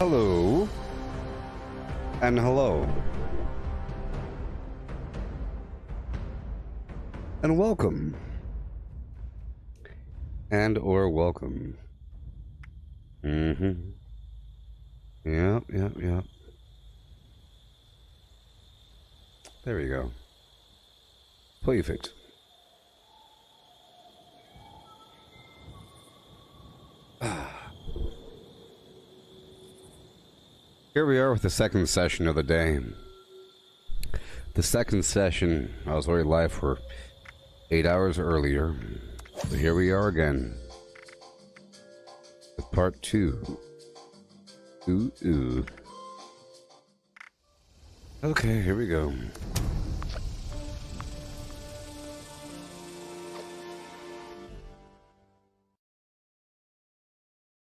Hello and hello and welcome and or welcome. Yep. There we go. Perfect. Here we are with the second session of the day. The second session, I was already live for 8 hours earlier. So here we are again. With part 2. Ooh. Okay, here we go.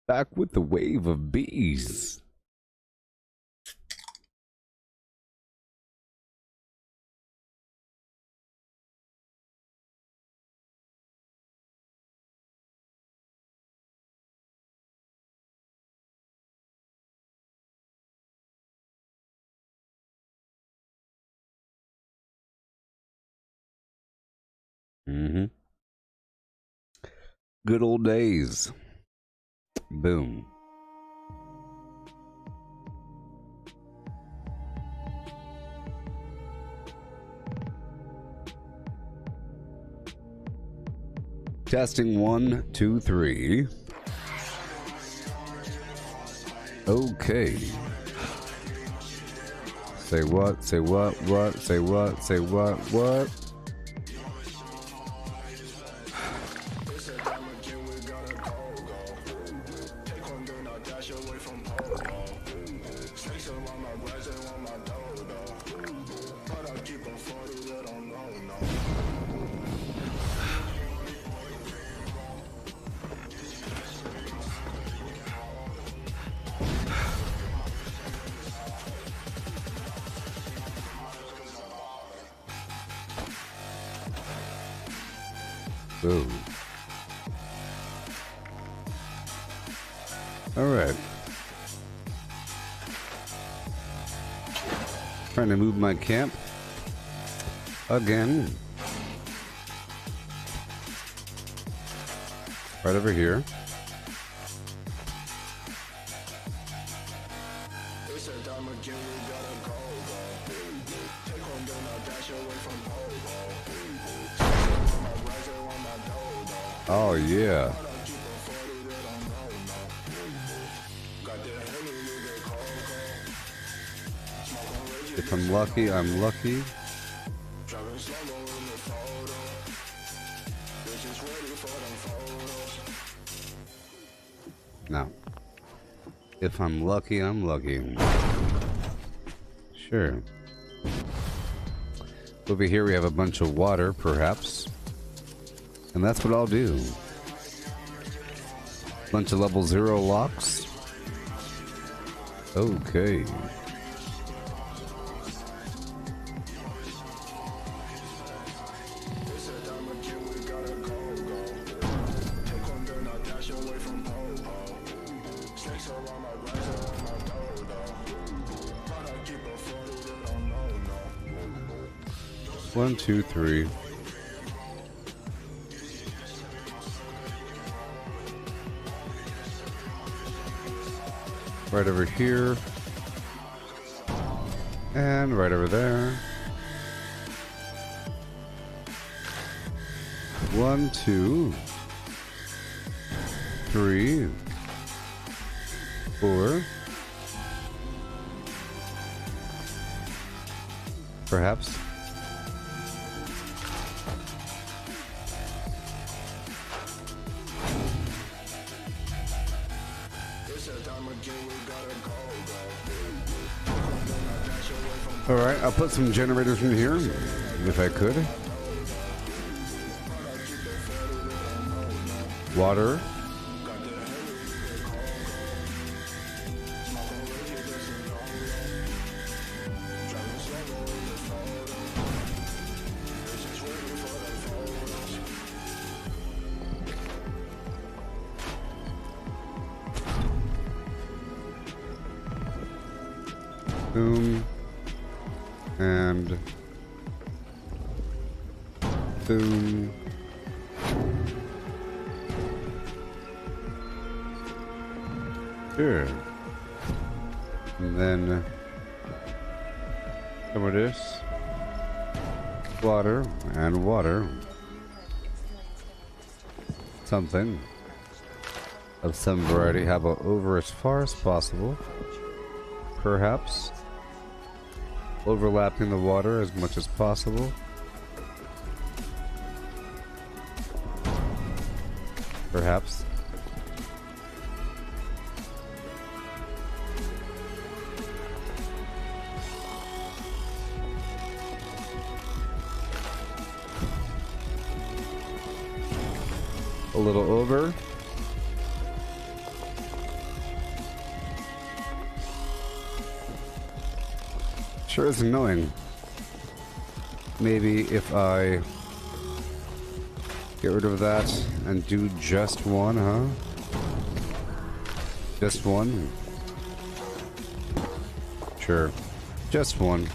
Back with the wave of bees. Good old days. Boom. Testing 1, 2, 3. Okay. Say what? Say what? What? Say what? Say what? What? Boom. All right. Trying to move my camp again. Right over here. Oh yeah. If I'm lucky, I'm lucky. Now, if I'm lucky, I'm lucky. Sure. Over here we have a bunch of water, perhaps. And that's what I'll do. Bunch of level 0 locks. Okay. One, two, three. Right over here. And right over there. 1, 2, 3, 4. Perhaps. Alright, I'll put some generators in here, if I could. Water. Boom. And boom. Sure. And then some of this. Water and water. Something of some variety. How about over as far as possible? Perhaps. Overlapping the water as much as possible. Perhaps. A little over. Sure is annoying. Maybe if I get rid of that and do just one, huh? Just one? Sure. Just one.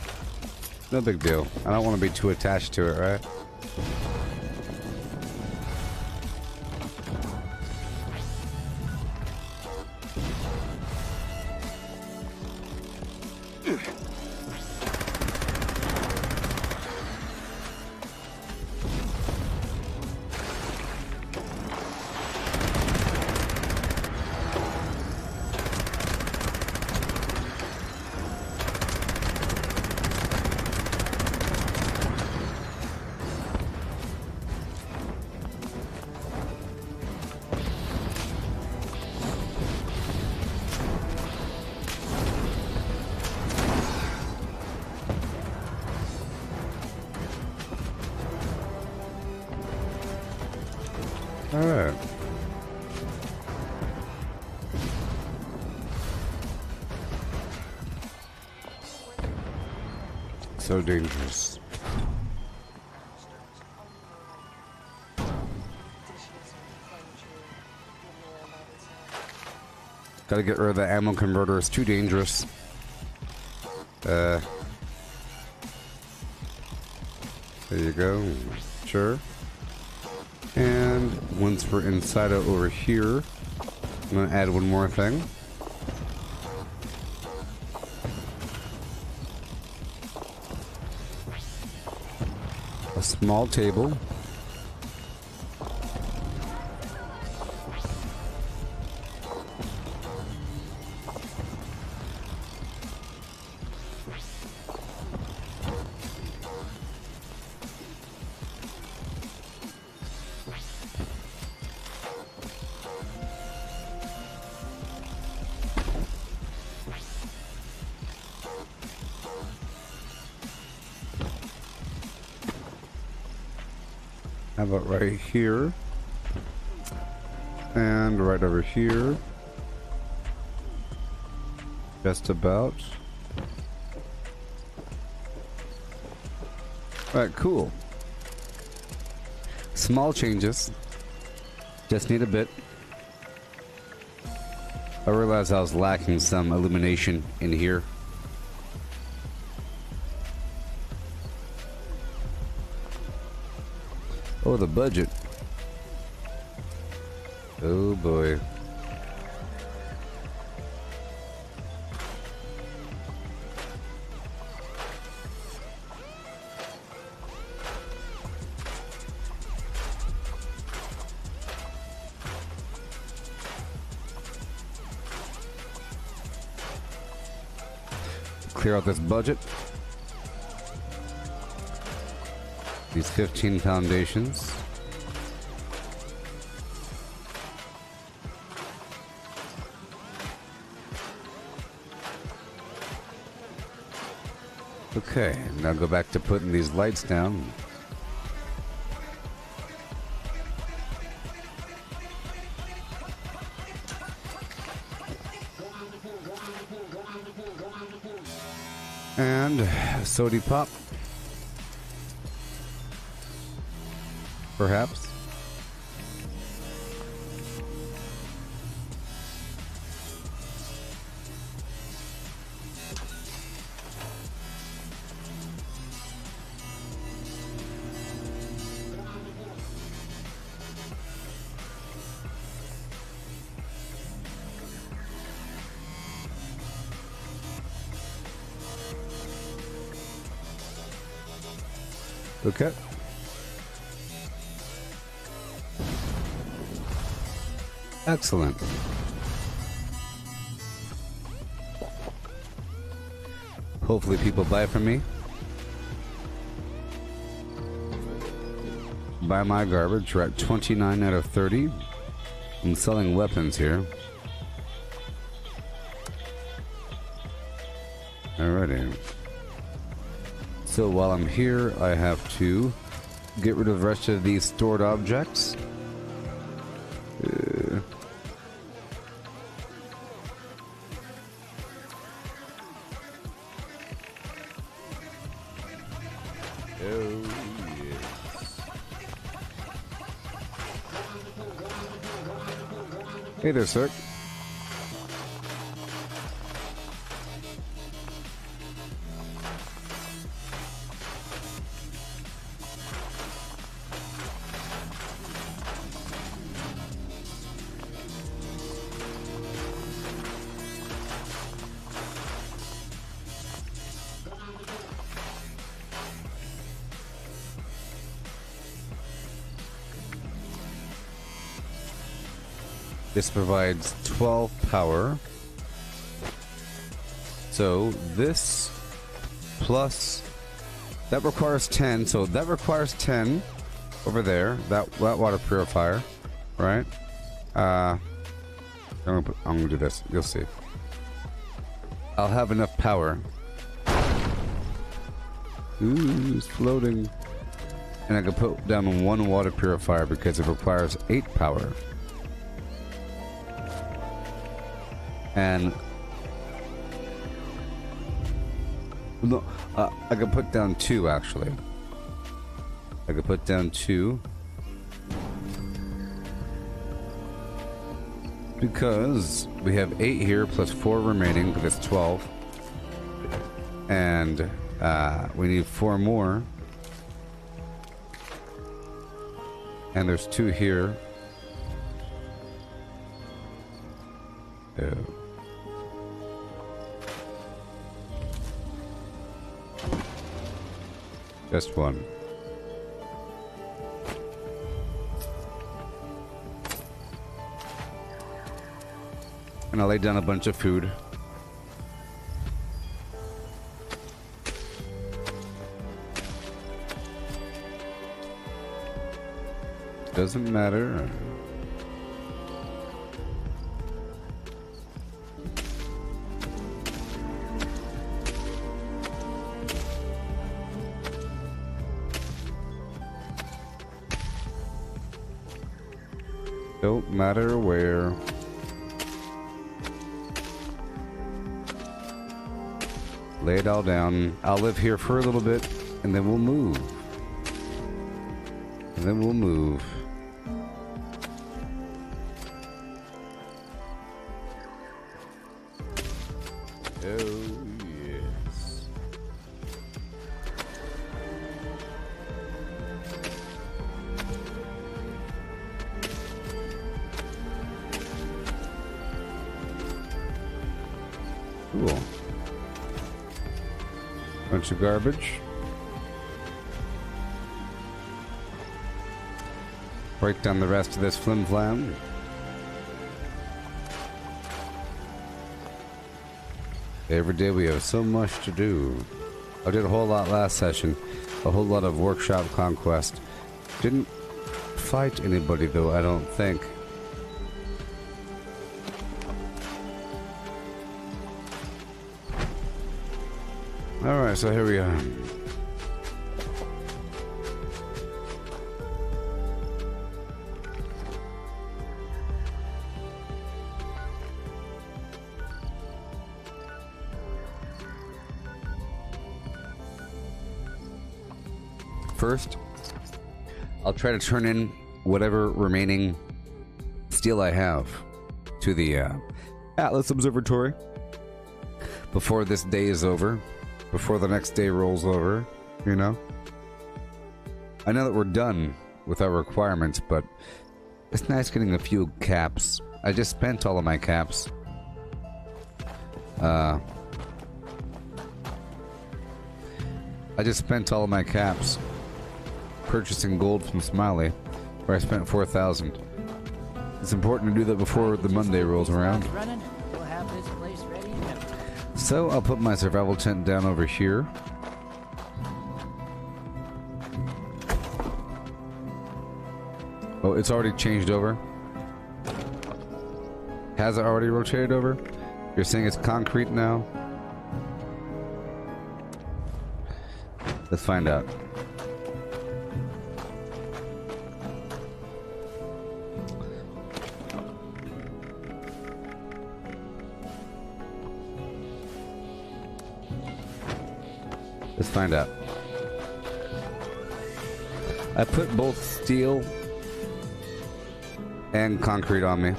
No big deal. I don't want to be too attached to it, right? Alright. So dangerous. Gotta get rid of the ammo converter, it's too dangerous. There you go. Sure. And once we're inside of over here, I'm gonna add one more thing. A small table. How about right here? And right over here. Just about. Alright, cool. Small changes. Just need a bit. I realized I was lacking some illumination in here. Oh, the budget. Oh boy. Clear out this budget. These 15 foundations. Okay, now go back to putting these lights down. And sody pop. Perhaps. Okay. Excellent. Hopefully people buy from me. Buy my garbage. We're at 29 out of 30. I'm selling weapons here. Alrighty. So while I'm here, I have to get rid of the rest of these stored objects. Oh, yes. Hey there, sir. This provides 12 power. So this plus that requires 10. So that requires 10 over there. That water purifier, right? I'm gonna do this. You'll see. I'll have enough power. Ooh, it's floating. And I can put down one water purifier because it requires 8 power. And no, I could put down 2 actually. I could put down 2 because we have 8 here plus 4 remaining, because it's 12, and we need 4 more, and there's 2 here. Oh. Just 1. And I'll lay down a bunch of food. Doesn't matter. Don't matter where. Lay it all down. I'll live here for a little bit, and then we'll move. And then we'll move. Oh, yes. Cool. Bunch of garbage. Break down the rest of this flim-flam. Every day we have so much to do. I did a whole lot last session. A whole lot of workshop conquest. Didn't fight anybody though, I don't think. Alright, so here we are. First, I'll try to turn in whatever remaining steel I have to the Atlas Observatory before this day is over, before the next day rolls over, you know? I know that we're done with our requirements, but it's nice getting a few caps. I just spent all of my caps. I just spent all of my caps. purchasing gold from Smiley, where I spent 4,000. It's important to do that before the Monday rolls around. We'll have this place ready. So I'll put my survival tent down over here. Oh, it's already changed over. Has it already rotated over? You're saying it's concrete now? Let's find out. Let's find out. I put both steel and concrete on me.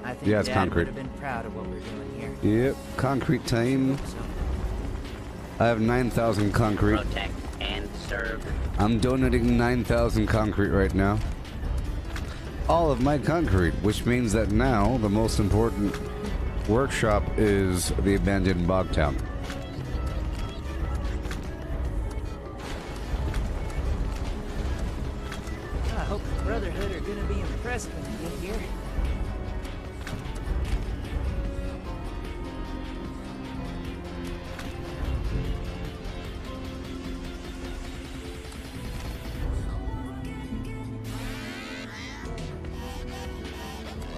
I think Yeah, it's Dad concrete. would have been proud of what we're doing here. Yep, concrete time. I have 9,000 concrete. Protect and serve. I'm donating 9,000 concrete right now. All of my concrete, which means that now the most important workshop is the abandoned bog town. I hope the Brotherhood are gonna be impressed when they get here.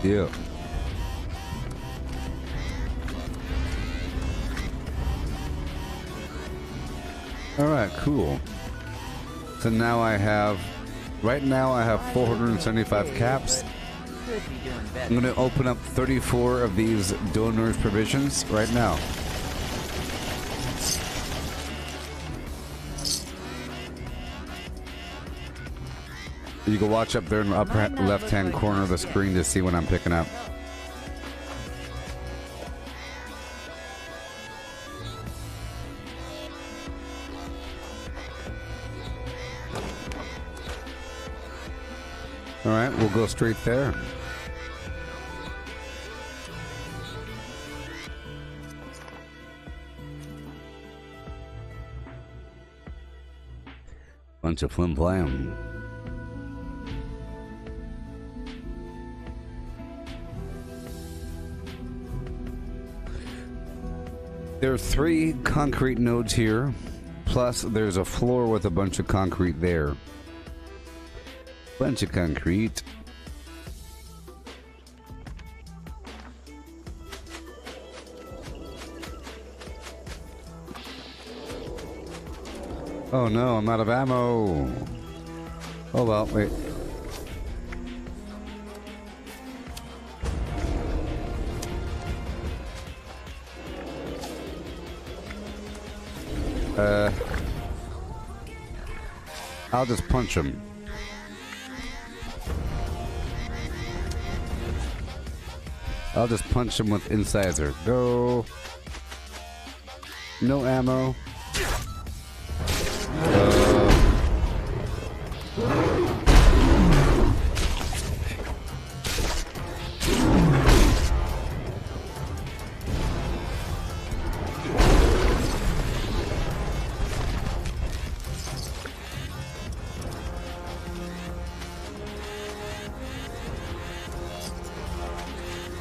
Yeah. Alright, cool. So now I have, right now I have 475 caps. Could be doing better. I'm going to open up 34 of these donors' provisions right now. You can watch up there in the upper left-hand corner of the screen to see what I'm picking up. Alright, we'll go straight there. Bunch of flim flam. There are 3 concrete nodes here, plus there's a floor with a bunch of concrete there. Bunch of concrete. Oh no, I'm out of ammo. Oh well, wait. I'll just punch him. I'll just punch him with incisor. Go. No ammo.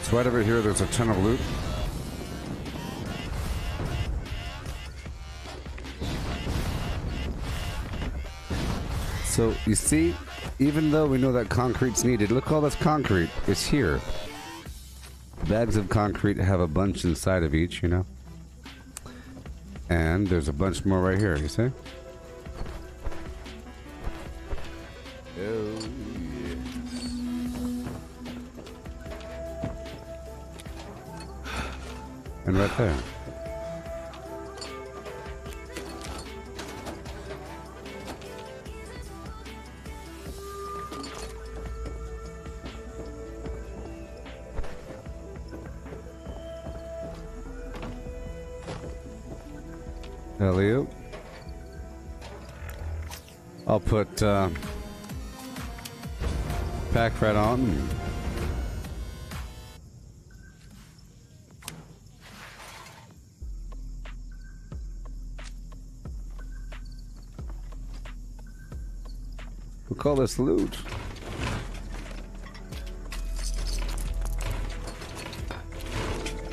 So right over here, there's a ton of loot. So you see, even though we know that concrete's needed, look all this concrete. It's here. Bags of concrete have a bunch inside of each, you know. And there's a bunch more right here, you see? Oh, yes. And right there. Alley-oop. I'll put pack right on. We'll call this loot.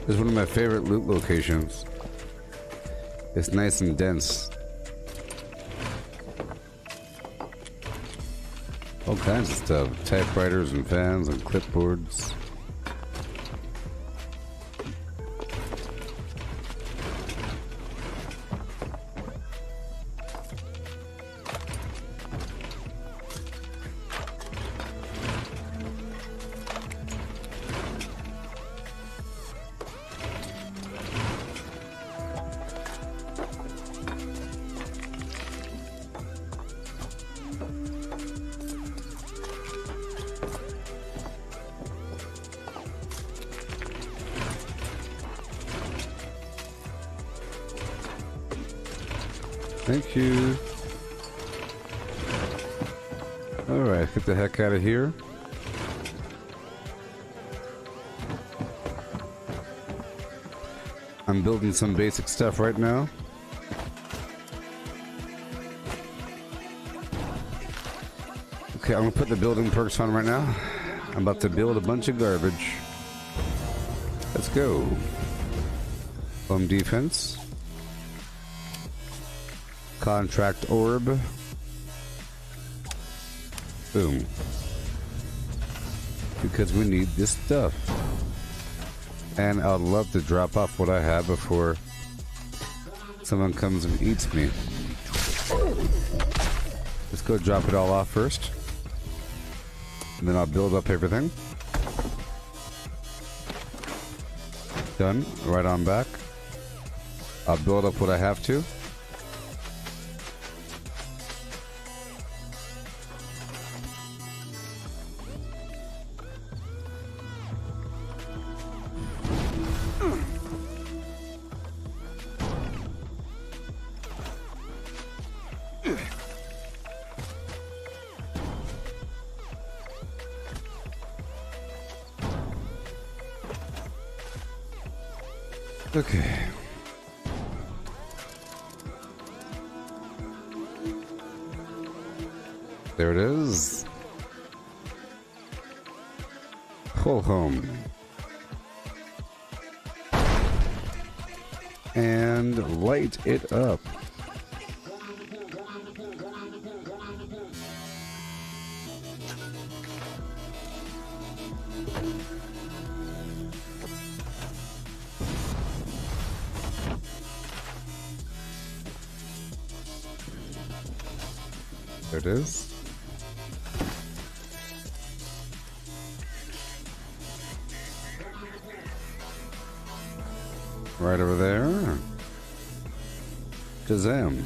This is one of my favorite loot locations. It's nice and dense. All kinds of stuff. Typewriters and fans and clipboards. Thank you. Alright, get the heck out of here. I'm building some basic stuff right now. Okay, I'm gonna put the building perks on right now. I'm about to build a bunch of garbage. Let's go. Home defense. Contract orb. Boom. Because we need this stuff. And I'd love to drop off what I have before someone comes and eats me. Let's go drop it all off first. And then I'll build up everything. Done. Right on back. I'll build up what I have to. Okay. There it is. Whole home. And light it up. There it is. Right over there. Kazam.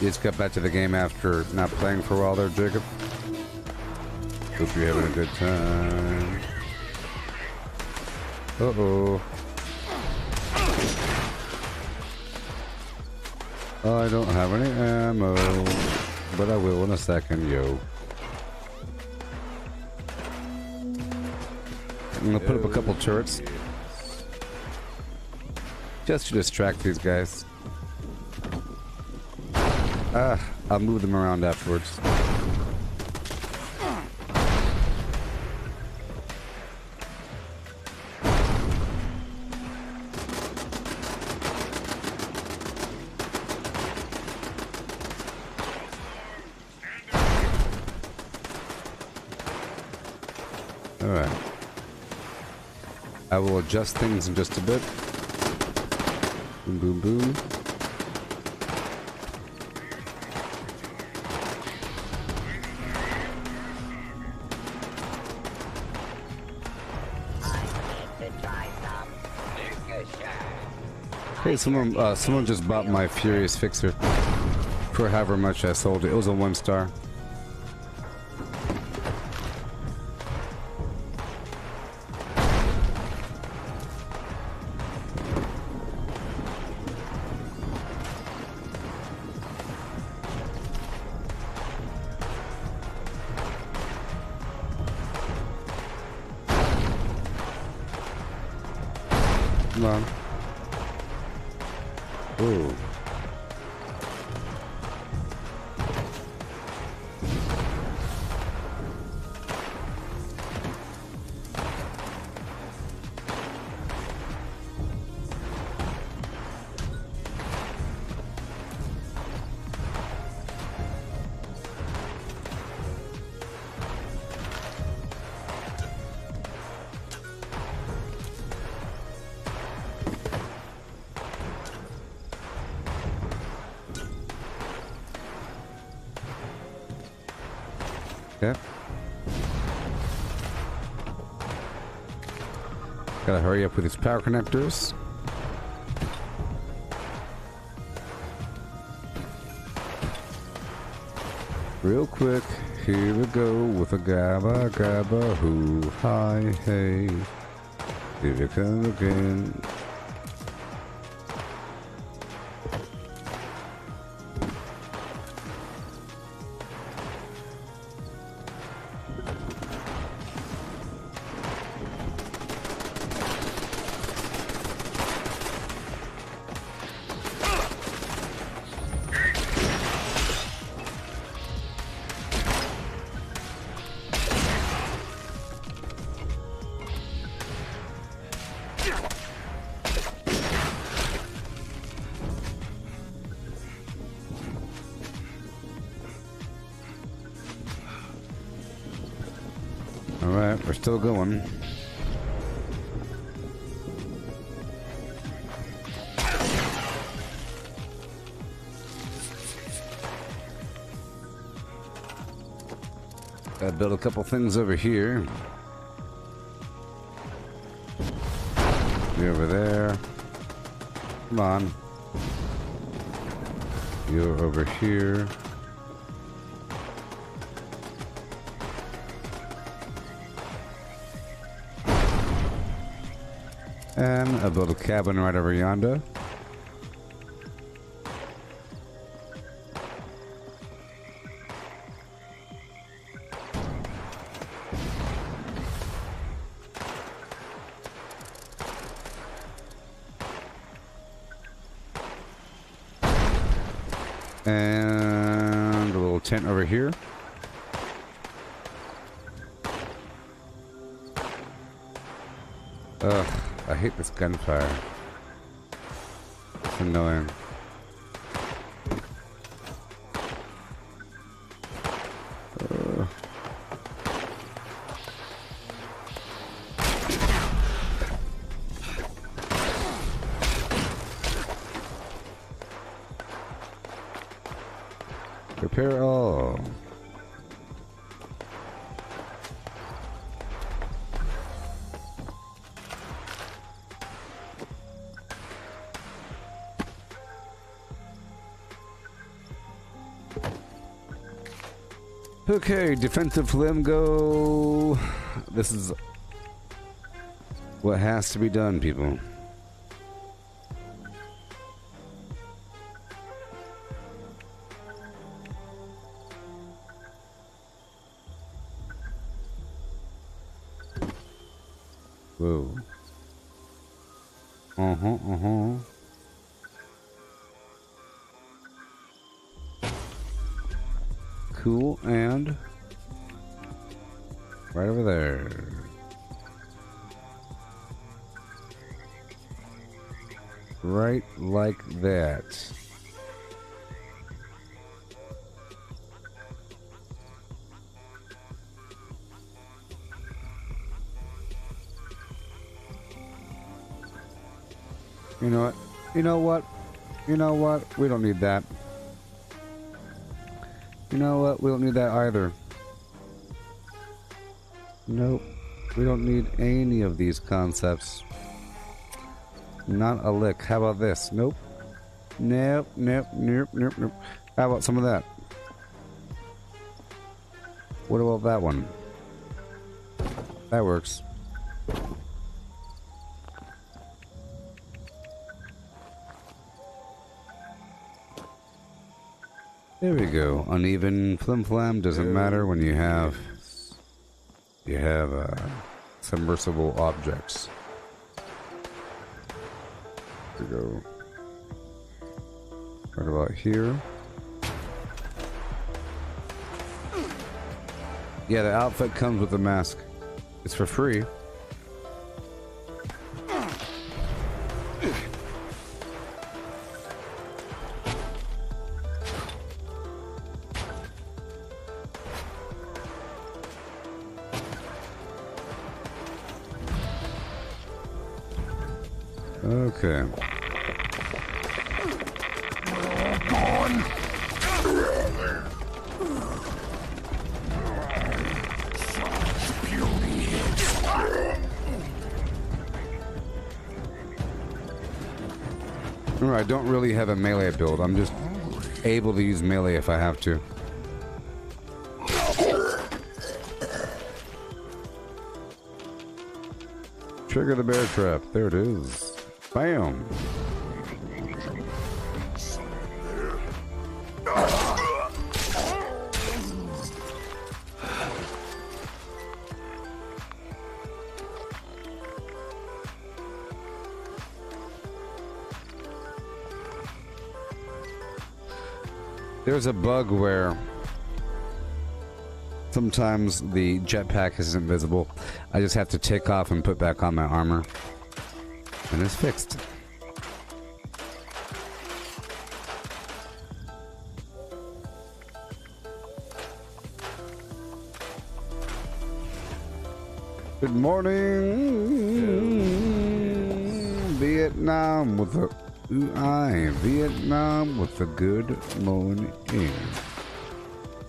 You just got back to the game after not playing for a while there, Jacob? Hope you're having a good time. Uh-oh. I don't have any ammo, but I will in a second, yo. I'm gonna put up a couple turrets. Just to distract these guys. I'll move them around afterwards. Alright. I will adjust things in just a bit. Boom, boom, boom. Hey, someone just bought my Furious Fixer for however much I sold it. It was a 1-star. Come on. Ooh. Okay. Gotta hurry up with these power connectors. Real quick, here we go with a gabba gabba hoo hi hey. Here we come again. Alright, we're still going. Gotta build a couple things over here. You over there. Come on. You're over here. And I'll build a cabin right over yonder. And a little tent over here. Ugh. I hate this gunfire. It's annoying. Repair all. Okay, defensive limb go. This is what has to be done, people. Whoa. Cool, and right over there. Right like that. You know what? You know what? You know what? We don't need that. You know what? We don't need that either. Nope. We don't need any of these concepts. Not a lick. How about this? Nope. Nope, nope, nope, nope, nope. How about some of that? What about that one? That works. There we go. Uneven flim-flam doesn't matter when you have submersible objects. we go. Right about here. Yeah, the outfit comes with the mask. It's for free. Okay. I don't really have a melee build. I'm just able to use melee if I have to. Trigger the bear trap. There it is. Bam. There's a bug where sometimes the jetpack isn't visible. I just have to take off and put back on my armor. And it's fixed. Good morning, Vietnam with a Vietnam with a good morning.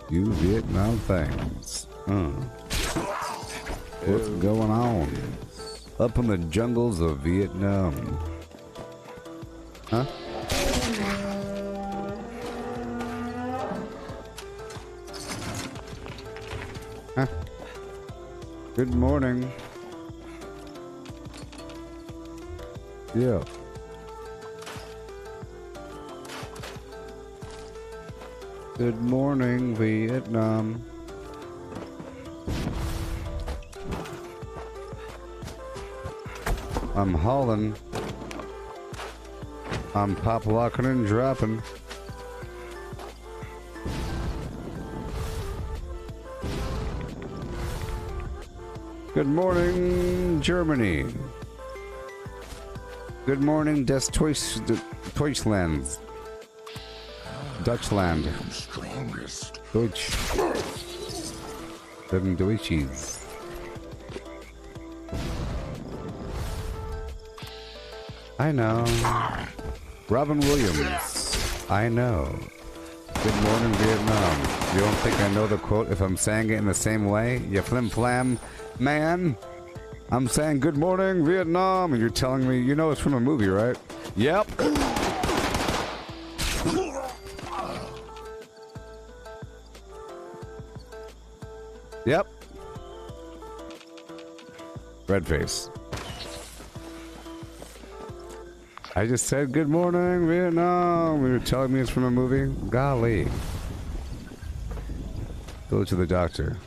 You Vietnam things. What's going on? Up in the jungles of Vietnam. Huh? Huh? Good morning. Yeah. Good morning, Vietnam. I'm hauling. I'm pop locking and dropping. Good morning, Germany. Good morning, Deutschland. Dutchland. Deutsch. Them Deutschies. I know. Robin Williams. I know. Good morning, Vietnam. You don't think I know the quote if I'm saying it in the same way? You flim flam man. I'm saying good morning, Vietnam, and you're telling me you know it's from a movie, right? Yep. Yep. Red face. I just said good morning, Vietnam. You were telling me it's from a movie? Golly. Go to the doctor.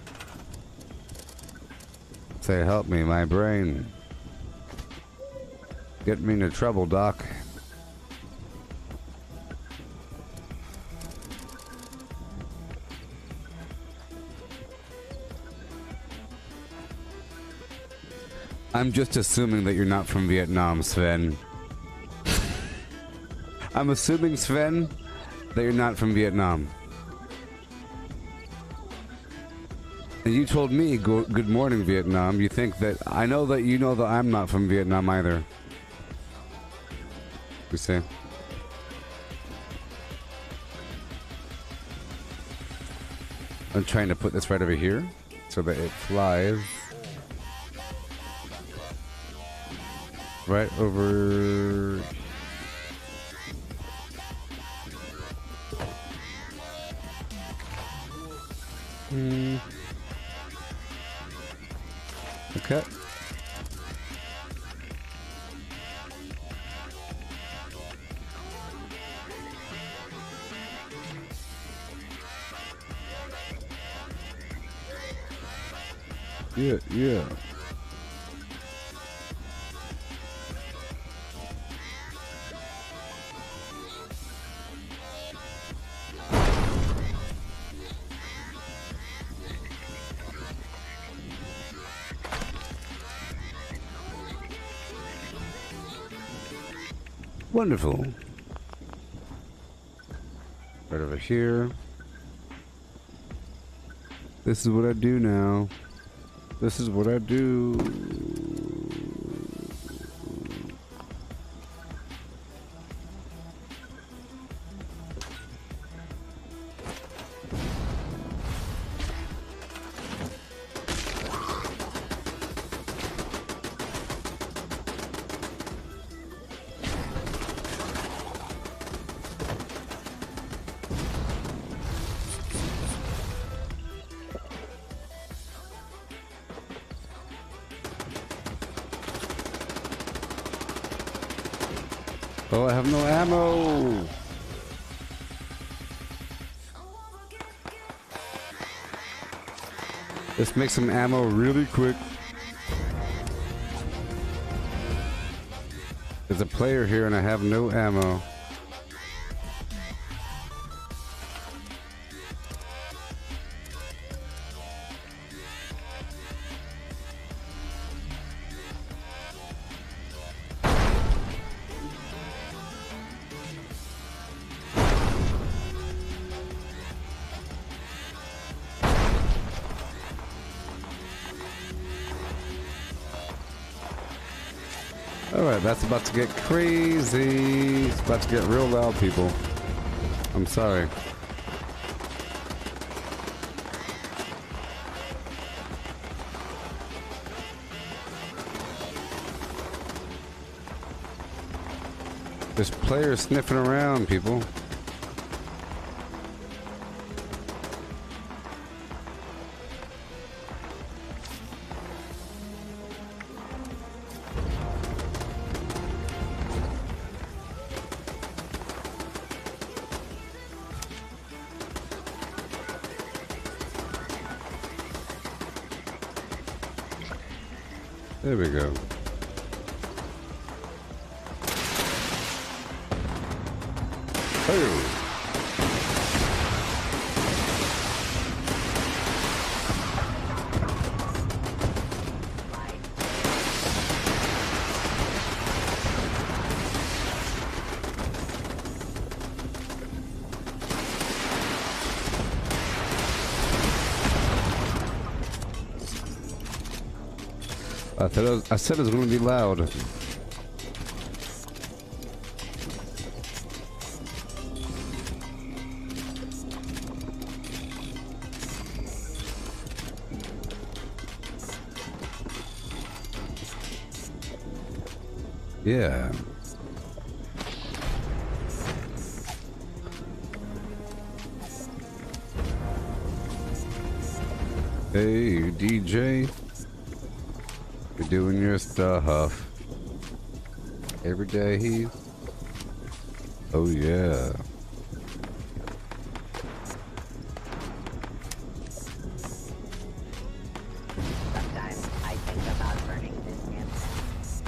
Say, help me, my brain. Get me into trouble, doc. I'm just assuming that you're not from Vietnam, Sven. I'm assuming, Sven, that you're not from Vietnam. And you told me, good morning, Vietnam. You think that... I know that you know that I'm not from Vietnam either. You see? I'm trying to put this right over here so that it flies right over... Okay. Yeah, yeah. Wonderful. Right over here. This is what I do now. This is what I do. Oh, I have no ammo. Let's make some ammo really quick. There's a player here and I have no ammo. Alright, that's about to get crazy. It's about to get real loud, people. I'm sorry. There's players sniffing around, people. There we go. Oh. I said it was going to be loud. Yeah. Hey, DJ. You're doing your stuff. Every day, Heath. Oh, yeah. Sometimes I think about burning this campus.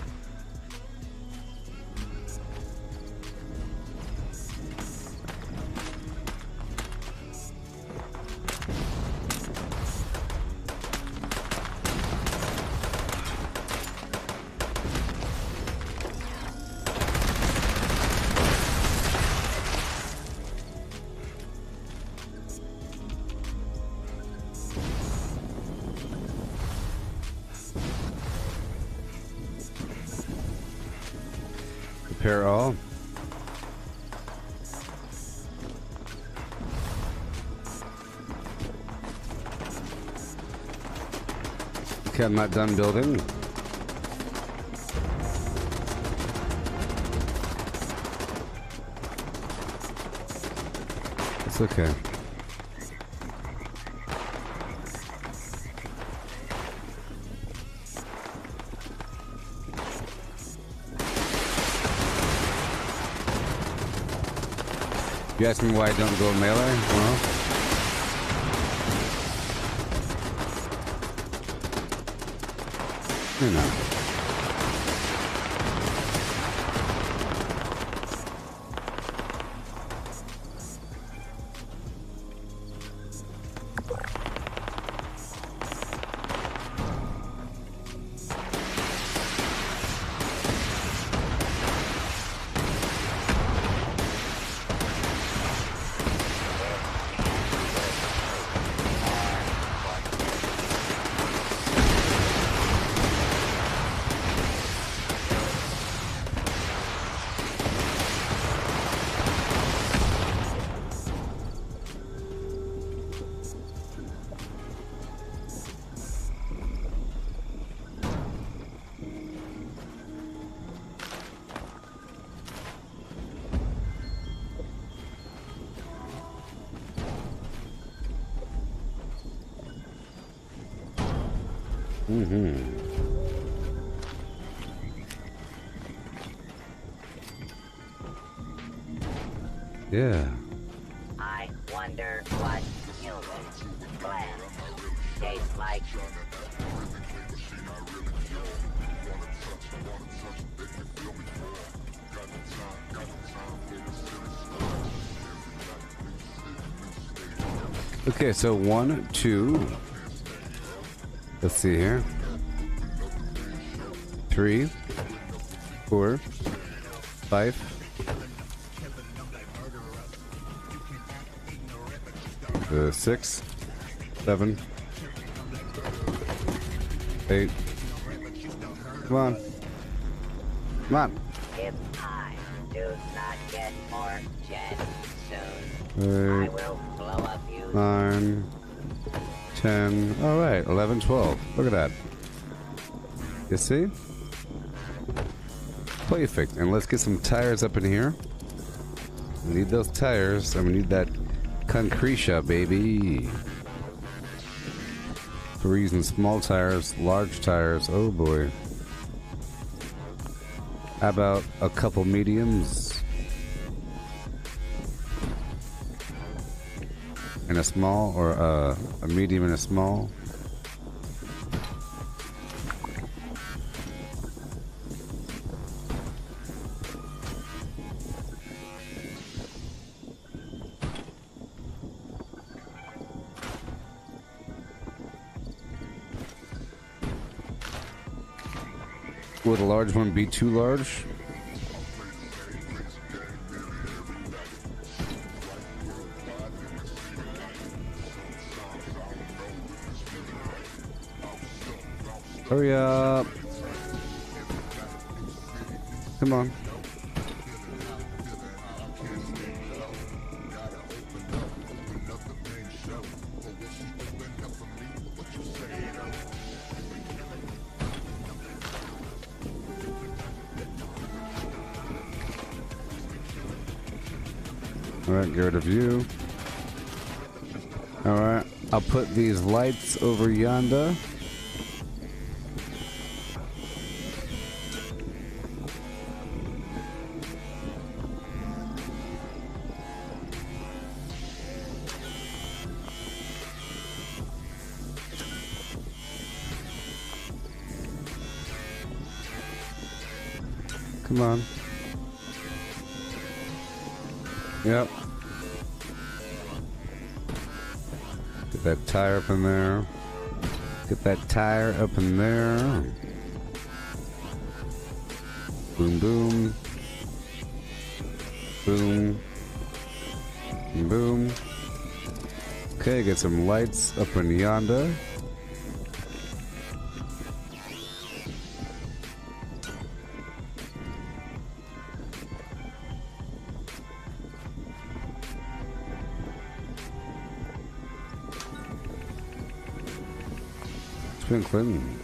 Repair all. Okay, I'm not done building. It's okay. You ask me why I don't go melee? Well, you know. Yeah. I wonder what human gland tastes like. Okay, so 1, 2. Let's see here. 3, 4, 5. 6, 7, 8. Come on. Come on. If I do not get more jet soon, I 8, will blow up you. 9, 10. All right, 11, 12. Look at that. You see? Perfect. And let's get some tires up in here. We need those tires, and we need that concretia, baby. We're using small tires, large tires. Oh boy. How about a couple mediums? And a small, or a medium and a small? Would a large one be too large? Hurry up. Come on. Alright, get rid of you. Alright, I'll put these lights over yonder. Come on. Yep. Get that tire up in there. Get that tire up in there. Boom, boom. Boom. Boom. Okay, get some lights up in yonder. Twinkling.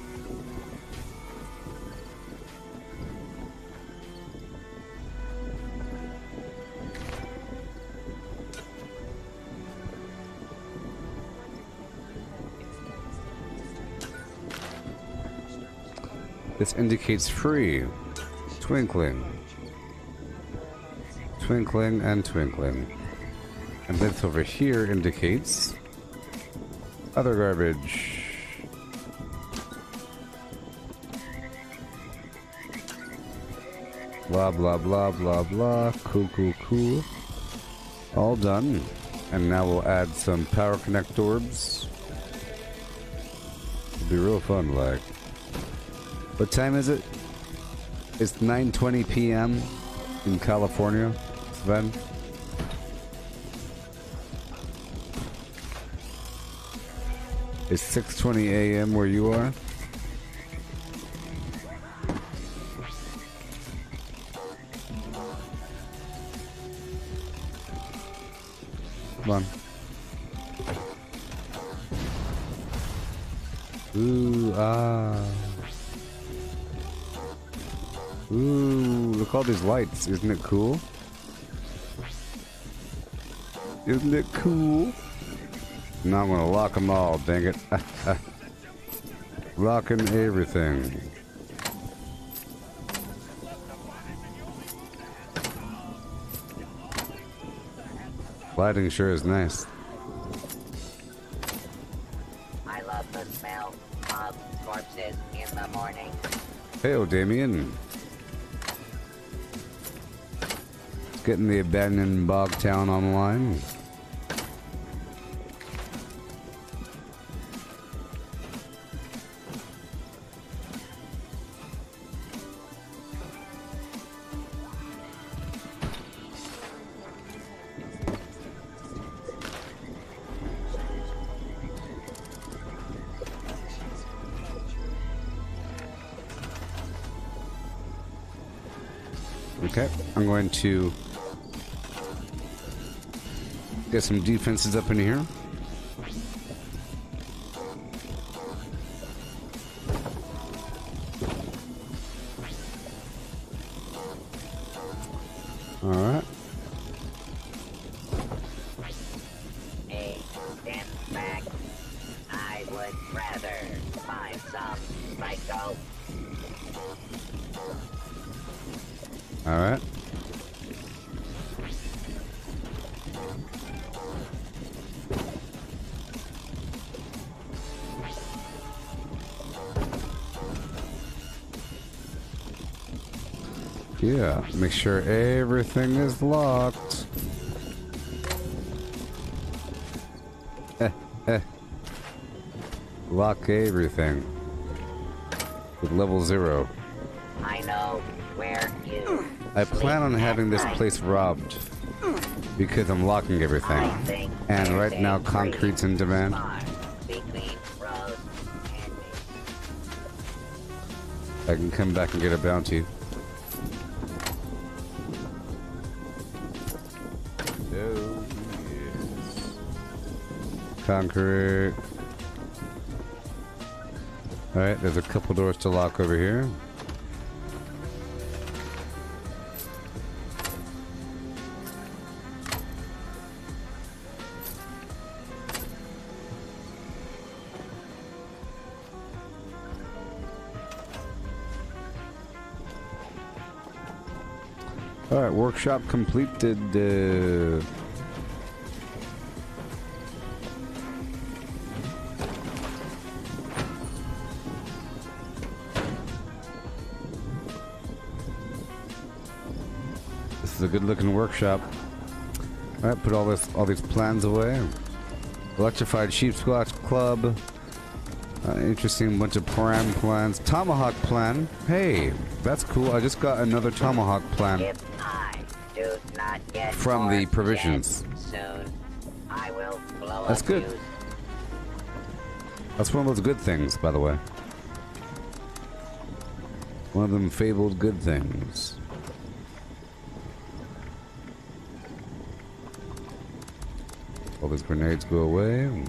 This indicates free. Twinkling. Twinkling and twinkling. And this over here indicates other garbage. Blah, blah, blah, blah, blah. Cool, cool, cool. All done. And now we'll add some power connect orbs. It'll be real fun, like. What time is it? It's 9:20 p.m. in California, Sven. It's 6:20 a.m. where you are. Come on. Ooh, ah. Ooh, look at all these lights. Isn't it cool? Isn't it cool? Now I'm gonna lock them all, dang it. Locking everything. Lighting sure is nice. I love the smell of corpses in the morning. Hey, Damien. Getting the abandoned bog town online. Okay, I'm going to get some defenses up in here. All right. A dense back. I would rather find some psycho. All right. Yeah, make sure everything is locked. Lock everything. With level 0. I know where you. I plan on having this place robbed. Because I'm locking everything. And right now concrete's in demand. Between Rose and me. I can come back and get a bounty. Oh, yes. Concrete. Alright, there's a couple doors to lock over here. Alright, workshop completed. This is a good looking workshop. Alright, put all these plans away. Electrified Sheep Squatch Club. Interesting bunch of param plans. Tomahawk plan. Hey, that's cool. I just got another tomahawk plan. If I do not get From more the provisions. soon, I will blow That's up good. you. That's one of those good things, by the way. One of them fabled good things. All these grenades go away.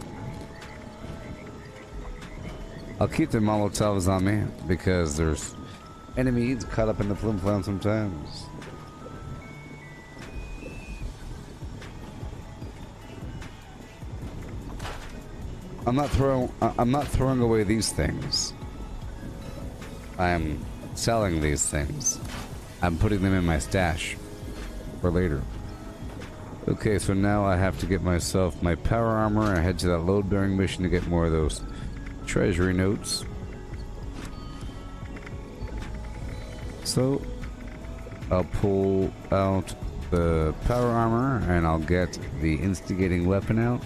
I'll keep the Molotovs on me because there's enemies caught up in the flim flam sometimes. I'm not throwing away these things. I am selling these things. I'm putting them in my stash for later. Okay, so now I have to get myself my power armor and head to that load bearing mission to get more of those treasury notes. So I'll pull out the power armor and I'll get the instigating weapon out.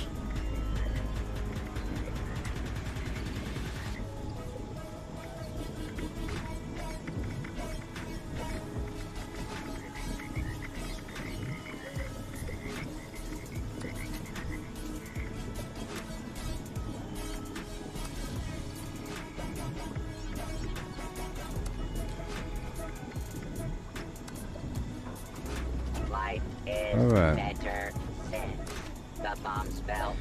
Better since the bombs fell.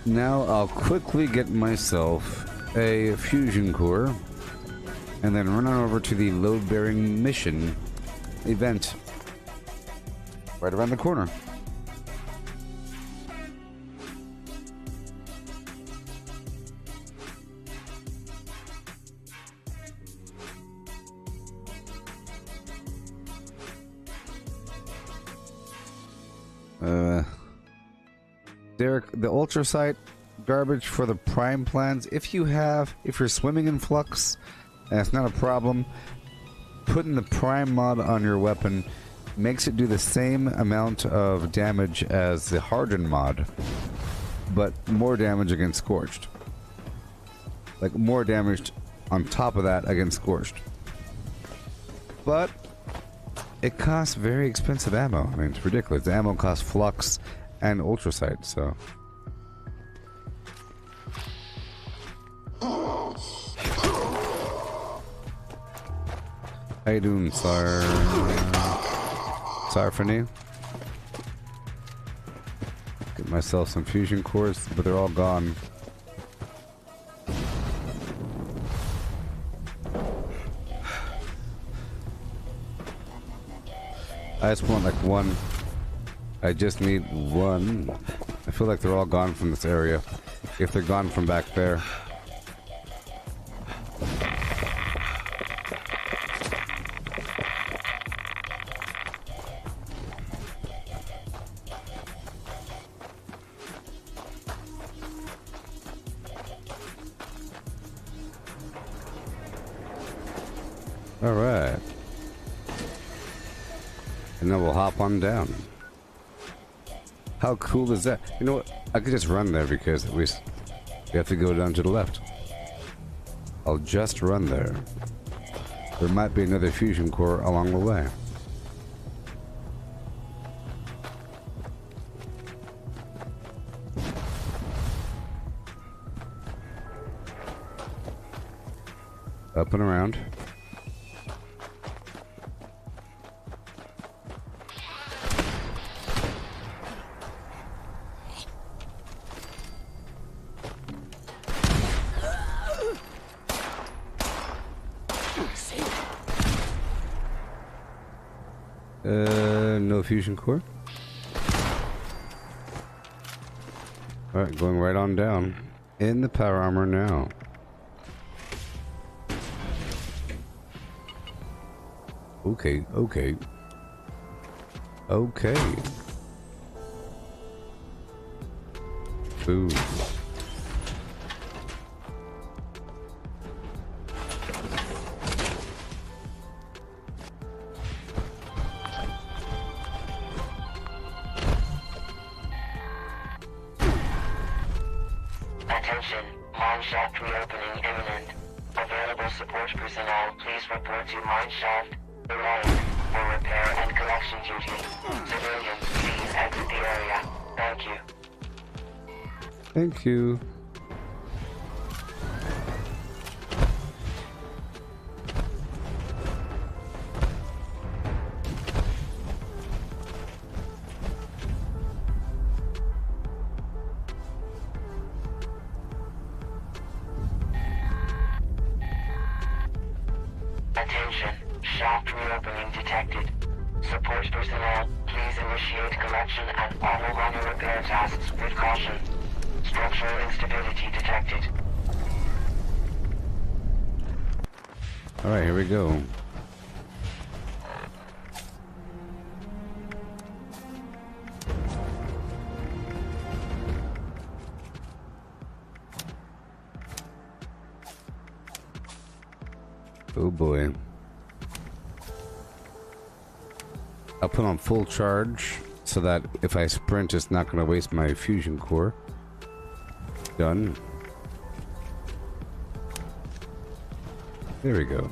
Now I'll quickly get myself a fusion core and then run on over to the load bearing mission event right around the corner. Derek, the ultrasite garbage for the prime plans, if you're swimming in flux, and it's not a problem, putting the prime mod on your weapon makes it do the same amount of damage as the hardened mod, but more damage against scorched. Like more damage on top of that against scorched. But it costs very expensive ammo. I mean, it's ridiculous. The ammo costs flux and ultrasite, so. How you doing, Sarfany? Get myself some fusion cores, but they're all gone. I just want like one. I just need one. I feel like they're all gone from this area. If they're gone from back there. All right. And then we'll hop on down. How cool is that? You know what? I could just run there because we have to go down to the left. I'll just run there. There might be another fusion core along the way. Up and around. No fusion core. Alright, going right on down. In the power armor now. Okay, okay. Okay. Boom. Attention, mine shaft reopening imminent. Available support personnel, please report to mine shaft remain for repair and collection duty. Civilians, please exit the area. Thank you. Thank you. Attention, shaft reopening detected. Support personnel, please initiate collection and auto minor repair tasks with caution. Structural instability detected. Alright, here we go. Oh boy. I'll put on full charge so that if I sprint, it's not going to waste my fusion core. Done. There we go.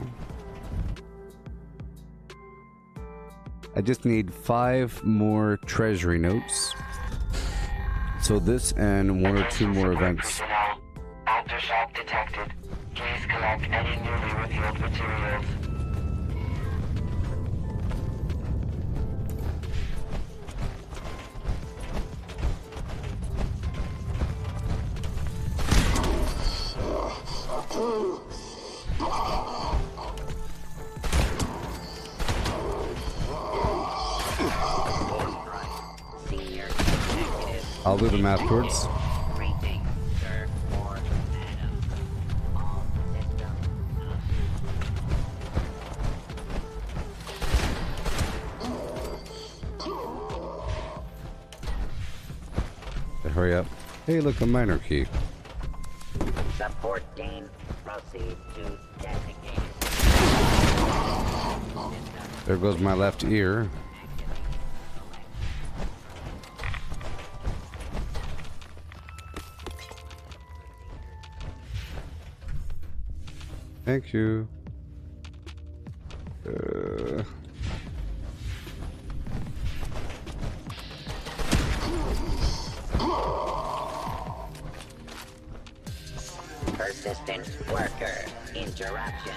I just need 5 more treasury notes. So this and 1 or 2 more events. Aftershock detected. Please collect any newly revealed materials. I'll do them afterwards. The hurry up. Hey, look, a minor key. Support team, proceed to designated. There goes my left ear. Thank you. Persistent worker interruption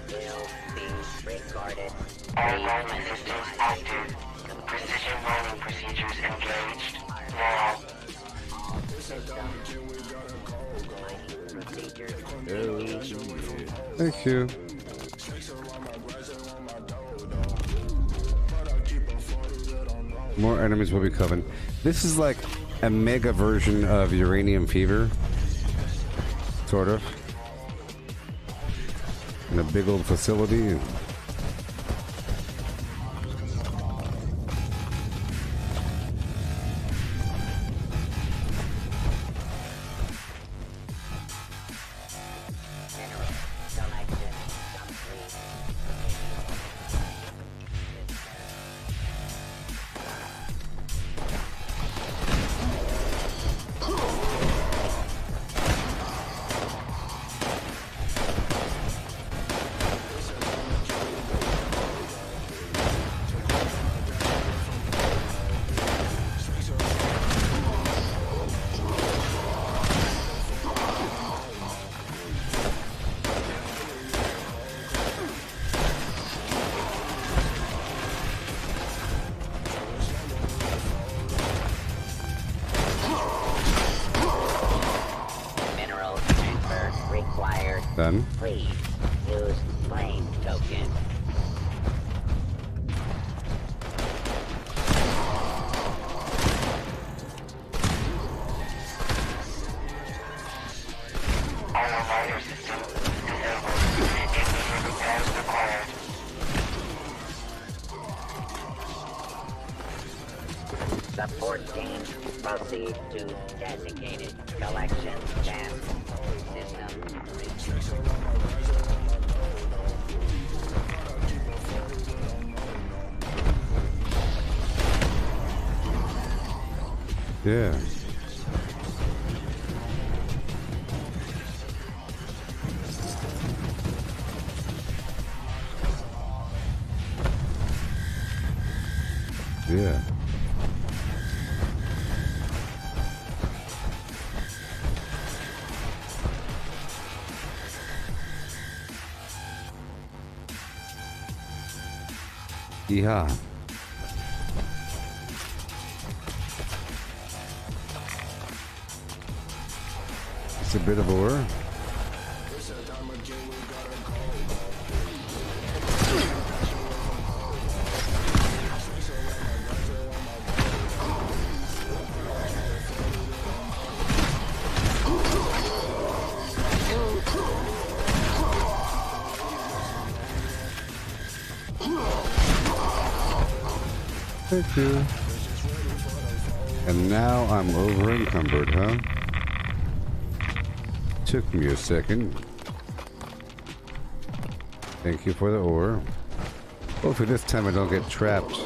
will be recorded. All mining systems active. Precision mining procedures engaged. Now. Thank you. More enemies will be coming. This is like a mega version of Uranium Fever. Sort of. In a big old facility. Done. Please use flame token. Auto miner system disabled. Immediate repairs required. Support team, proceed to designated collection camp. Yeah. Yeah. Yeah. It's a bit of ore. Thank you. And now I'm over encumbered, huh? Took me a second. Thank you for the ore. Hopefully this time I don't get trapped.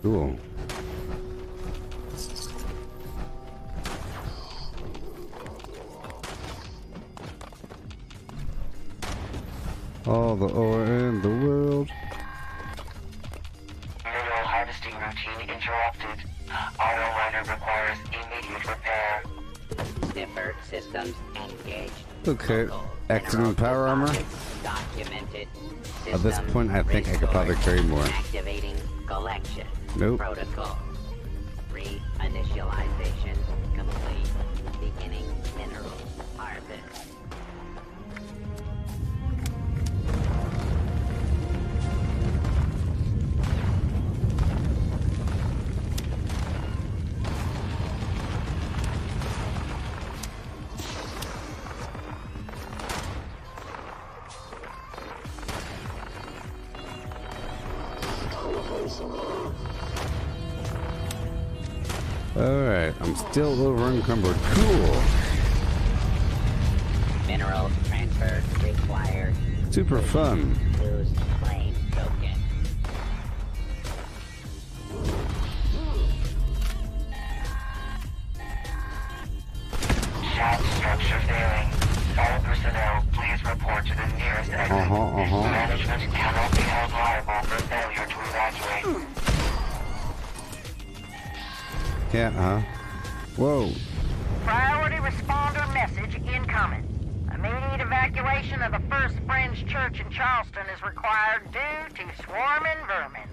Cool. All the ore in the world. Mineral harvesting routine interrupted. Auto miner requires immediate repair. Sniffer systems engaged. Okay. Accident power armor. Documented. At this point, I think I could probably carry more. Activating collection. Nope. Protocol. Reinitialization complete. Beginning mineral harvest. Alright, I'm still over encumbered. Cool. Minerals transfer required. Super fun. Lose claim token. Shaft structure failing. All personnel, please report to the nearest exit. Management cannot be held liable for failure to evacuate. Can't, huh? Whoa. Priority responder message incoming. Immediate evacuation of the First Friends Church in Charleston is required due to swarming vermin.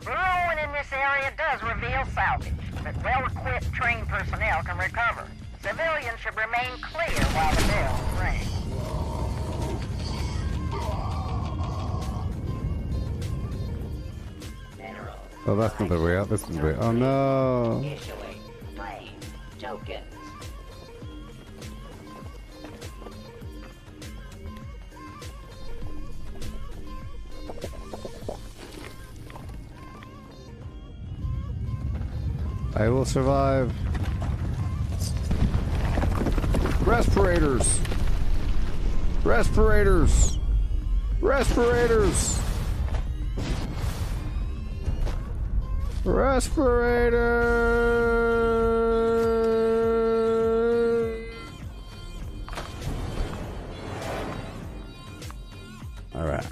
Burrowing in this area does reveal salvage, but well-equipped trained personnel can recover. Civilians should remain clear while the bell rings. Minerals. Oh, that's not the way out. This is the way. Oh no. Issuing claim tokens. I will survive. Respirators. Respirators. Respirators. Respirators. All right.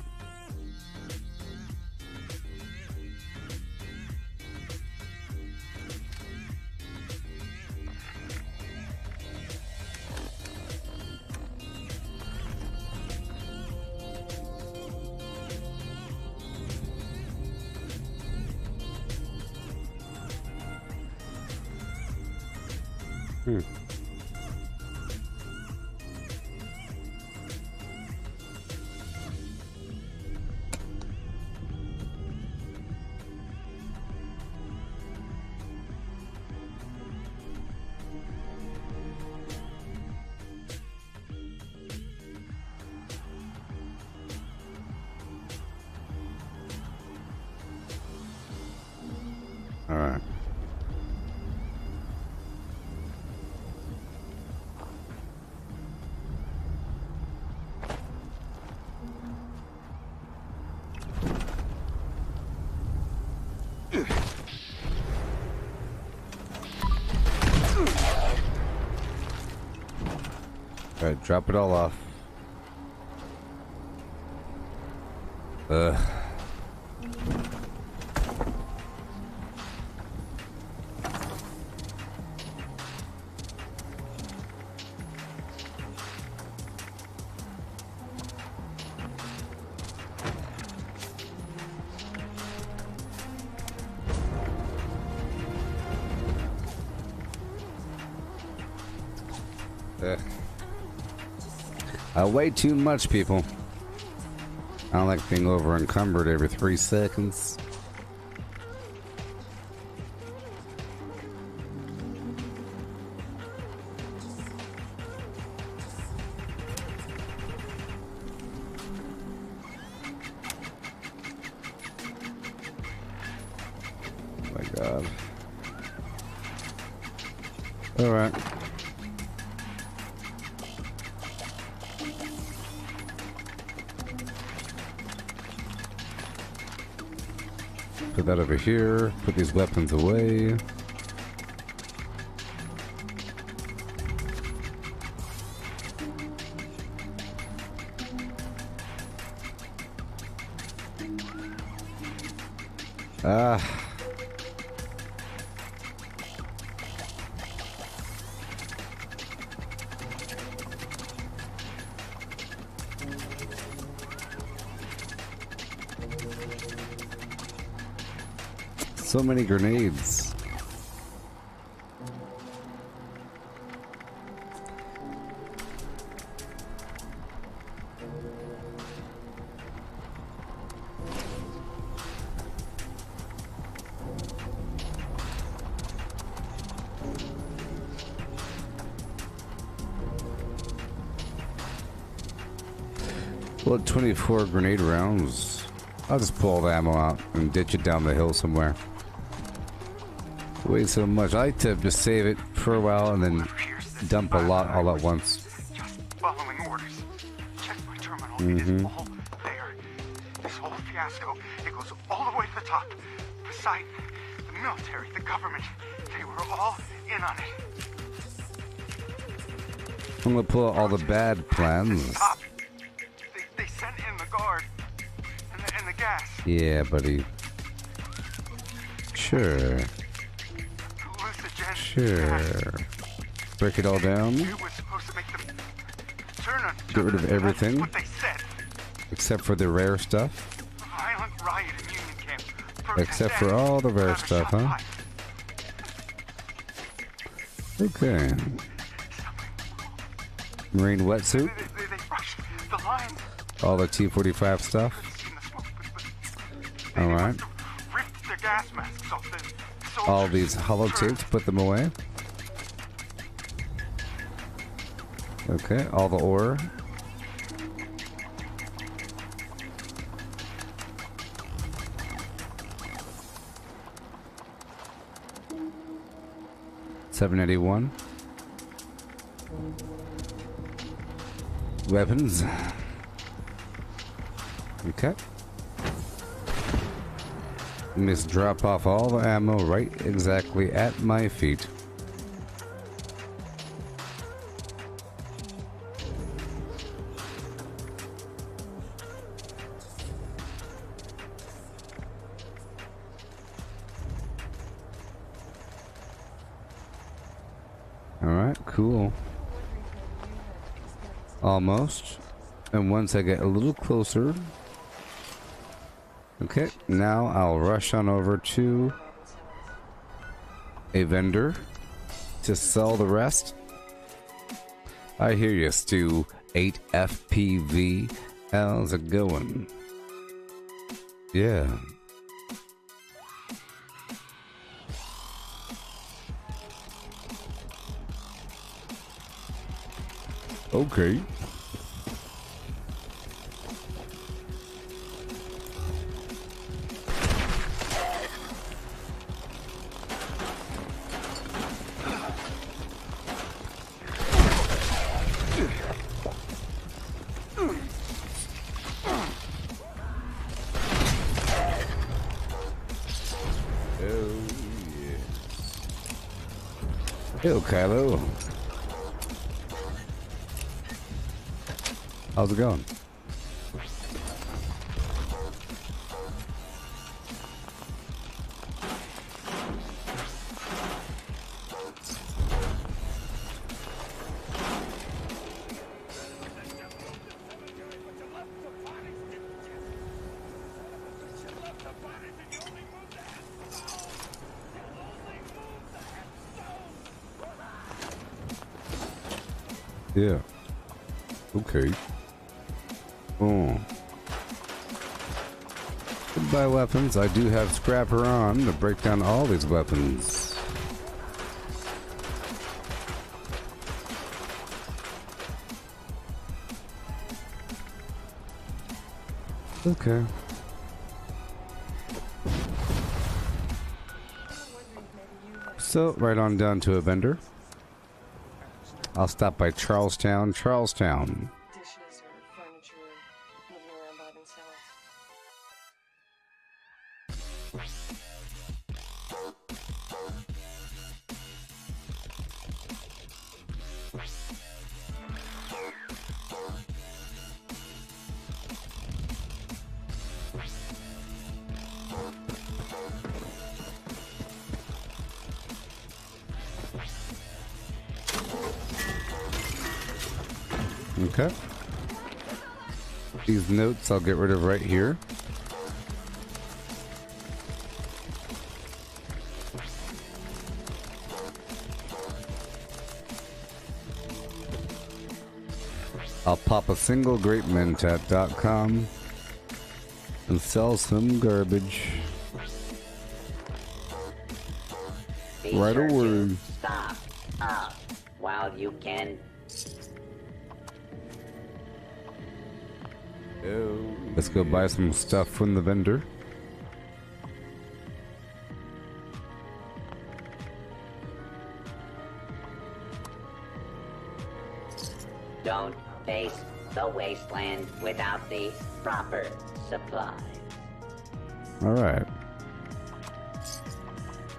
All right. All right, drop it all off. Ugh. Way too much, people. I don't like being over encumbered every 3 seconds. Oh my God. All right. Put that over here. Put these weapons away. Ah. So many grenades. Well, 24 grenade rounds. I'll just pull all the ammo out and ditch it down the hill somewhere. Way so much. I like to just save it for a while and then dump a lot all at once. Just following orders. Check my terminal. It is all there. This whole fiasco, it goes all the way to the top. Poseidon, the military, the government, they were all in on it. I'm gonna pull out all the bad plans. Stop. They sent in the guard and the gas. Yeah, buddy. Sure. Sure. Break it all down. It was supposed to make them turn on each Get rid of other. everything. That's what they said. Except for the rare stuff. Violent riot in Union Camp. Except for all the rare stuff, huh? Okay. Marine wetsuit. They rushed the lines. All the T-45 stuff. Alright. Ripped their gas masks off the soldiers. All these holotapes, put them away. Okay, all the ore. $781. Weapons. Okay. Just drop off all the ammo right exactly at my feet. Alright, cool. Almost. And once I get a little closer. Okay, now I'll rush on over to a vendor to sell the rest. I hear you, Stu. 8FPV. How's it going? Yeah. Okay. Hello, Kylo. How's it going? Yeah. Okay. Oh. Goodbye, weapons. I do have Scrapper on to break down all these weapons. Okay. So, right on down to a vendor. I'll stop by Charlestown. Charlestown. Dishes or furniture moving around by themselves. Okay. These notes I'll get rid of right here. I'll pop a single grape mint at .com and sell some garbage. Be Right sure away. to Stop up while you can. Oh. Let's go buy some stuff from the vendor. Don't face the wasteland without the proper supplies. Alright.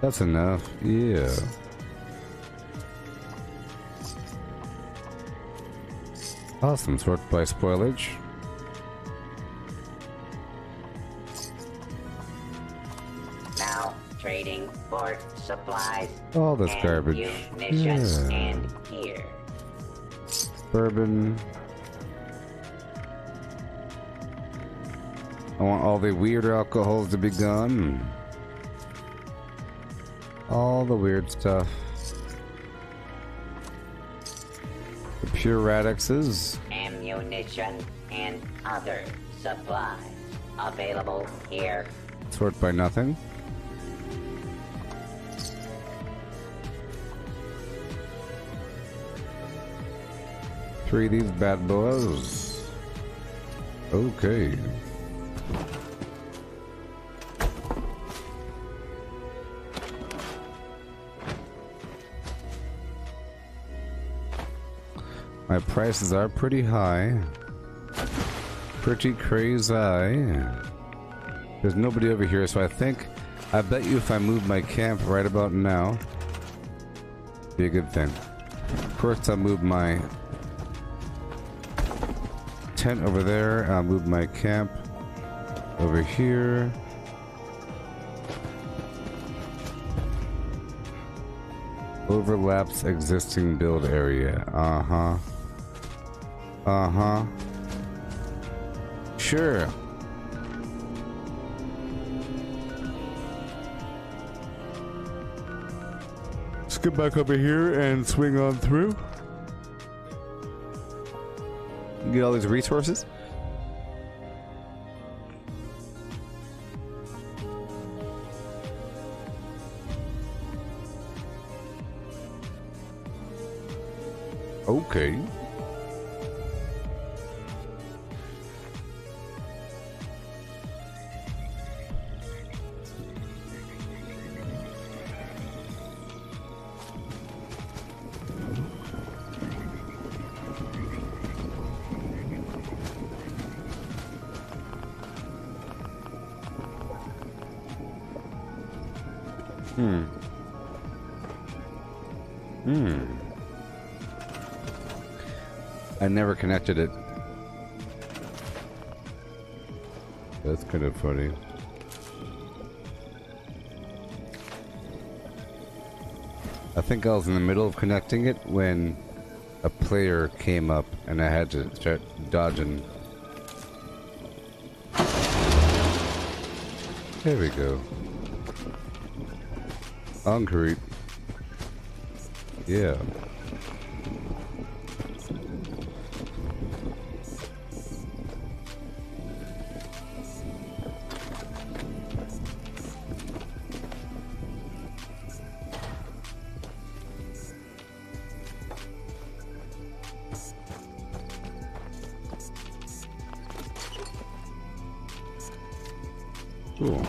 That's enough. Yeah. Awesome. Sort by spoilage. Now trading for supplies. All this and garbage. munitions Yeah. and gear. Bourbon. I want all the weird alcohols to be gone. All the weird stuff. The pure radixes. Ammunition and other supplies available here. Sort by nothing. Three of these bad boys. Okay. My prices are pretty high. Pretty crazy. There's nobody over here, so I bet you if I move my camp right about now, be a good thing. First I'll move my tent over there, I'll move my camp over here. Overlaps existing build area. Uh-huh. Uh-huh. Sure. Let's get back over here and swing on through. Get all these resources. Okay. I never connected it. That's kind of funny. I think I was in the middle of connecting it when a player came up and I had to start dodging. There we go. Concrete. Yeah. Cool.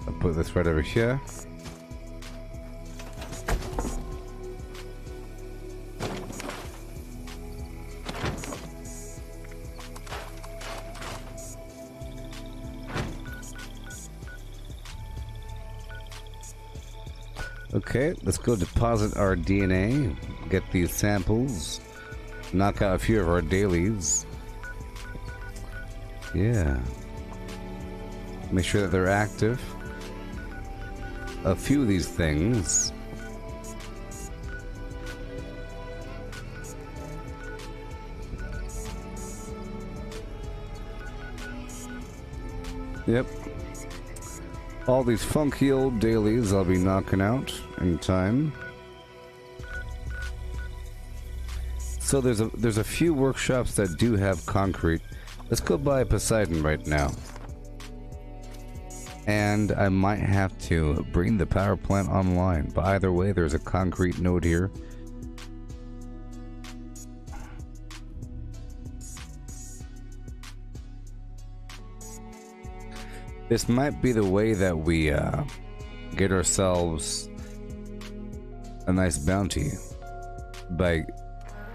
I'll put this right over here. Okay, let's go deposit our DNA, get these samples, knock out a few of our dailies. Yeah. Make sure that they're active. A few of these things. Yep. All these funky old dailies I'll be knocking out in time. So there's a few workshops that do have concrete. Let's go by Poseidon right now. And I might have to bring the power plant online. But either way, there's a concrete node here. This might be the way that we get ourselves a nice bounty by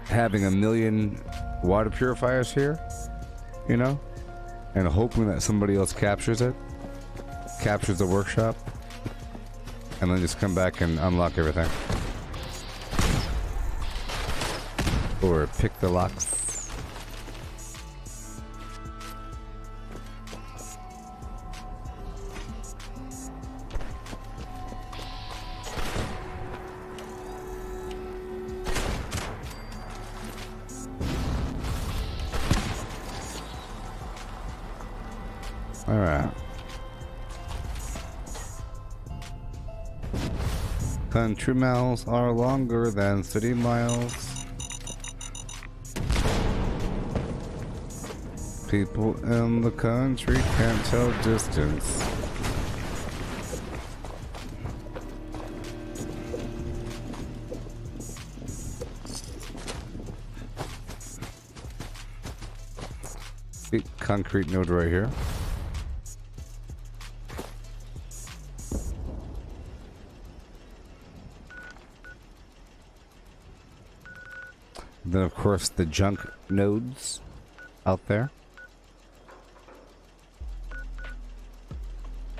having 1 million water purifiers here, you know, and hoping that somebody else captures it, captures the workshop, and then just come back and unlock everything. Or pick the locks. Alright. Country miles are longer than city miles. People in the country can't tell distance. Concrete node right here. Then, of course, the junk nodes out there.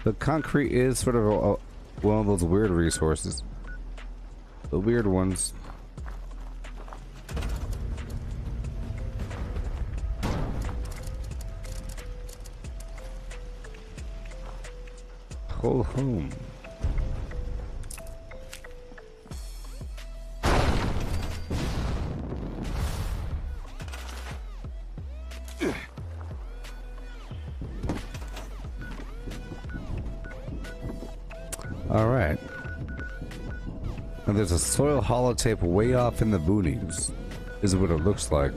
The concrete is sort of one of those weird resources. The weird ones. Whole home. Alright. And there's a soil holotape way off in the boonies. This is what it looks like.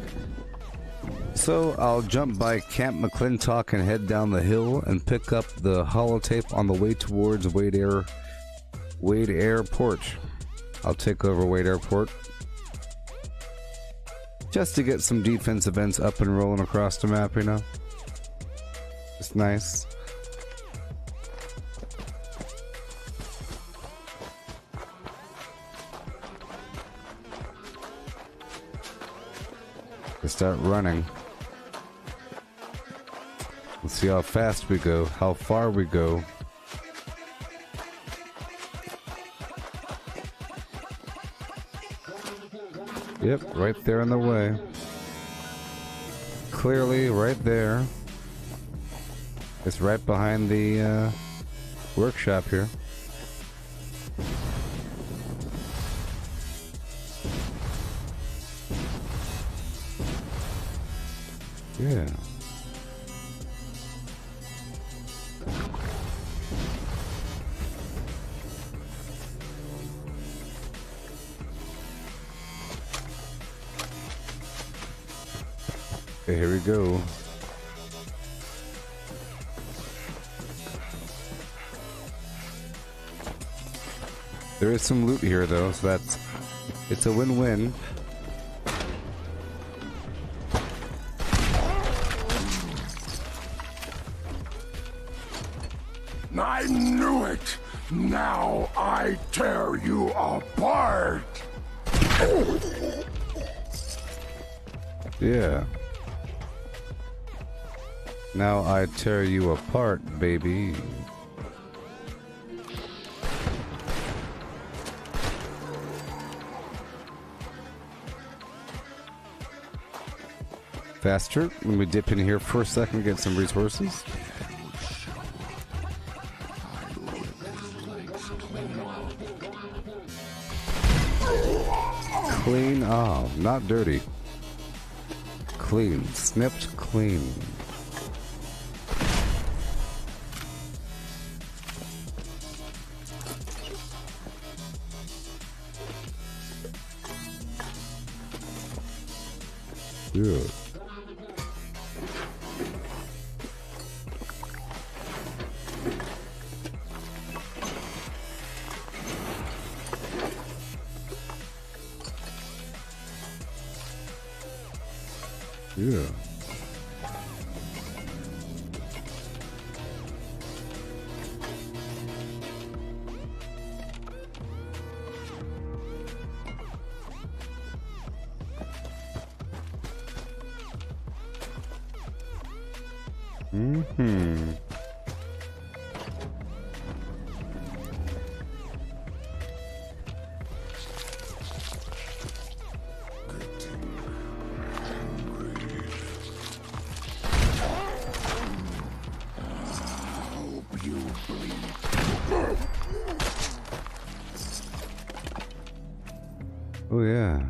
So I'll jump by Camp McClintock and head down the hill and pick up the holotape on the way towards Wade Airport. I'll take over Wade Airport. Just to get some defense events up and rolling across the map, you know? It's nice. Start running. Let's see how fast we go, how far we go. Yep, right there in the way. Clearly, right there. It's right behind the workshop here. Yeah. Okay, here we go. There is some loot here though, so it's a win-win. I knew it! Now I tear you apart! Yeah. Now I tear you apart, baby. Faster. Let me dip in here for a second, get some resources. Clean, oh, not dirty. Clean, snipped clean. Good. Yeah. Mm-hmm. Oh yeah.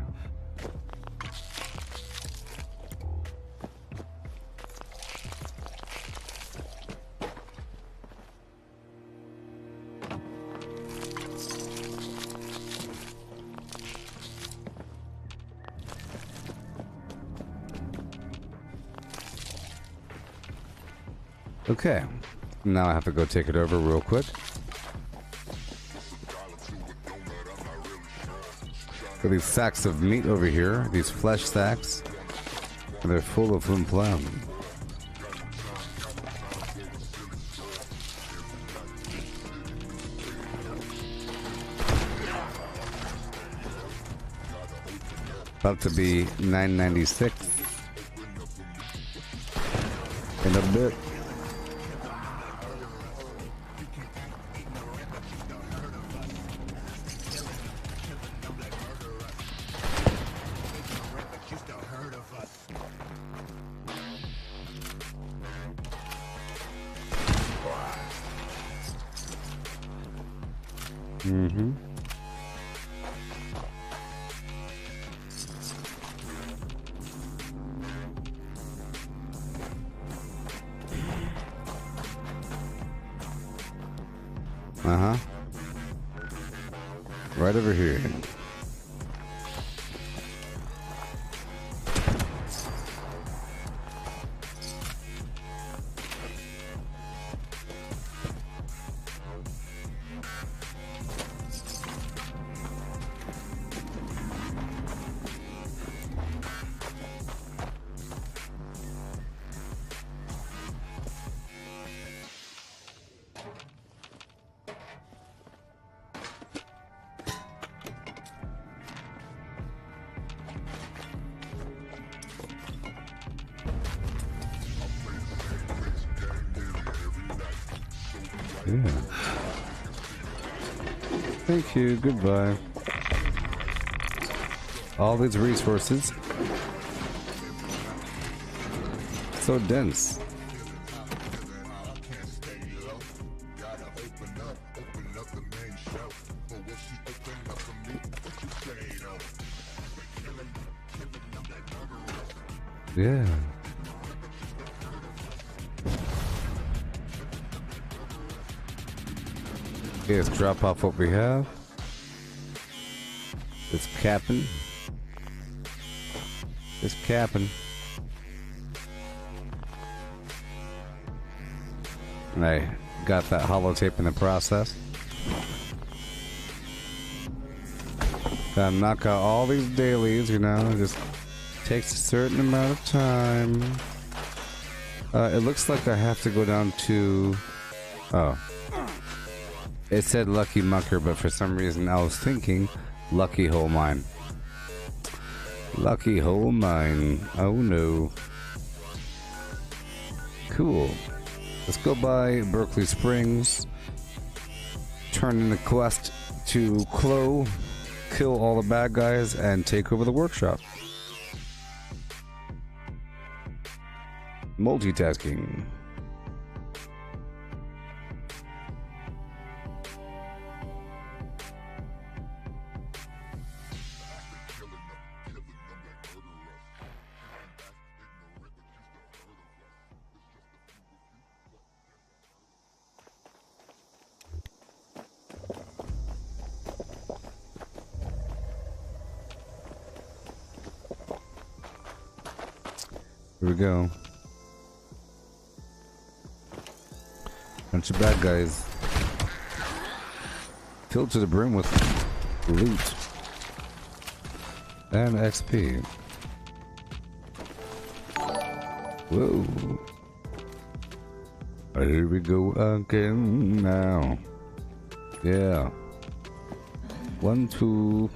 Okay. Now I have to go take it over real quick. Got these sacks of meat over here, these flesh sacks, and they're full of flim-flam. About to be $9.96 in a bit. Mm-hmm. Uh-huh. Right over here. Yeah. Thank you. Goodbye. All these resources. So dense. Yeah. Okay, let's drop off what we have. It's capping. It's capping. And I got that holotape in the process. Gotta knock out all these dailies, you know, it just takes a certain amount of time. It looks like I have to go down to... Oh. It said Lucky Mucker, but for some reason I was thinking Lucky Hole Mine. Lucky Hole Mine. Oh no. Cool. Let's go by Berkeley Springs. Turn in the quest to Chloe. Kill all the bad guys and take over the workshop. Multitasking. Here we go. Bunch of bad guys. Filled to the brim with loot and XP. Whoa. Here we go again now. Yeah. 1, 2.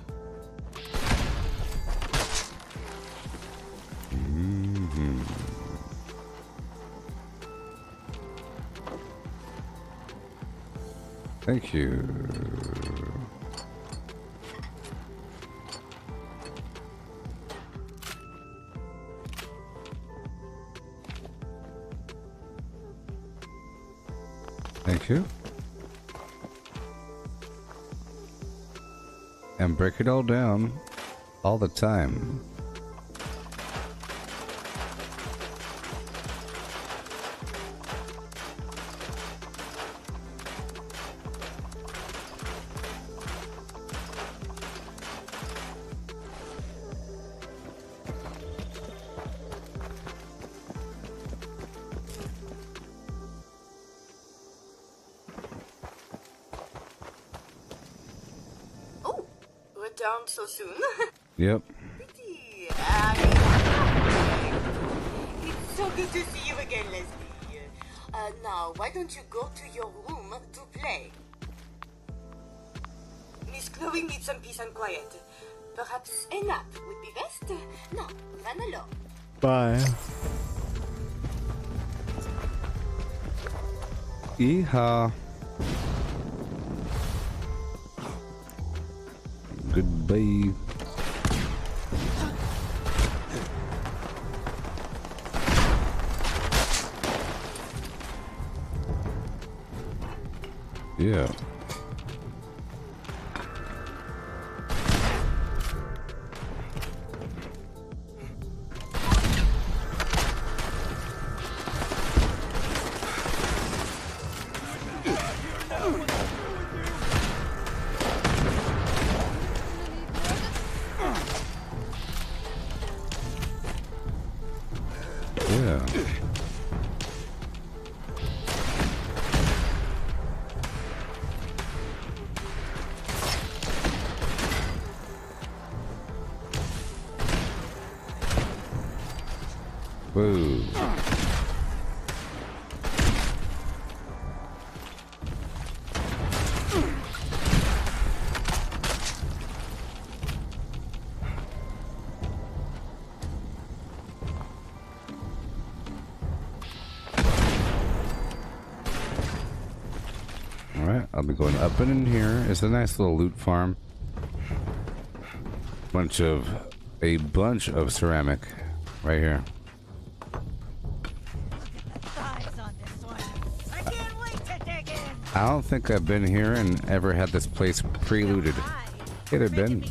Thank you. Thank you. And break it all down all the time. Down so soon. Yep. Pretty. It's so good to see you again, Leslie. Now, why don't you go to your room to play? Miss Chloe needs some peace and quiet. Perhaps a nap would be best. Now, run along. Bye. Yeehaw. Goodbye. Yeah. Whoa. Alright, I'll be going up and in here. It's a nice little loot farm. A bunch of ceramic right here. I don't think I've been here and ever had this place pre-looted. It had been.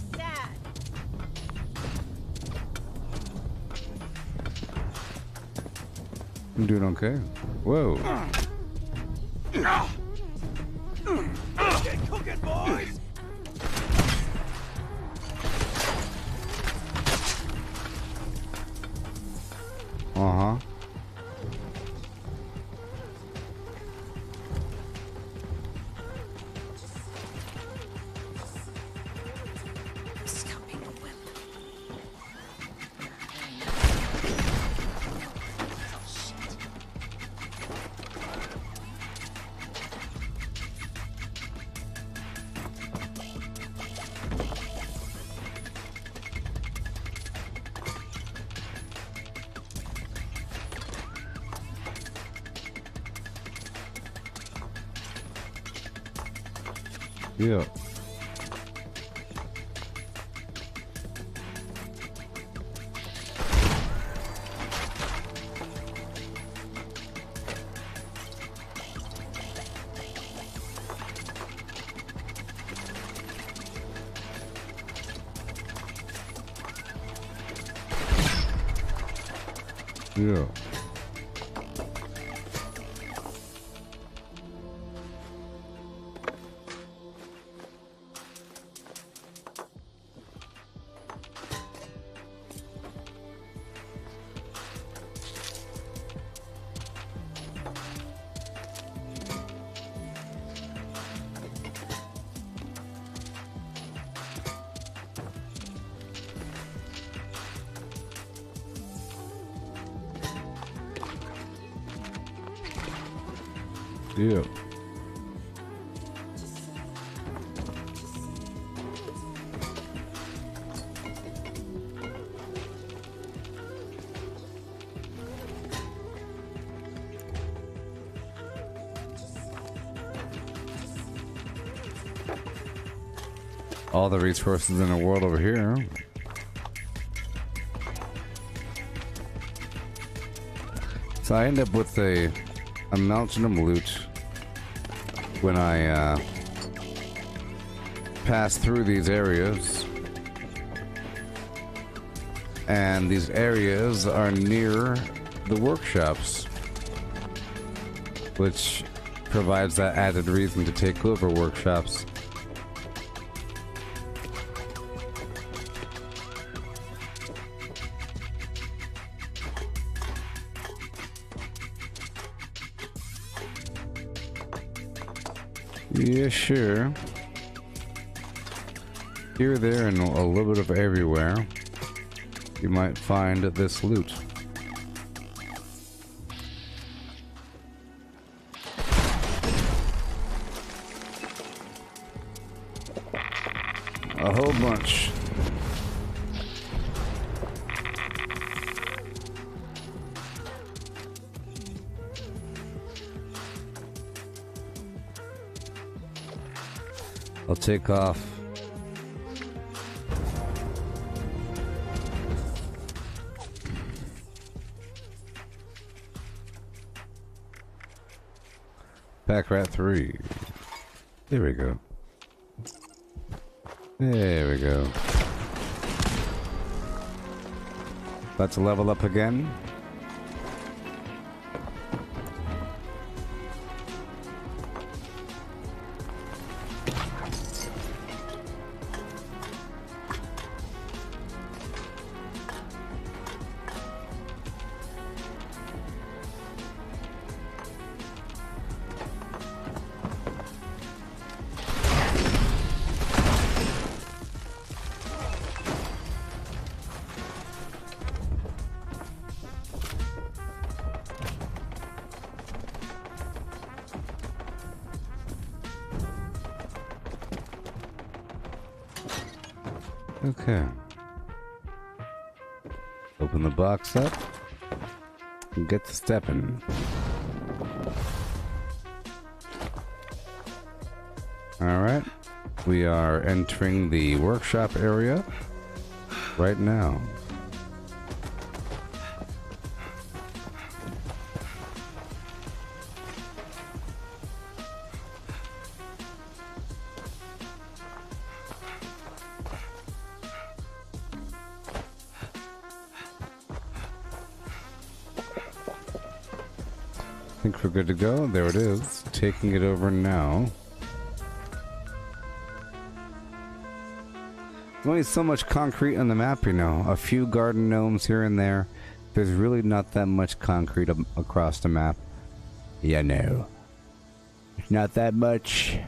I'm doing okay. Whoa. Get cooking, boys! Uh-huh. Yeah. Yeah. Yeah. all the resources in the world over here. So I end up with a mountain of loot when I pass through these areas. And these areas are near the workshops, which provides that added reason to take over workshops. Yeah, sure. Here, there, and a little bit of everywhere, you might find this loot. A whole bunch. I'll take off. Pack rat 3. There we go. There we go. About to level up again. Okay. Open the box up and get to stepping. Alright. We are entering the workshop area right now. I think we're good to go. There it is. Taking it over now. Only so much concrete on the map, you know. A few garden gnomes here and there. There's really not that much concrete across the map. Yeah, no. Not that much.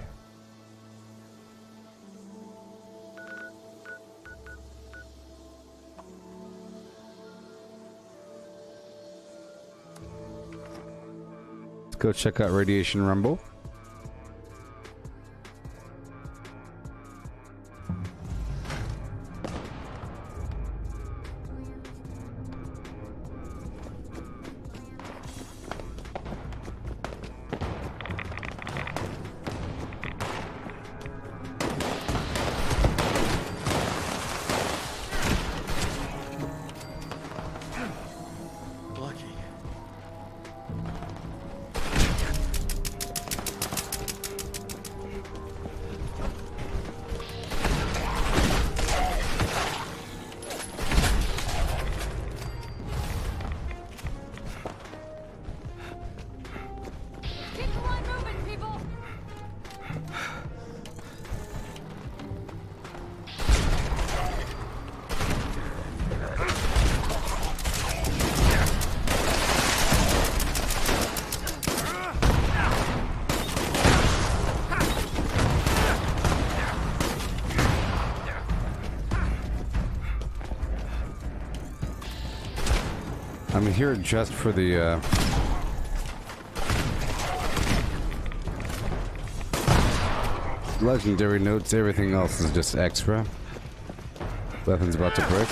Go check out Radiation Rumble. I'm here just for the legendary notes. Everything else is just extra. Weapon's about to break.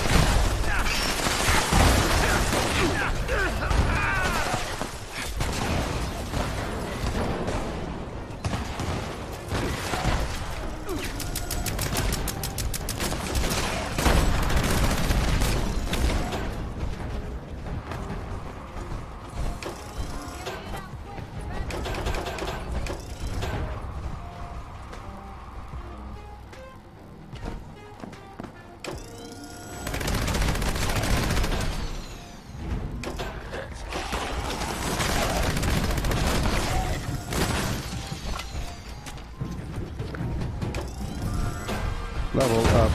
Level up.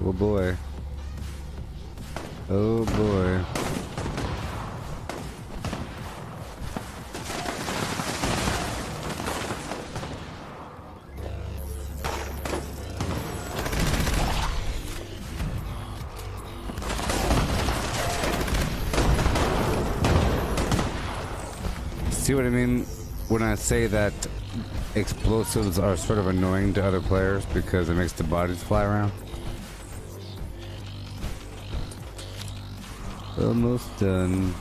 Oh boy. Oh boy. See what I mean when I say that explosives are sort of annoying to other players because it makes the bodies fly around? Almost done.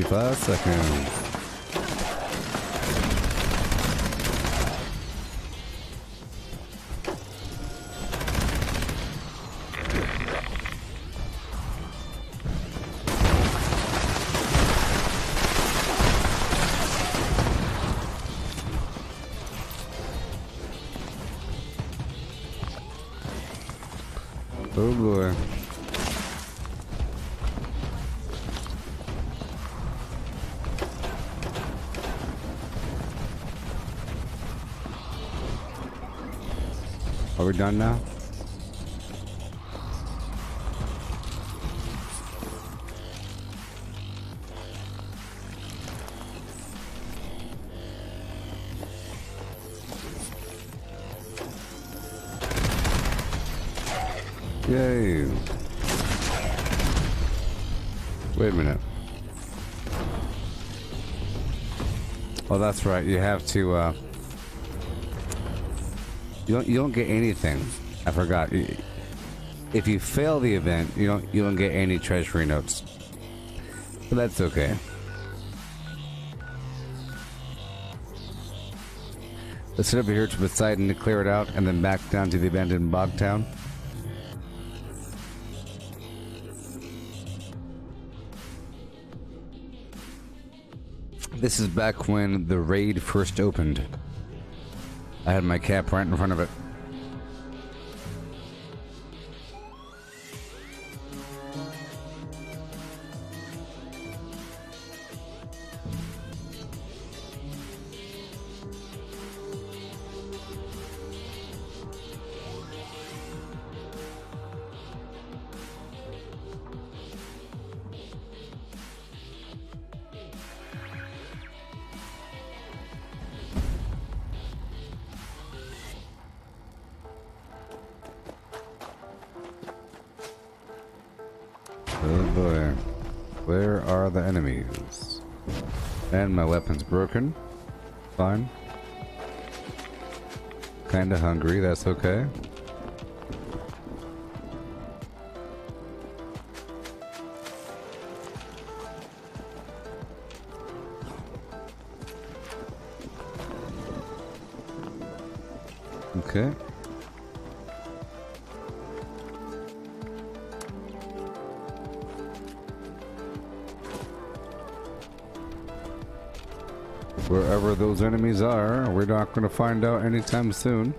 Five seconds. Oh boy. Are we done now? Yay. Wait a minute. Oh, that's right. You have to, You don't get anything. I forgot. If you fail the event, you don't get any treasury notes. But that's okay. Let's head over here to Poseidon to clear it out, and then back down to the abandoned bog town. This is back when the raid first opened. I had my cap right in front of it. Oh boy. Where are the enemies? And my weapon's broken. Fine. Kinda hungry, that's okay. Okay. Wherever those enemies are, we're not going to find out anytime soon.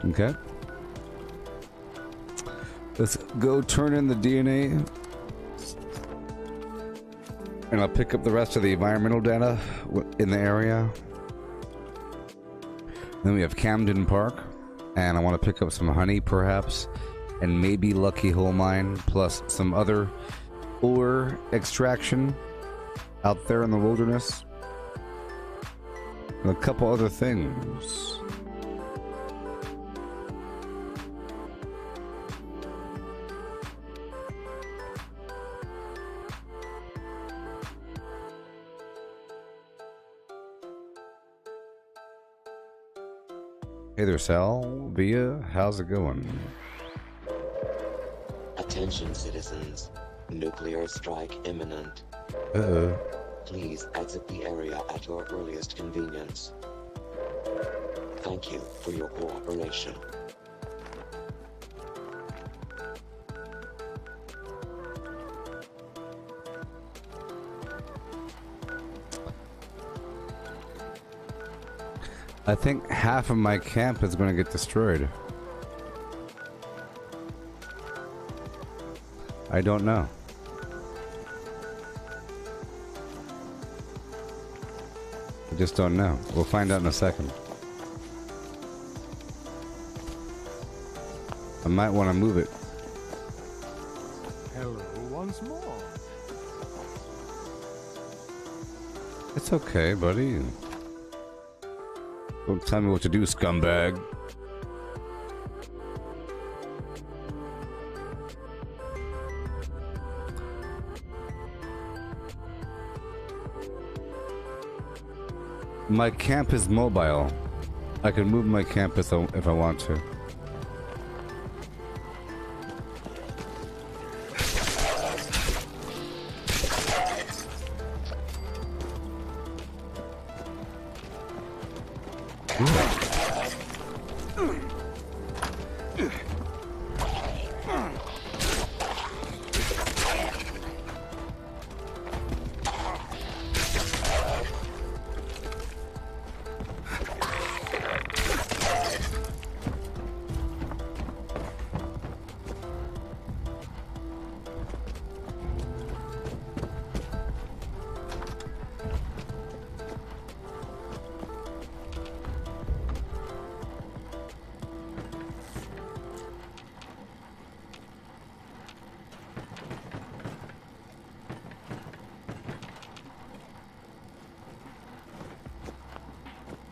Okay. Let's go turn in the DNA. And I'll pick up the rest of the environmental data in the area. Then we have Camden Park. And I want to pick up some honey, perhaps. And maybe Lucky Hole Mine. Plus some other ore extraction out there in the wilderness. And a couple other things. Hey there, Salvia. How's it going? Attention, citizens. Nuclear strike imminent. Uh-oh. Please exit the area at your earliest convenience. Thank you for your cooperation. I think half of my camp is going to get destroyed. I don't know. I just don't know. We'll find out in a second. I might want to move it. Hello once more. It's okay, buddy. Don't tell me what to do, scumbag. My camp is mobile. I can move my camp if I want to.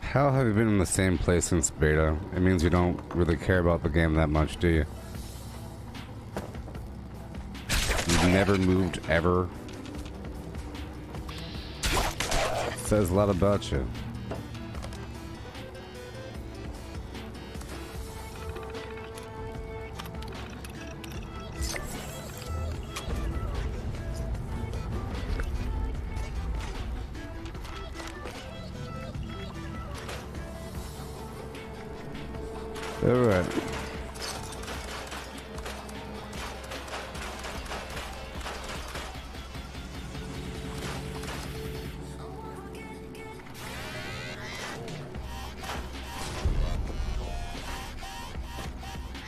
How have you been in the same place since beta? It means you don't really care about the game that much, do you? You've never moved ever. Says a lot about you. All right.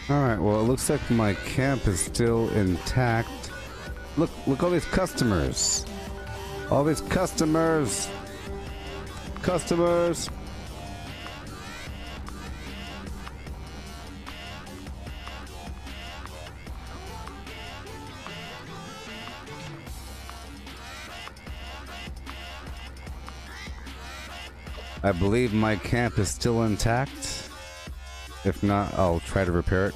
All right. Well, it looks like my camp is still intact. Look all these customers. All these customers. Customers. I believe my camp is still intact. If not, I'll try to repair it.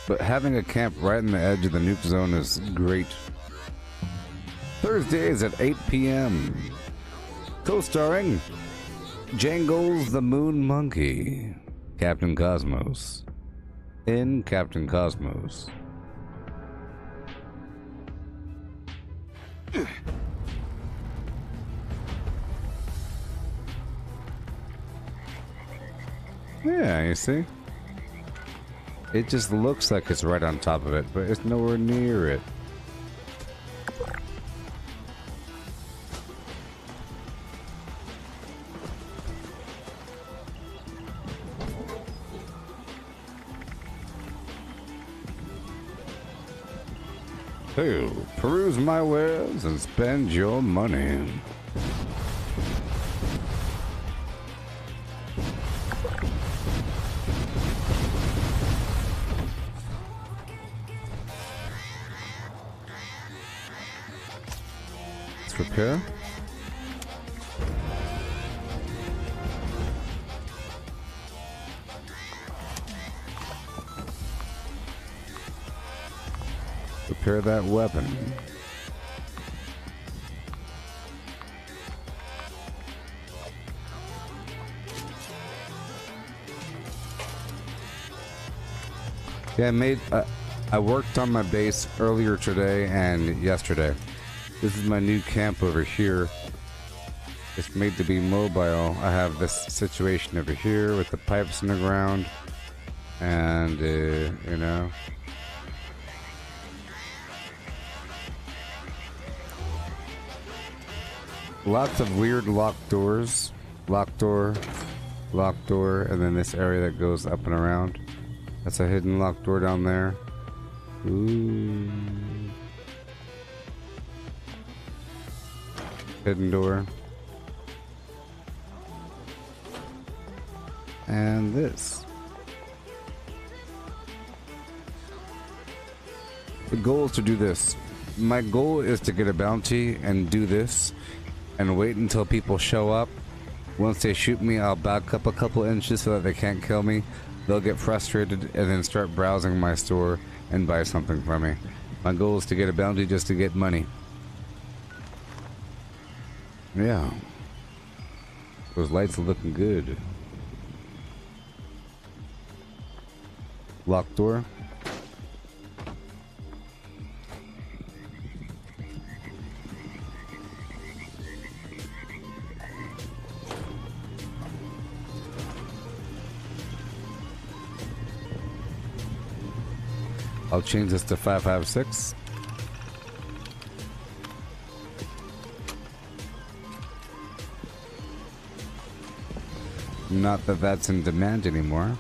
But having a camp right in the edge of the nuke zone is great. Thursdays at 8 p.m. Co-starring Jangles the Moon Monkey, Captain Cosmos. In Captain Cosmos. Yeah, you see? It just looks like it's right on top of it, but it's nowhere near it. Hey, peruse my wares and spend your money. Let's repair. Repair that weapon. Yeah, I worked on my base earlier today and yesterday. This is my new camp over here. It's made to be mobile. I have this situation over here with the pipes in the ground. And, you know. Lots of weird locked doors. Locked door, and then this area that goes up and around. That's a hidden locked door down there. Ooh. Hidden door. And this. The goal is to do this. My goal is to get a bounty and do this and wait until people show up. Once they shoot me, I'll back up a couple inches so that they can't kill me. They'll get frustrated and then start browsing my store and buy something from me. My goal is to get a bounty just to get money. Yeah. Those lights are looking good. Locked door. I'll change this to 5.6. Not that that's in demand anymore.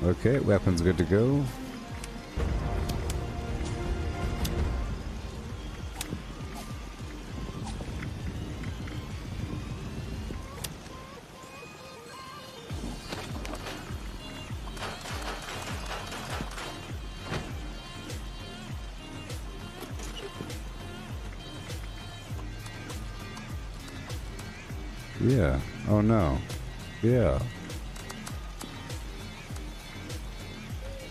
Okay, weapon's good to go. Yeah. Oh no. Yeah.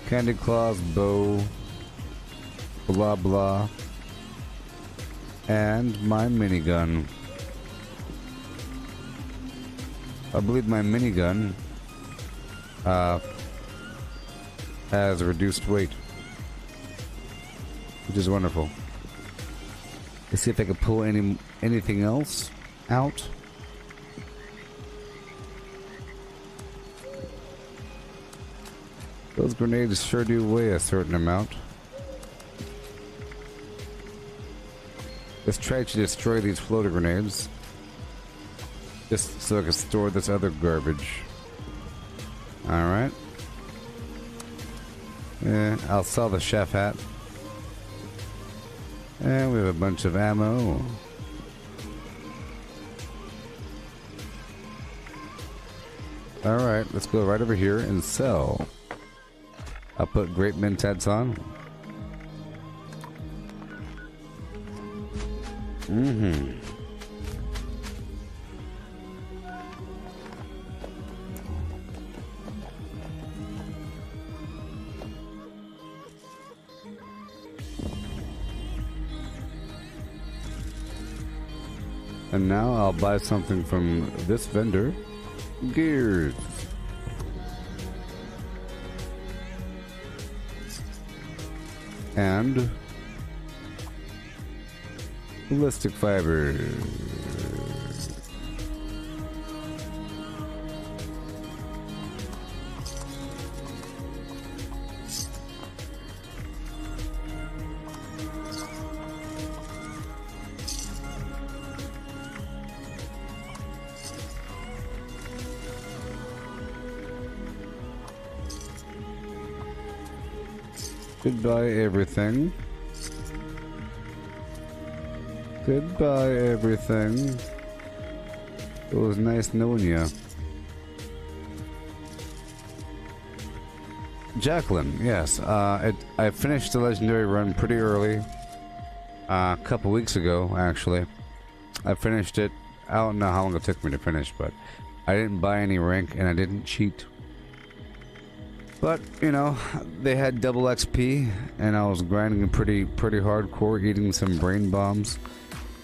Candy claws, bow, blah blah, and my minigun. I believe my minigun has reduced weight, which is wonderful. Let's see if I can pull anything else out. Those grenades sure do weigh a certain amount. Let's try to destroy these floater grenades. Just so I can store this other garbage. Alright. Yeah, I'll sell the chef hat. And we have a bunch of ammo. Alright, let's go right over here and sell. I'll put great mentats on. And now I'll buy something from this vendor. Gears. And ballistic fiber. Goodbye, everything. Goodbye, everything. It was nice knowing you. Jacqueline, yes. I finished the legendary run pretty early. A couple weeks ago, actually. I finished it. I don't know how long it took me to finish, but I didn't buy any rank and I didn't cheat. But, you know, they had double XP and I was grinding pretty hardcore, eating some brain bombs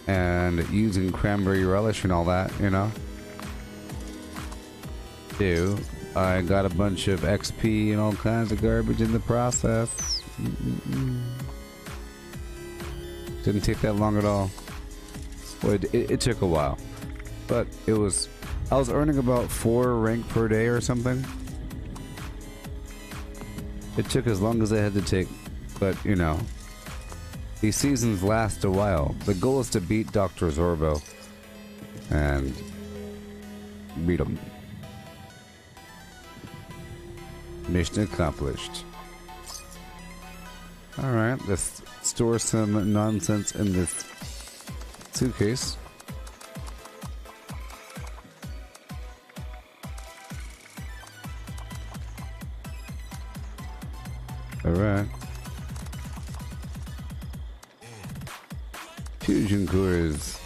and using cranberry relish and all that, you know. Dude, I got a bunch of XP and all kinds of garbage in the process. Didn't take that long at all. Well, it took a while, but it was. I was earning about 4 rank per day or something. It took as long as I had to take, but you know, these seasons last a while. The goal is to beat Dr. Zorbo and beat him. Mission accomplished. Alright, let's store some nonsense in this suitcase. Alright. Fusion cores.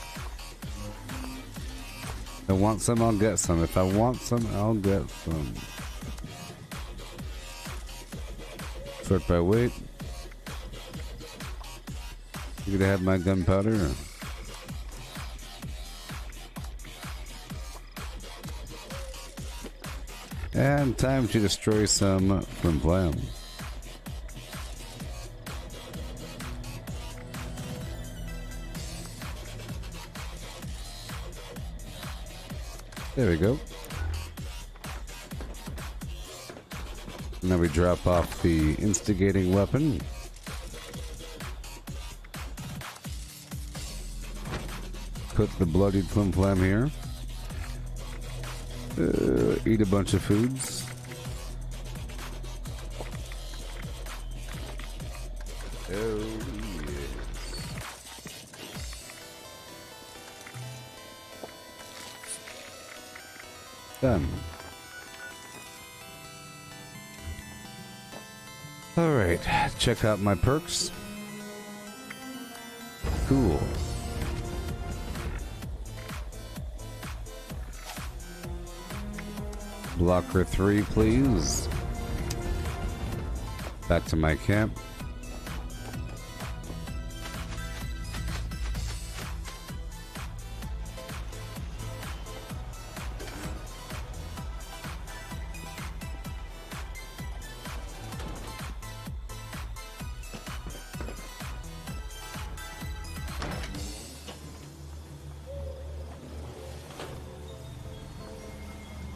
If I want some, I'll get some. If I want some, I'll get some. Sort by weight. You gonna have my gunpowder? And time to destroy some from Blam. There we go. Now we drop off the instigating weapon. Put the bloodied flim flam here. Eat a bunch of foods. Oh yes. Done. Alright, check out my perks. Cool. Blocker 3, please. Back to my camp.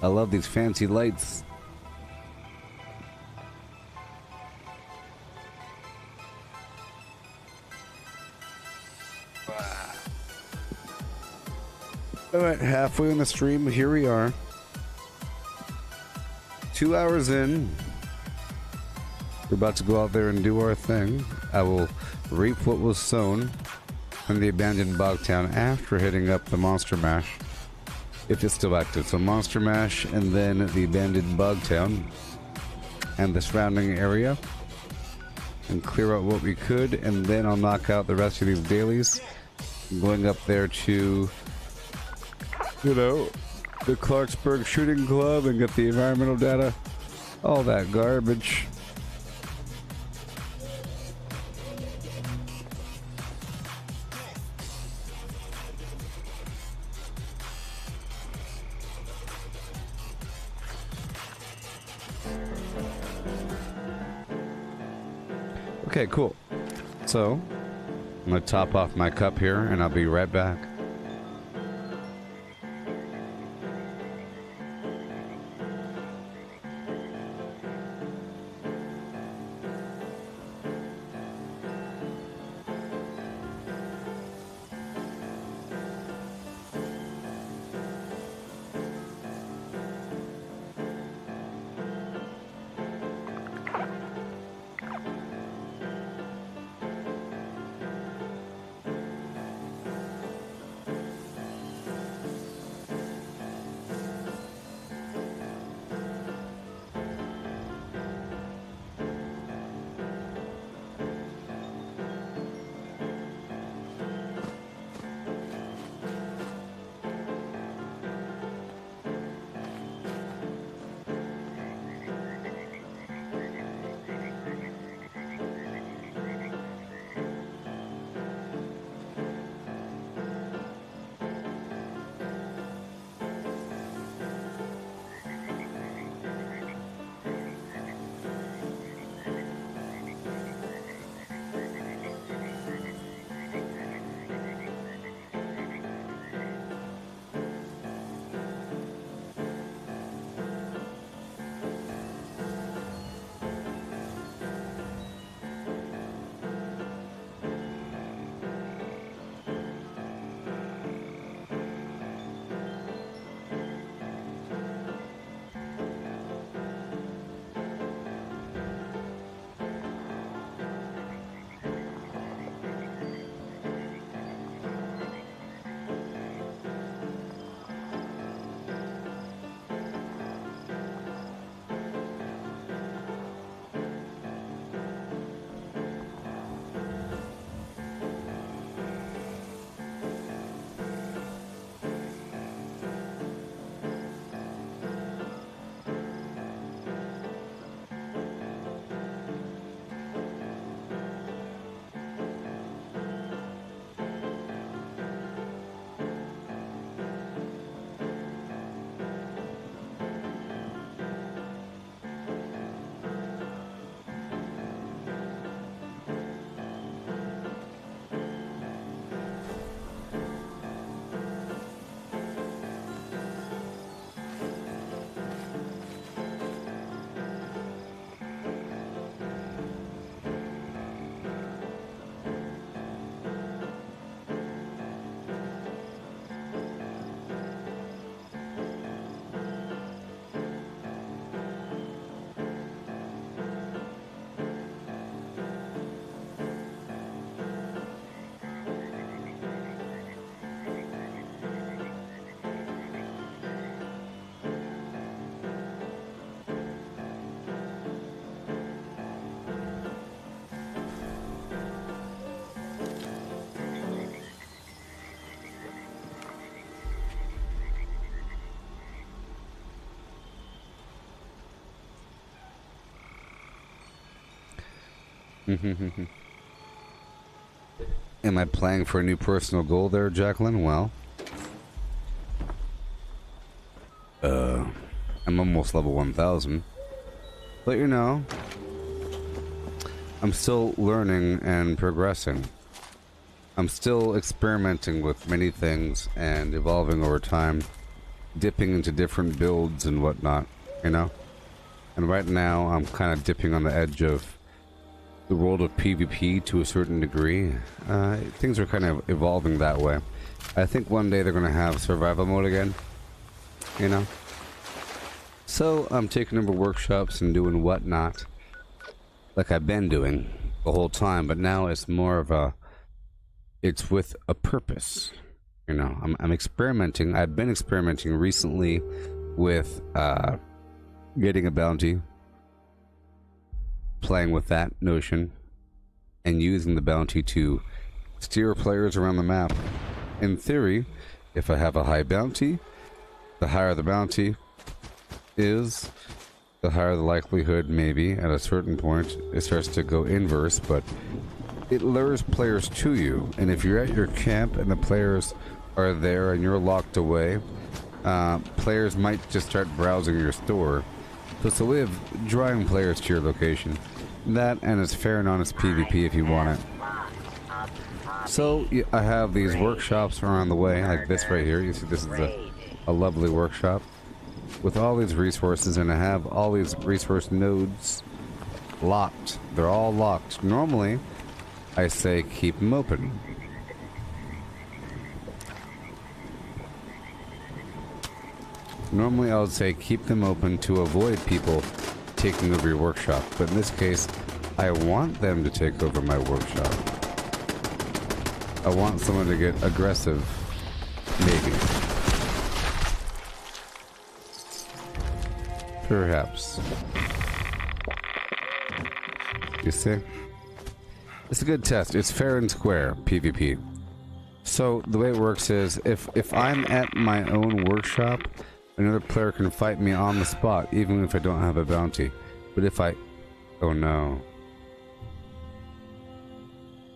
I love these fancy lights. Alright, halfway on the stream, here we are. 2 hours in. We're about to go out there and do our thing. I will reap what was sown in the abandoned bog town after hitting up the Monster Mash. If it's still active. So Monster Mash and then the abandoned bog town and the surrounding area and clear out what we could, and then I'll knock out the rest of these dailies. Going up there to, you know, the Clarksburg Shooting Club and get the environmental data. All that garbage. Okay, cool. So, I'm going to top off my cup here, and I'll be right back. Am I playing for a new personal goal there, Jacqueline? Well, I'm almost level 1000. But you know, I'm still learning and progressing. I'm still experimenting with many things and evolving over time, dipping into different builds and whatnot, you know? And right now, I'm kind of dipping on the edge of the world of PvP to a certain degree. Things are kind of evolving that way. I think one day they're going to have survival mode again, you know? So I'm taking over workshops and doing whatnot, like I've been doing the whole time, but now it's more of a, it's with a purpose, you know? I'm experimenting. I've been experimenting recently with getting a bounty, playing with that notion, and using the bounty to steer players around the map. In theory, if I have a high bounty, the higher the bounty is, the higher the likelihood, maybe, at a certain point, it starts to go inverse, but it lures players to you. And if you're at your camp and the players are there and you're locked away, players might just start browsing your store. So it's a way of drawing players to your location. That, and it's fair and honest PvP if you want it. So I have these workshops around the way, like this right here. You see, this is a lovely workshop with all these resources, and I have all these resource nodes locked. They're all locked. Normally, I say keep them open. Normally, I would say keep them open to avoid people taking over your workshop. But in this case, I want them to take over my workshop. I want someone to get aggressive, maybe. Perhaps. You see? It's a good test. It's fair and square, PvP. So, the way it works is, if I'm at my own workshop, another player can fight me on the spot, even if I don't have a bounty. But if I... Oh no.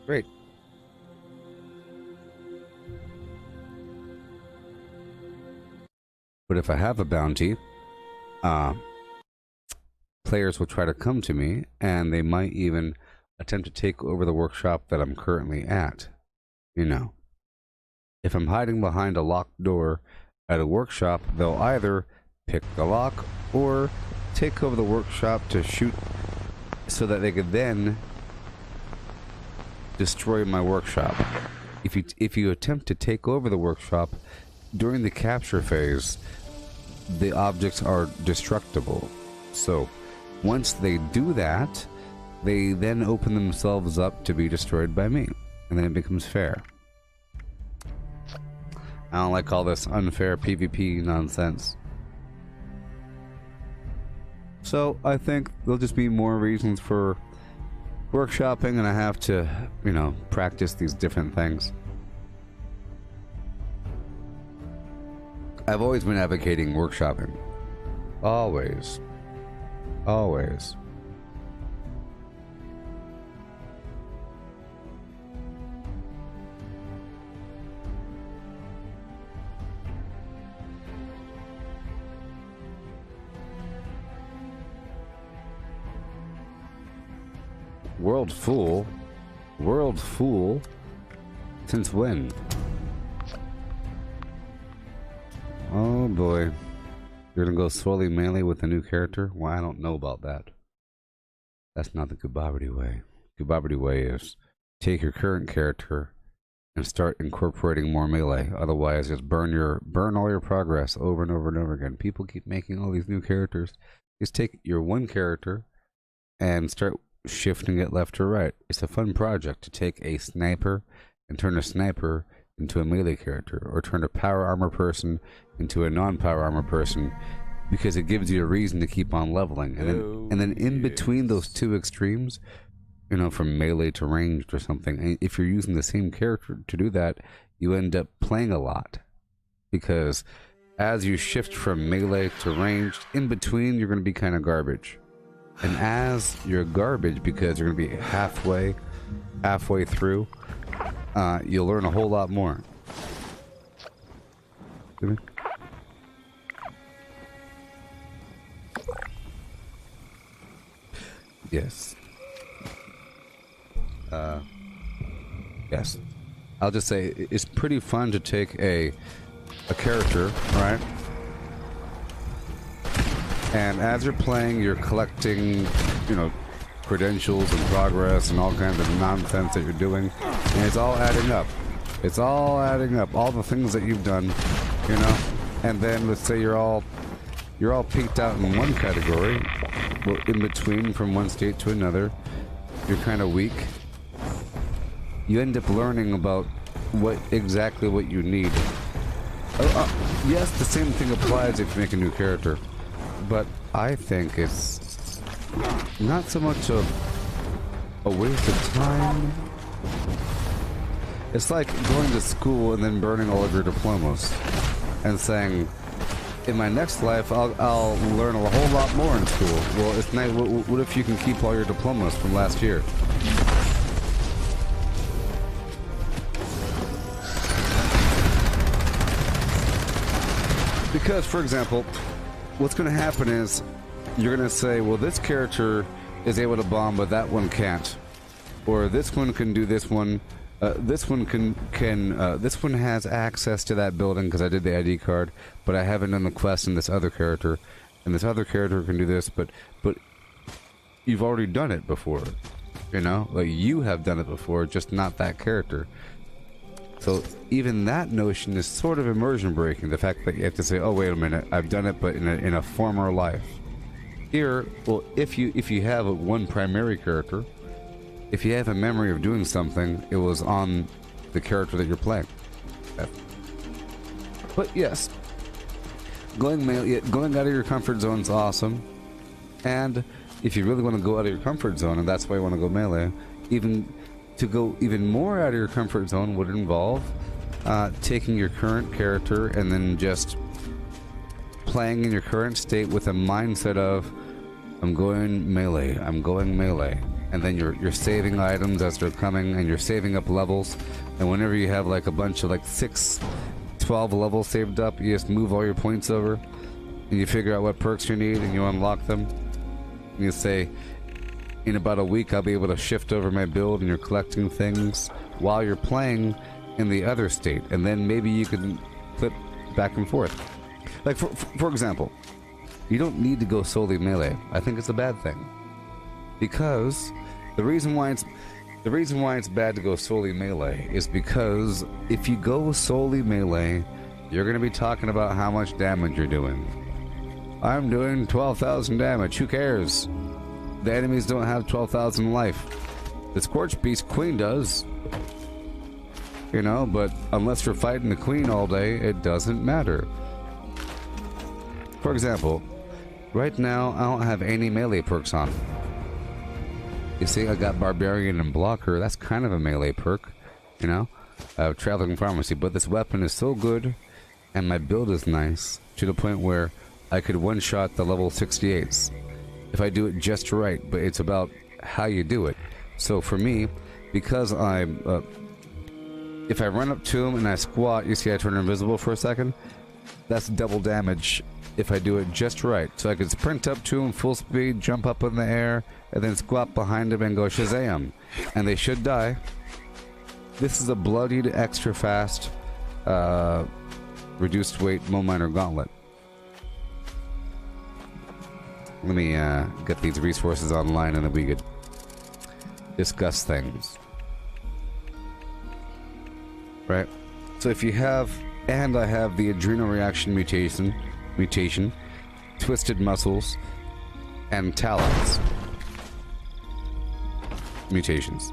Great. But if I have a bounty, players will try to come to me, and they might even attempt to take over the workshop that I'm currently at. You know. If I'm hiding behind a locked door at a workshop, they'll either pick the lock or take over the workshop to shoot so that they could then destroy my workshop. If you attempt to take over the workshop during the capture phase, the objects are destructible. So once they do that, they then open themselves up to be destroyed by me, and then it becomes fair. I don't like all this unfair PvP nonsense. So I think there'll just be more reasons for workshopping, and I have to, you know, practice these different things. I've always been advocating workshopping. Always. Always. World Fool? World Fool? Since when? Oh boy. You're gonna go slowly melee with a new character? Well, I don't know about that. That's not the Gooboberti way. Gooboberti way is take your current character and start incorporating more melee. Otherwise, just burn all your progress over and over and over again. People keep making all these new characters. Just take your one character and start shifting it left or right. It's a fun project to take a sniper and turn a sniper into a melee character, or turn a power armor person into a non-power armor person, because it gives you a reason to keep on leveling. And then in between those two extremes, you know, from melee to ranged or something, and if you're using the same character to do that, you end up playing a lot, because as you shift from melee to ranged, in between you're going to be kind of garbage. And as you're garbage, because you're going to be halfway through, you'll learn a whole lot more. Yes. Yes. I'll just say it's pretty fun to take a character, right? And as you're playing, you're collecting, you know, credentials and progress and all kinds of nonsense that you're doing, and it's all adding up. It's all adding up. All the things that you've done, you know. And then let's say you're all peaked out in one category, well, in between from one state to another. You're kind of weak. You end up learning about exactly what you need. Yes, the same thing applies if you make a new character, but I think it's not so much a waste of time. It's like going to school and then burning all of your diplomas and saying, in my next life, I'll learn a whole lot more in school. Well, it's nice. What if you can keep all your diplomas from last year? Because, for example, what's going to happen is you're going to say, well, this character is able to bomb, but that one can't. Or this one can do this one. This one this one has access to that building because I did the ID card, but I haven't done the quest in this other character. And this other character can do this, but you've already done it before. You know? Like, you have done it before, just not that character. So even that notion is sort of immersion breaking. The fact that you have to say, "Oh, wait a minute, I've done it, but in a former life." Here, well, if you have one primary character, if you have a memory of doing something, it was on the character that you're playing. But yes, going out of your comfort zone is awesome. And if you really want to go out of your comfort zone, and that's why you want to go melee, to go even more out of your comfort zone would involve taking your current character and then just playing in your current state with a mindset of, I'm going melee, and then you're saving items as they're coming, and you're saving up levels, and whenever you have like a bunch of like 12 levels saved up, you just move all your points over, and you figure out what perks you need, and you unlock them, and you say, in about a week I'll be able to shift over my build, and you're collecting things while you're playing in the other state, and then maybe you can flip back and forth. Like for example, you don't need to go solely melee. I think it's a bad thing, because the reason why it's bad to go solely melee is because if you go solely melee, you're going to be talking about how much damage you're doing. I'm doing 12,000 damage. Who cares? The enemies don't have 12,000 life. The Scorch Beast Queen does. You know, but unless you're fighting the Queen all day, it doesn't matter. For example, right now I don't have any melee perks on. You see, I got Barbarian and Blocker. That's kind of a melee perk, you know? Traveling Pharmacy. But this weapon is so good, and my build is nice, to the point where I could one-shot the level 68s. If I do it just right, but it's about how you do it. So for me, because if I run up to him and I squat, you see I turn invisible for a second? That's double damage if I do it just right. So I could sprint up to him full speed, jump up in the air, and then squat behind him and go Shazam. And they should die. This is a bloodied, extra fast, reduced weight Mo Miner Gauntlet. Let me get these resources online and then we could discuss things. Right? So if you have, and I have the adrenal reaction mutation, twisted muscles, and talons mutations.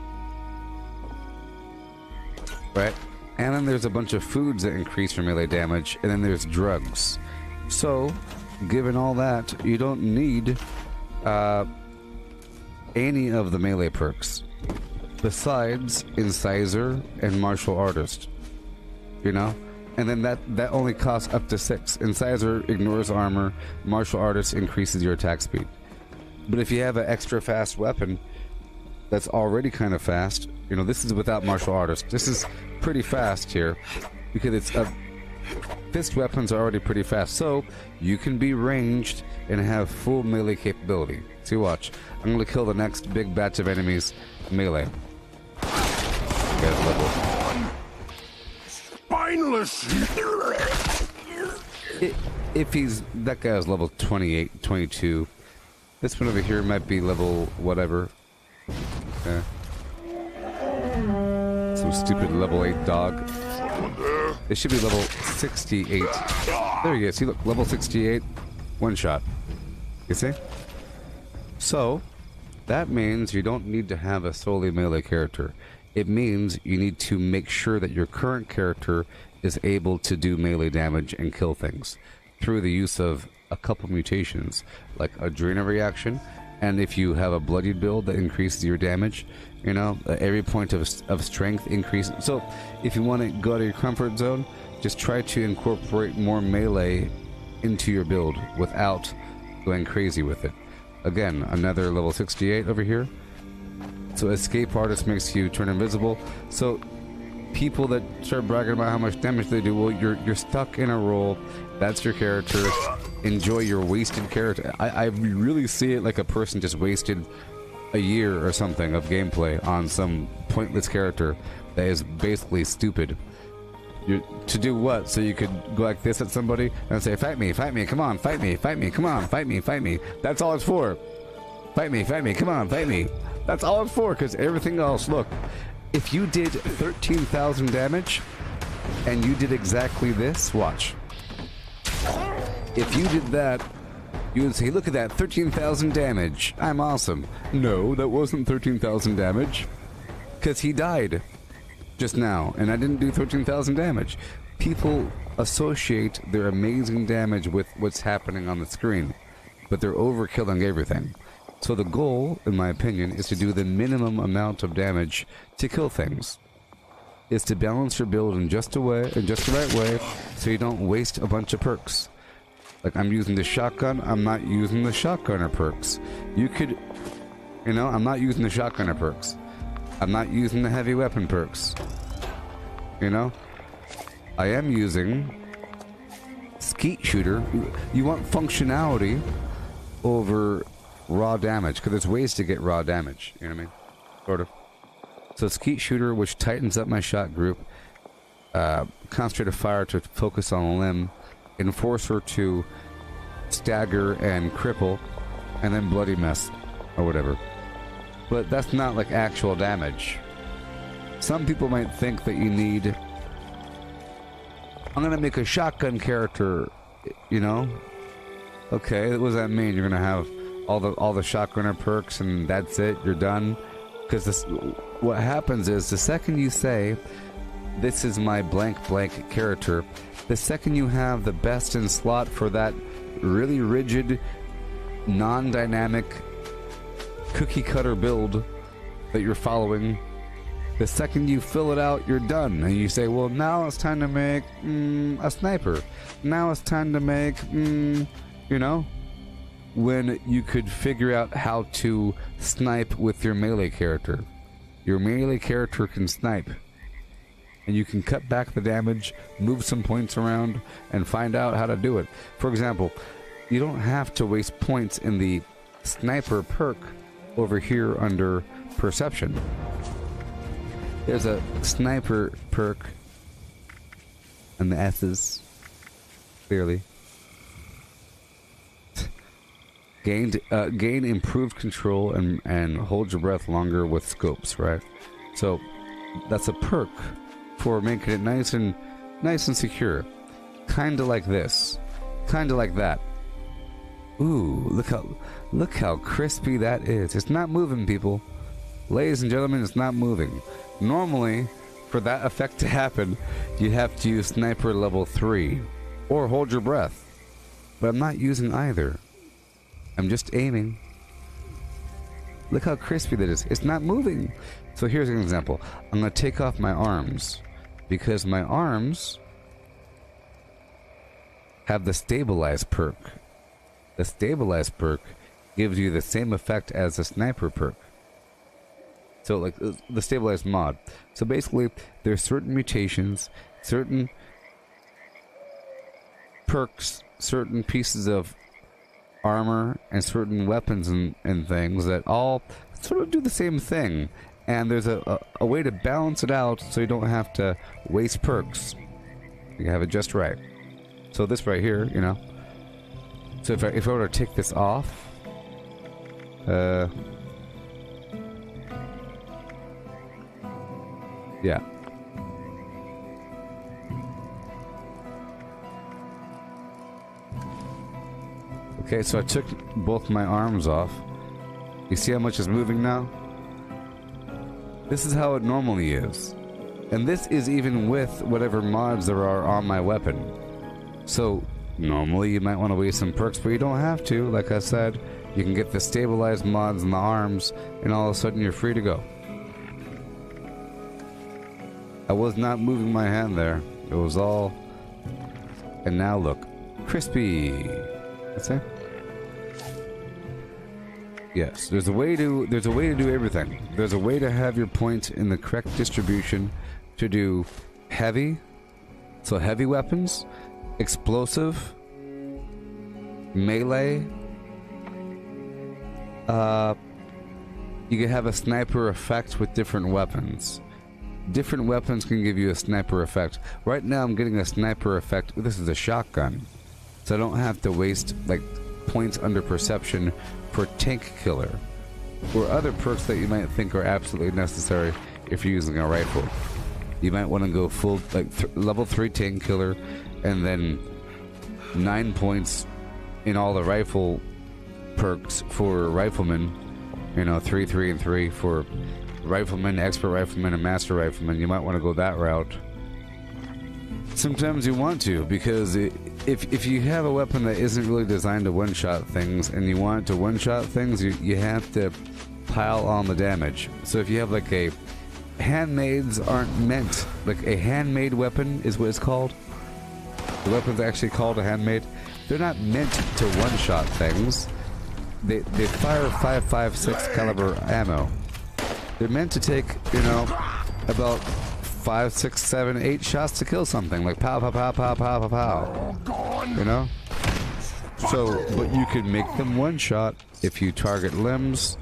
Right? And then there's a bunch of foods that increase your melee damage, and then there's drugs. So, given all that, you don't need any of the melee perks besides Incisor and Martial Artist. You know? And then that only costs up to 6. Incisor ignores armor, Martial Artist increases your attack speed. But if you have an extra fast weapon that's already kind of fast, you know, this is without martial artist. This is pretty fast here because it's a fist weapons are already pretty fast, so you can be ranged and have full melee capability. See, watch. I'm gonna kill the next big batch of enemies melee. Spineless. If he's that guy's level 28, 22. This one over here might be level whatever. Yeah. Some stupid level 8 dog. It should be level 68. There you go. See, look, level 68, one shot. You see? So, that means you don't need to have a solely melee character. It means you need to make sure that your current character is able to do melee damage and kill things through the use of a couple mutations, like Adrena reaction, and if you have a bloodied build that increases your damage, you know, every point of strength increases. So, if you want to go out of your comfort zone, just try to incorporate more melee into your build without going crazy with it. Again, another level 68 over here. So escape artist makes you turn invisible. So people that start bragging about how much damage they do, well, you're stuck in a role. That's your character. Enjoy your wasted character. I really see it like a person just wasted a year or something of gameplay on some pointless character that is basically stupid. To do what? So you could go like this at somebody and say, fight me, come on, fight me, come on, fight me. That's all it's for. Fight me, come on, fight me. That's all it's for, because everything else, look, if you did 13,000 damage and you did exactly this, watch. If you did that, you would say, look at that, 13,000 damage. I'm awesome. No, that wasn't 13,000 damage, because he died just now, and I didn't do 13,000 damage. People associate their amazing damage with what's happening on the screen, but they're overkilling everything. So the goal, in my opinion, is to do the minimum amount of damage to kill things. Is to balance your build in just the right way, so you don't waste a bunch of perks. Like, I'm using the shotgun, I'm not using the shotgunner perks. You could, you know, I'm not using the shotgunner perks. I'm not using the heavy weapon perks. You know? I am using skeet shooter. You want functionality over raw damage, because there's ways to get raw damage. You know what I mean? Sort of. So skeet shooter, which tightens up my shot group. Concentrated fire to focus on a limb. Enforcer to stagger and cripple. And then bloody mess, or whatever. But that's not like actual damage. Some people might think that you need... I'm gonna make a shotgun character, you know? Okay, what does that mean? You're gonna have all the shotgunner perks and that's it? You're done? Because this, what happens is, the second you say, this is my blank character, the second you have the best in slot for that really rigid, non-dynamic, cookie-cutter build that you're following, the second you fill it out, you're done. And you say, well, now it's time to make a sniper. Now it's time to make, you know? When you could figure out how to snipe with your melee character. Your melee character can snipe. And you can cut back the damage, move some points around, and find out how to do it. For example, you don't have to waste points in the sniper perk over here under perception. There's a sniper perk and the S's, clearly. Gain improved control and hold your breath longer with scopes, right? So that's a perk for making it nice and secure. Kinda like this. Kinda like that. Ooh, look how crispy that is. It's not moving, people. Ladies and gentlemen, it's not moving. Normally, for that effect to happen, you have to use sniper level 3 or hold your breath. But I'm not using either. I'm just aiming. Look how crispy that is. It's not moving. So here's an example. I'm going to take off my arms, because my arms have the stabilize perk. The stabilize perk gives you the same effect as the sniper perk. So like the stabilized mod. So basically there's certain mutations, certain perks, certain pieces of armor, and certain weapons and things that all sort of do the same thing. And there's a way to balance it out so you don't have to waste perks. You have it just right. So this right here, you know. So if I were to take this off, yeah. Okay, so I took both my arms off. You see how much is moving now? This is how it normally is. And this is even with whatever mods there are on my weapon. So, normally you might want to waste some perks, but you don't have to. Like I said, you can get the stabilized mods in the arms, and all of a sudden you're free to go. I was not moving my hand there. It was all... And now look. Crispy. What's that? Yes, there's a way to do everything. There's a way to have your points in the correct distribution to do heavy, so heavy weapons, explosive, melee. You can have a sniper effect with different weapons. Different weapons can give you a sniper effect. Right now I'm getting a sniper effect. This is a shotgun, so I don't have to waste like points under perception for tank killer or other perks that you might think are absolutely necessary if you're using a rifle. You might want to go full like level 3 tank killer and then 9 points in all the rifle perks for riflemen. You know, 3, 3, and 3 for rifleman, expert rifleman, and master rifleman. You might want to go that route. Sometimes you want to, because if you have a weapon that isn't really designed to one-shot things and you want it to one-shot things, you have to pile on the damage. So if you have like a... Handmaids aren't meant... Like a handmade weapon is what it's called. The weapon's actually called a handmade. They're not meant to one-shot things. They fire 5.56 caliber ammo. They're meant to take, you know, about 5, 6, 7, 8 shots to kill something. Like pow, pow, pow, pow, pow, pow, pow. You know? So, but you can make them one shot if you target limbs,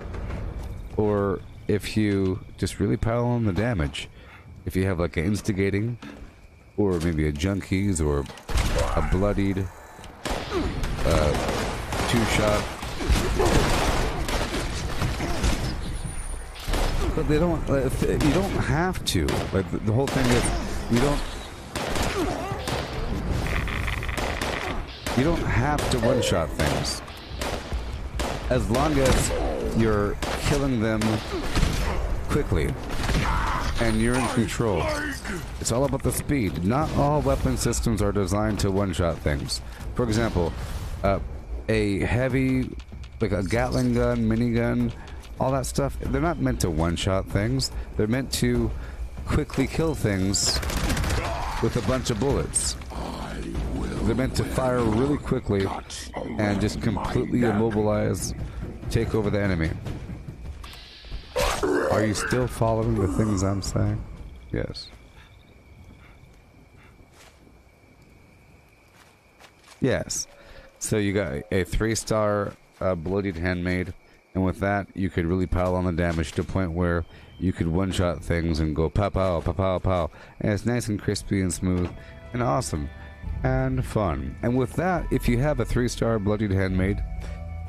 or if you just really pile on the damage. If you have like an instigating, or maybe a junkies, or a bloodied 2-shot. But they don't. You don't have to. Like the whole thing is, you don't have to one-shot things. As long as you're killing them quickly and you're in control. It's all about the speed. Not all weapon systems are designed to one-shot things. For example, a heavy, like a Gatling gun, minigun, all that stuff, they're not meant to one-shot things. They're meant to quickly kill things with a bunch of bullets. They're meant to fire really quickly and just completely immobilize, take over the enemy. Are you still following the things I'm saying? Yes. Yes. So you got a 3-star bloodied handmade. And with that, you could really pile on the damage to a point where you could one-shot things and go pow pow pow pow pow. And it's nice and crispy and smooth and awesome and fun. And with that, if you have a 3-star bloodied handmade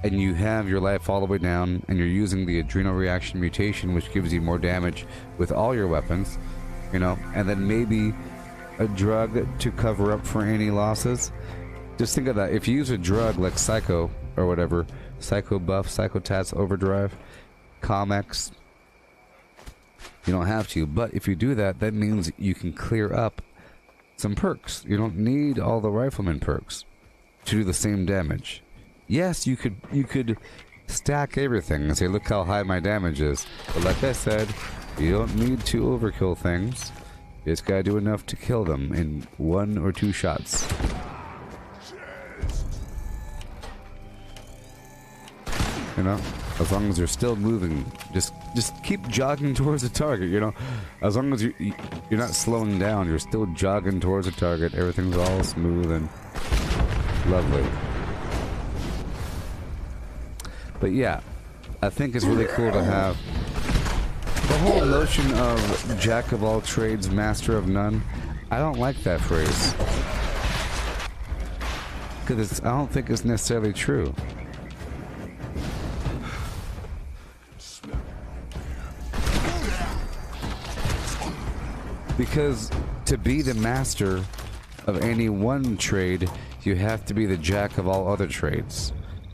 and you have your life all the way down and you're using the adrenal reaction mutation, which gives you more damage with all your weapons, you know, and then maybe a drug to cover up for any losses. Just think of that. If you use a drug like Psycho or whatever, Psycho Buff, Psycho Tats Overdrive, Comex, you don't have to, but if you do that, that means you can clear up some perks. You don't need all the rifleman perks to do the same damage. Yes, you could stack everything and say, look how high my damage is. But like I said, you don't need to overkill things. You just gotta do enough to kill them in 1 or 2 shots. And you know? As long as you're still moving, just keep jogging towards the target, you know? As long as you're not slowing down, you're still jogging towards the target, everything's all smooth and lovely. But yeah, I think it's really cool to have the whole notion of jack of all trades, master of none. I don't like that phrase. Because I don't think it's necessarily true. Because to be the master of any one trade, you have to be the jack of all other trades.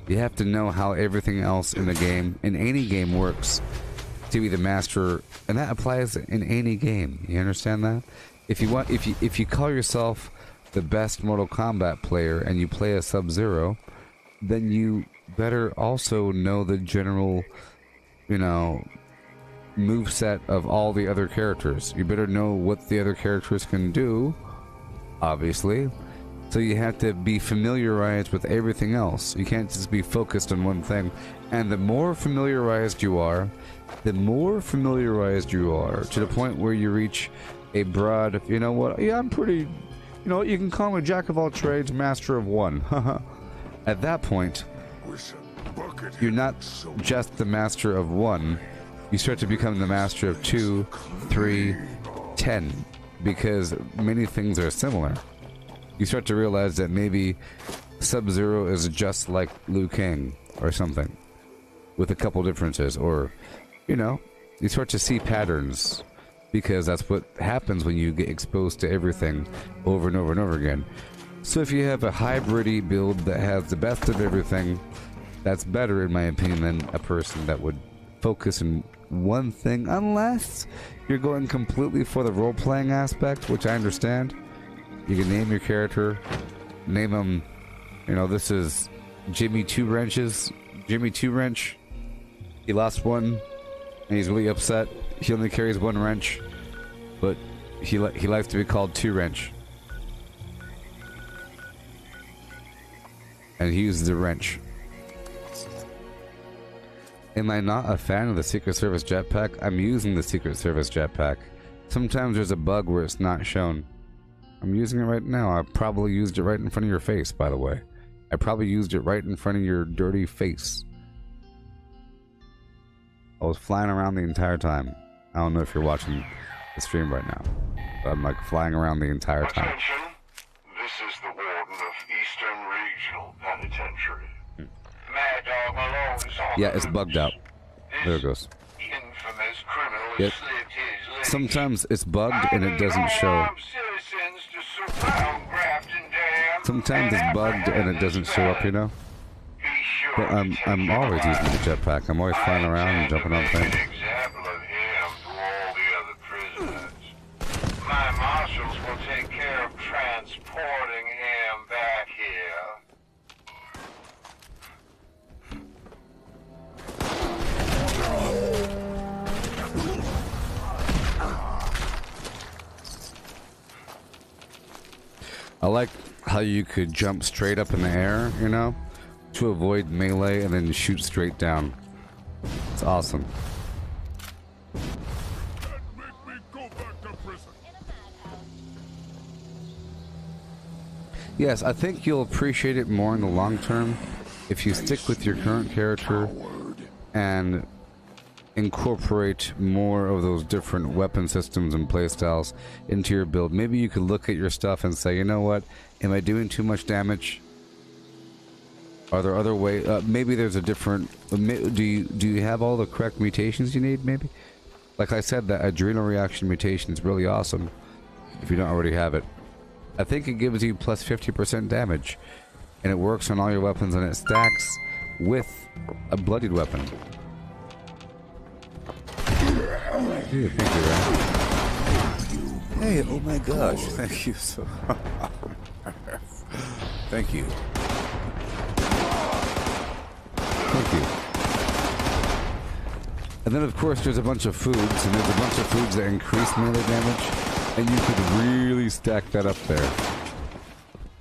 You have to know how everything else in the game, in any game, works to be the master, and that applies in any game. You understand that? If you call yourself the best Mortal Kombat player and you play a Sub-Zero, then you better also know the general, you know, moveset of all the other characters. You better know what the other characters can do, obviously. So you have to be familiarized with everything else. You can't just be focused on one thing. And the more familiarized you are, to the point where you reach a broad, you know what, yeah, I'm pretty, you know, you can call me jack of all trades, master of one. At that point, you're not just the master of one. You start to become the master of 2, 3, 10, because many things are similar. You start to realize that maybe Sub-Zero is just like Liu Kang or something, with a couple differences, or, you know, you start to see patterns, because that's what happens when you get exposed to everything over and over and over again. So if you have a hybrid build that has the best of everything, that's better, in my opinion, than a person that would focus in one thing, unless you're going completely for the role-playing aspect, which I understand. You can name your character, name him, you know, this is Jimmy Two Wrenches, Jimmy Two Wrench. He lost one, and he's really upset. He only carries one wrench, but he likes to be called Two Wrench. And he uses the wrench. Am I not a fan of the Secret Service jetpack? I'm using the Secret Service jetpack. Sometimes there's a bug where it's not shown. I'm using it right now. I probably used it right in front of your face, by the way. I probably used it right in front of your dirty face. I was flying around the entire time. I don't know if you're watching the stream right now, but I'm like flying around the entire time. Attention! This is the warden of Eastern Regional Penitentiary. Mad Dog Malone is on. Yeah, it's bugged out. There it goes. Infamous criminal Yep. slipped his leg. Sometimes it's bugged and it doesn't show. Citizens to surround Grafton Dam. Sometimes it's bugged and it doesn't show up, you know? Be sure But I'm always using the jetpack. I'm always flying around and jumping on things. example of him to all the other prisoners. My marshals will take care of transporting him back here. I like how you could jump straight up in the air, you know, to avoid melee and then shoot straight down. It's awesome. Make me go back to prison. Yes, I think you'll appreciate it more in the long term if you stick with your current character and incorporate more of those different weapon systems and playstyles into your build. Maybe you could look at your stuff and say, you know what, am I doing too much damage? Are there other ways? Maybe there's a different... Do you have all the correct mutations you need, maybe? Like I said, that adrenal reaction mutation is really awesome if you don't already have it. I think it gives you plus 50% damage, and it works on all your weapons, and it stacks with a bloodied weapon. Hey, thank you, Ryan. Hey, oh my gosh, thank you so Thank you. Thank you. And then, of course, there's a bunch of foods, and there's a bunch of foods that increase melee damage, and you could really stack that up there.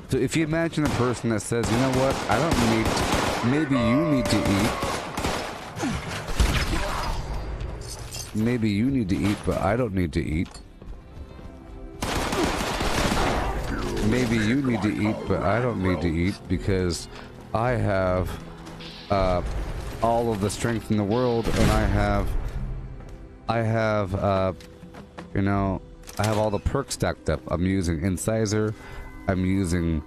So if you imagine a person that says, you know what, I don't need, maybe you need to eat, maybe you need to eat, but I don't need to eat. Maybe you need to eat, but I don't need to eat because I have all of the strength in the world, and I have you know, I have all the perks stacked up. I'm using Incisor, I'm using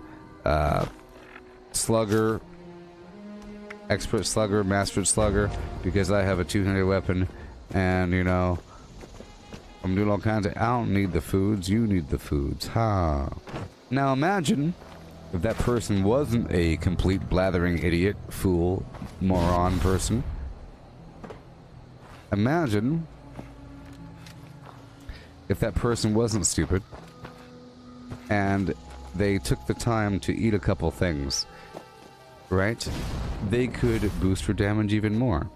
Slugger, Expert Slugger, Mastered Slugger, because I have a two-handed weapon, and you know, I'm doing all kinds of. I don't need the foods, you need the foods. Ha. Now imagine if that person wasn't a complete blathering idiot, fool, moron person. Imagine if that person wasn't stupid and they took the time to eat a couple things, right? They could boost your damage even more.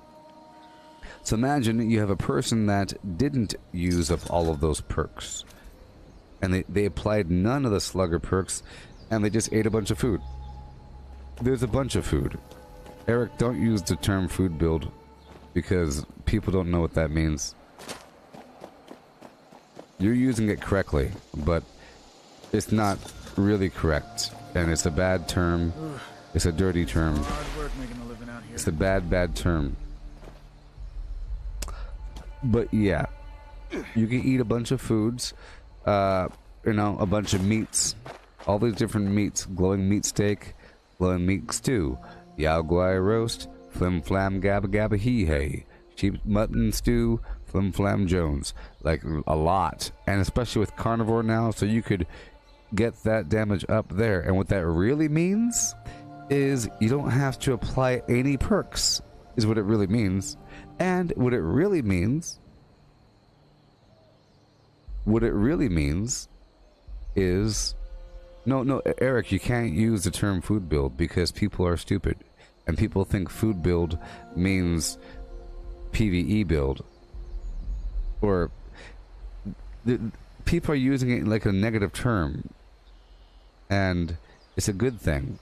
So imagine you have a person that didn't use up all of those perks, and they applied none of the slugger perks, and they just ate a bunch of food. There's a bunch of food. Eric, don't use the term food build, because people don't know what that means. You're using it correctly, but it's not really correct, and it's a bad term. It's a dirty term. Hard work making a living out here. It's a bad term. But yeah, you can eat a bunch of foods, you know, a bunch of meats, all these different meats: glowing meat steak, glowing meat stew, yao guai roast, flim flam gabba gabba hee hey, sheep mutton stew, flim flam jones. Like a lot, and especially with carnivore now, so you could get that damage up there. And what that really means is you don't have to apply any perks, is what it really means. And what it really means is no, Eric, you can't use the term food build because people are stupid, and people think food build means PvE build, or people are using it like a negative term, and it's a good thing.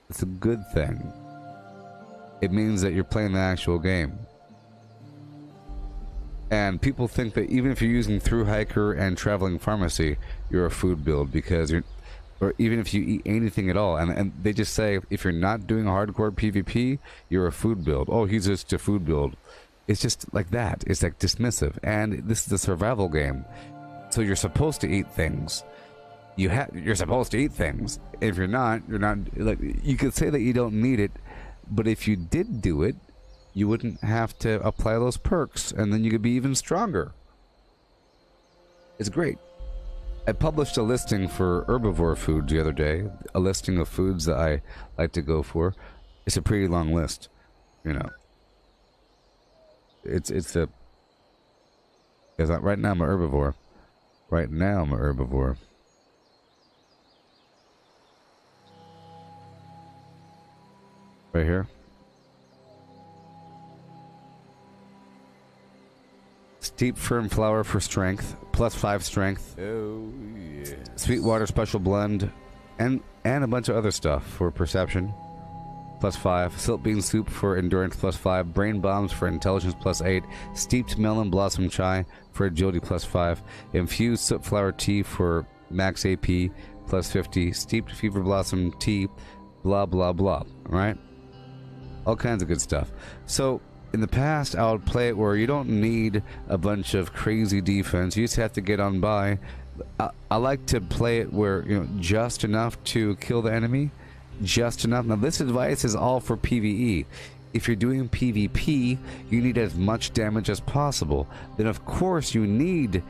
It's a good thing. It means that you're playing the actual game. And people think that even if you're using Through Hiker and Traveling Pharmacy, you're a food build, because you're, or even if you eat anything at all, and they just say if you're not doing hardcore PvP, you're a food build. Oh, he's just a food build. It's just like that. It's like dismissive. And this is a survival game, so you're supposed to eat things. You're supposed to eat things. If you're not, like, you could say that you don't need it, but if you did do it, you wouldn't have to apply those perks, and then you could be even stronger. It's great. I published a listing for herbivore food the other day, a listing of foods that I like to go for. It's a pretty long list, you know. It's a, because right now I'm a herbivore. Right now I'm a herbivore. Right here. Steep fern flower for strength, +5 strength. Oh yeah. Sweetwater special blend, and a bunch of other stuff for perception, +5. Silt bean soup for endurance, +5. Brain bombs for intelligence, +8. Steeped melon blossom chai for agility, +5. Infused soot flower tea for max AP, +50. Steeped fever blossom tea, blah blah blah. Right? All kinds of good stuff. So in the past, I would play it where you don't need a bunch of crazy defense. You just have to get on by. I like to play it where, you know, just enough to kill the enemy. Just enough. Now, this advice is all for PvE. If you're doing PvP, you need as much damage as possible. Then, of course, you need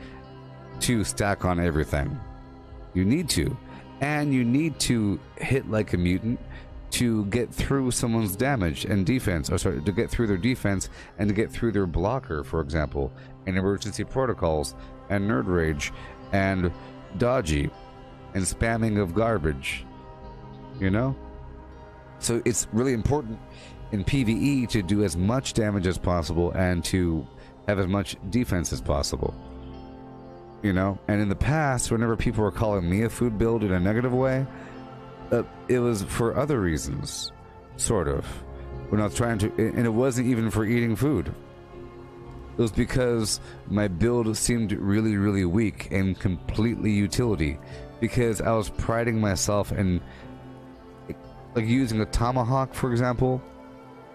to stack on everything. You need to. And you need to hit like a mutant to get through someone's damage and defense, or sorry, to get through their defense and to get through their blocker, for example, in emergency protocols and nerd rage and dodgy and spamming of garbage, you know? So it's really important in PvE to do as much damage as possible and to have as much defense as possible, you know? And in the past, whenever people were calling me a food build in a negative way, it was for other reasons, sort of. When I was trying to, and it wasn't even for eating food. It was because my build seemed really, really weak and completely utility. Because I was priding myself in, like, using a tomahawk, for example.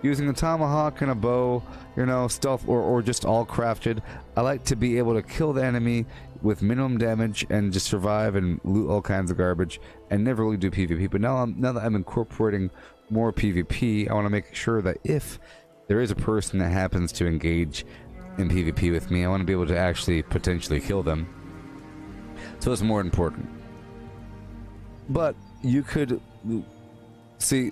Using a tomahawk and a bow, you know, stealth or just all crafted. I like to be able to kill the enemy with minimum damage and just survive and loot all kinds of garbage and never really do PvP. But now that I'm incorporating more PvP, I want to make sure that if there is a person that happens to engage in PvP with me, I want to be able to actually potentially kill them. So it's more important. But you could see,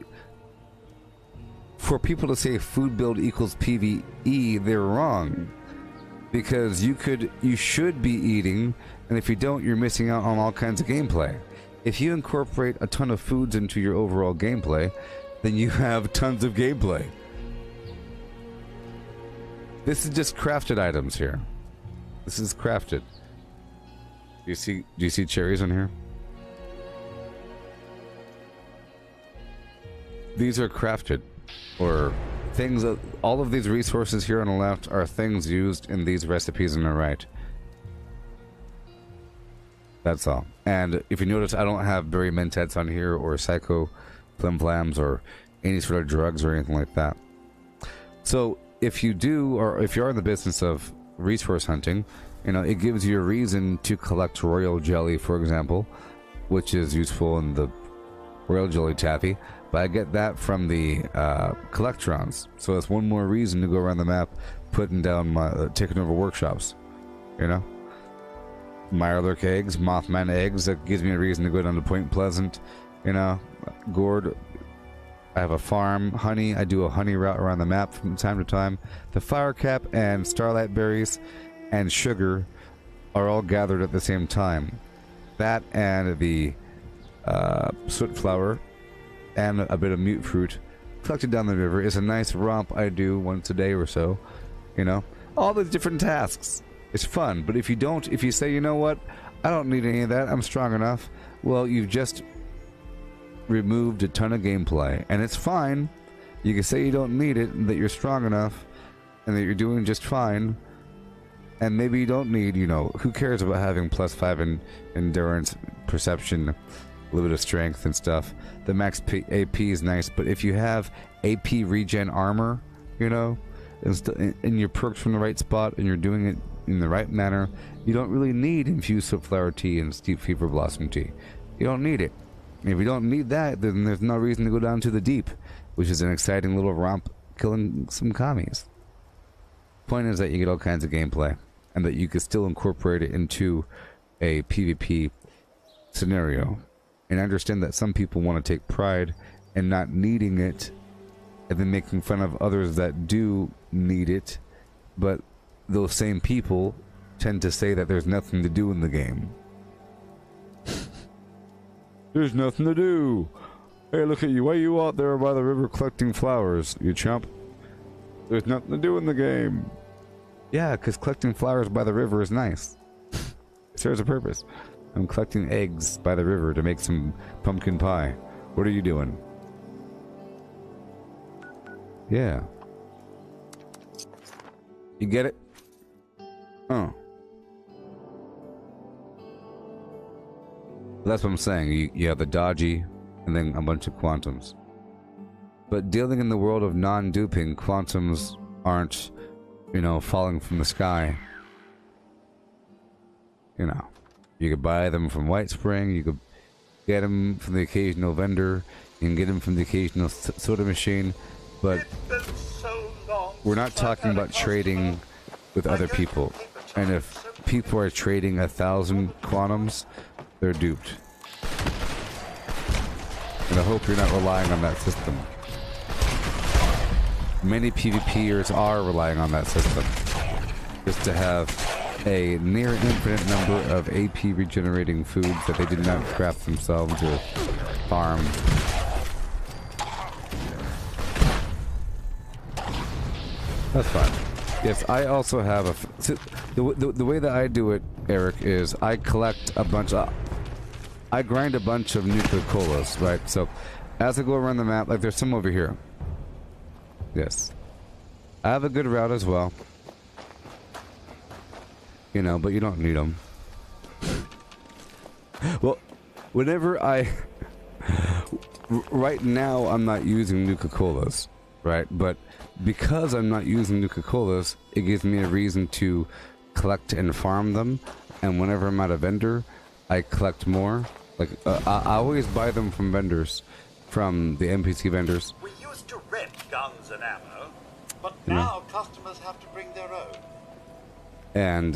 for people to say food build equals PvE, they're wrong. Because you should be eating, and if you don't, you're missing out on all kinds of gameplay. If you incorporate a ton of foods into your overall gameplay, then you have tons of gameplay. This is just crafted items here. This is crafted. Do you see cherries on here? These are crafted, or things that, all of these resources here on the left are things used in these recipes on the right. That's all. And if you notice, I don't have berry mentats on here, or psycho flimflams, or any sort of drugs or anything like that. So if you do, or if you're in the business of resource hunting, you know, it gives you a reason to collect royal jelly, for example, which is useful in the royal jelly taffy. But I get that from the collectrons, so that's one more reason to go around the map, putting down my taking over workshops. You know, Mirelurk eggs, Mothman eggs. That gives me a reason to go down to Point Pleasant. You know, gourd. I have a farm. Honey. I do a honey route around the map from time to time. The firecap and starlight berries and sugar are all gathered at the same time. That and the soot flower and a bit of mute fruit collected down the river is a nice romp I do once a day or so. You know, all these different tasks. It's fun, but if you say, you know what, I don't need any of that, I'm strong enough, well, you've just removed a ton of gameplay, and it's fine. You can say you don't need it, and that you're strong enough, and that you're doing just fine, and maybe you don't need, you know, who cares about having +5 in endurance, perception, a little bit of strength and stuff. The max AP is nice, but if you have AP regen armor, you know, and your perks from the right spot, and you're doing it in the right manner, you don't really need infused flower tea and steep fever blossom tea. You don't need it. If you don't need that, then there's no reason to go down to the deep, which is an exciting little romp killing some commies. Point is that you get all kinds of gameplay, and that you can still incorporate it into a PvP scenario. And I understand that some people want to take pride in not needing it, and then making fun of others that do need it, but those same people tend to say that there's nothing to do in the game. There's nothing to do. Hey, look at you. Why are you out there by the river collecting flowers, you chump? There's nothing to do in the game. Yeah, because collecting flowers by the river is nice. It serves a purpose. I'm collecting eggs by the river to make some pumpkin pie. What are you doing? Yeah. You get it? Oh. That's what I'm saying. You have the dodgy, and then a bunch of quantums. But dealing in the world of non-duping, quantums aren't, you know, falling from the sky. You know, you could buy them from White Spring, you could get them from the occasional vendor, you can get them from the occasional soda machine, but we're not talking about trading with other people. And if people are trading 1,000 quantums, they're duped. And I hope you're not relying on that system. Many PvPers are relying on that system, just to have a near infinite number of AP regenerating foods that they did not craft themselves or farm. That's fine. Yes, I also have a... The way that I do it, Eric, is I collect a bunch of... I grind a bunch of nuclear colas, right? So, as I go around the map, like there's some over here. Yes. I have a good route as well. you know, but you don't need them. Well, whenever I... right now, I'm not using Nuka-Colas, right? But because I'm not using Nuka-Colas, it gives me a reason to collect and farm them. And whenever I'm at a vendor, I collect more. Like, I always buy them from vendors, from the NPC vendors. We used to rent guns and ammo, but now customers have to bring their own. And,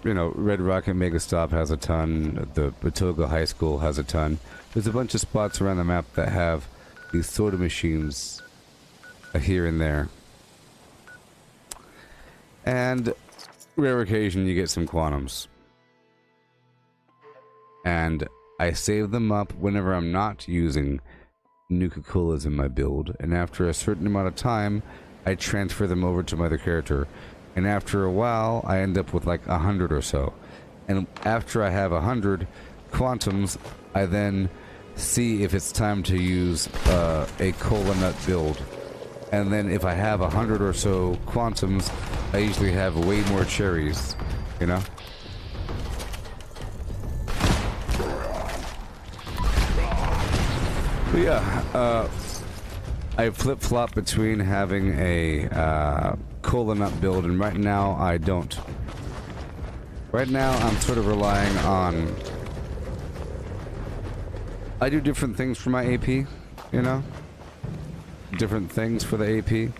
you know, Red Rocket Megastop has a ton. The Batoga High School has a ton. There's a bunch of spots around the map that have these soda machines here and there. And rare occasion you get some quantums. And I save them up whenever I'm not using Nuka-Colas in my build. And after a certain amount of time, I transfer them over to my other character. And after a while, I end up with like 100 or so. And after I have 100 quantums, I then see if it's time to use a cola nut build. And then if I have 100 or so quantums, I usually have way more cherries, you know? But yeah, I flip-flop between having a cola nut build, and right now I don't. Right now I'm sort of relying on... I do different things for my AP, you know? Different things for the AP.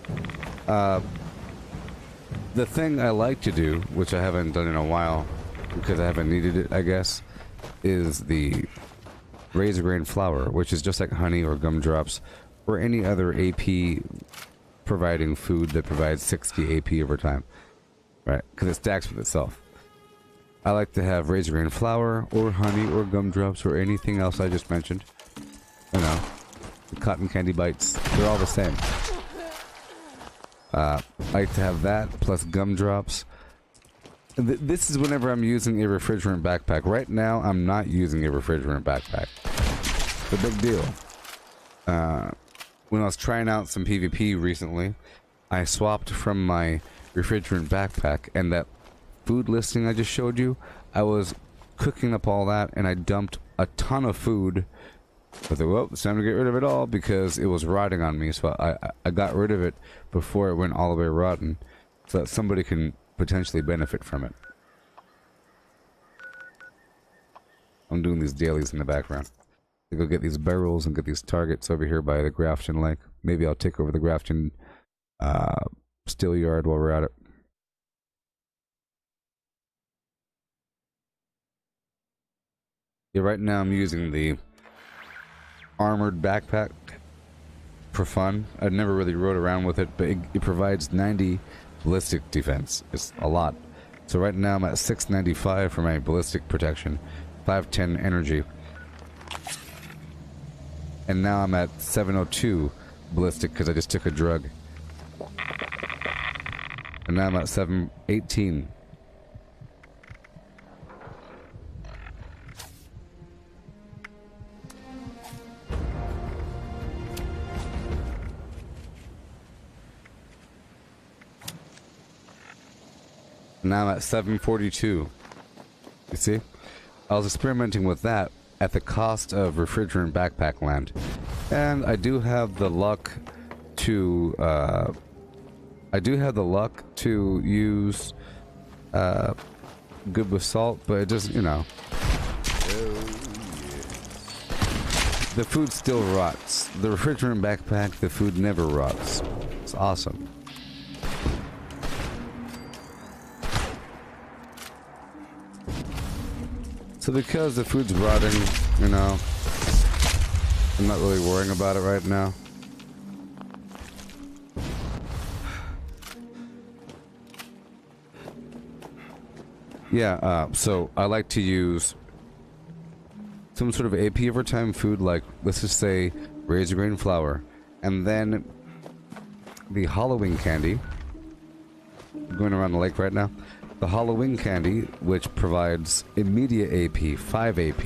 The thing I like to do, which I haven't done in a while, because I haven't needed it, I guess, is the razor grain flour, which is just like honey or gumdrops, or any other AP providing food that provides 60 AP over time, right? Because it stacks with itself. I like to have razor grain flour, or honey, or gumdrops, or anything else I just mentioned. You know, the cotton candy bites, they're all the same. I like to have that, plus gumdrops. This is whenever I'm using a refrigerant backpack. Right now, I'm not using a refrigerant backpack. It's a big deal. When I was trying out some PvP recently, I swapped from my refrigerant backpack, and that food listing I just showed you, I was cooking up all that, and I dumped a ton of food. I thought, well, it's time to get rid of it all, because it was rotting on me, so I got rid of it before it went all the way rotten, so that somebody can potentially benefit from it. I'm doing these dailies in the background. I go get these barrels and get these targets over here by the Grafton Lake. Maybe I'll take over the Grafton steel yard while we're at it. Yeah, right now I'm using the armored backpack for fun. I've never really rode around with it, but it provides 90 ballistic defense. It's a lot. So right now I'm at 695 for my ballistic protection, 510 energy. And now I'm at 702 ballistic because I just took a drug. And now I'm at 718. Now I'm at 742. You see? I was experimenting with that at the cost of refrigerant backpack land. And I do have the luck to use good with salt, but it just, you know. The food still rots. The refrigerant backpack, the food never rots. It's awesome. So because the food's rotting, you know, I'm not really worrying about it right now. Yeah, so I like to use some sort of AP over time food, like, let's just say, razor grain flour. And then the Halloween candy. I'm going around the lake right now. The Halloween candy, which provides immediate AP, 5 AP.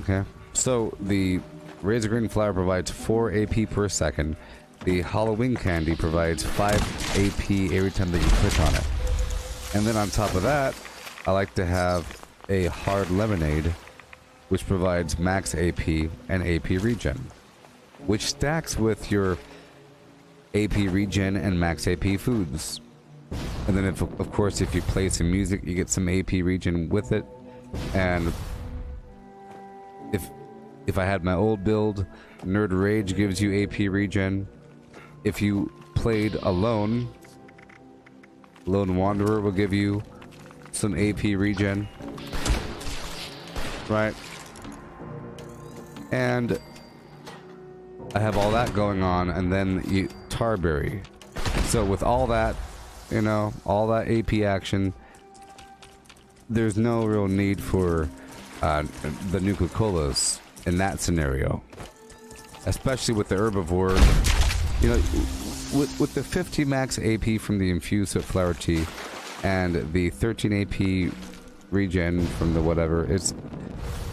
Okay? So, the razor grain flour provides 4 AP per second. The Halloween candy provides 5 AP every time that you click on it. And then on top of that, I like to have a hard lemonade, which provides max AP and AP regen, which stacks with your AP regen and max AP foods. And then of course if you play some music, you get some AP regen with it. And if I had my old build, Nerd Rage gives you AP regen. If you played alone, Lone Wanderer will give you some AP regen. Right? And I have all that going on, and then Tarberry. So with all that, you know, all that AP action, there's no real need for the Nuka-Colas in that scenario. Especially with the herbivore. You know, with the 50 max AP from the infused flower tea and the 13 AP regen from the whatever, it's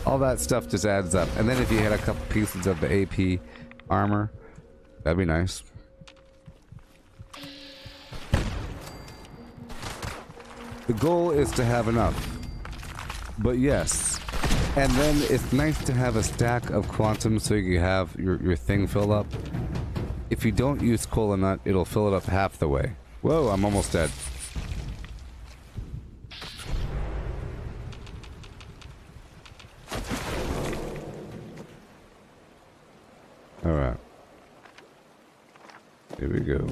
all that stuff just adds up. And then if you had a couple pieces of the AP armor, that'd be nice. The goal is to have enough. But yes. And then it's nice to have a stack of quantum so you have your thing filled up. If you don't use cola nut, it'll fill it up half the way. Whoa, I'm almost dead. Alright. Here we go.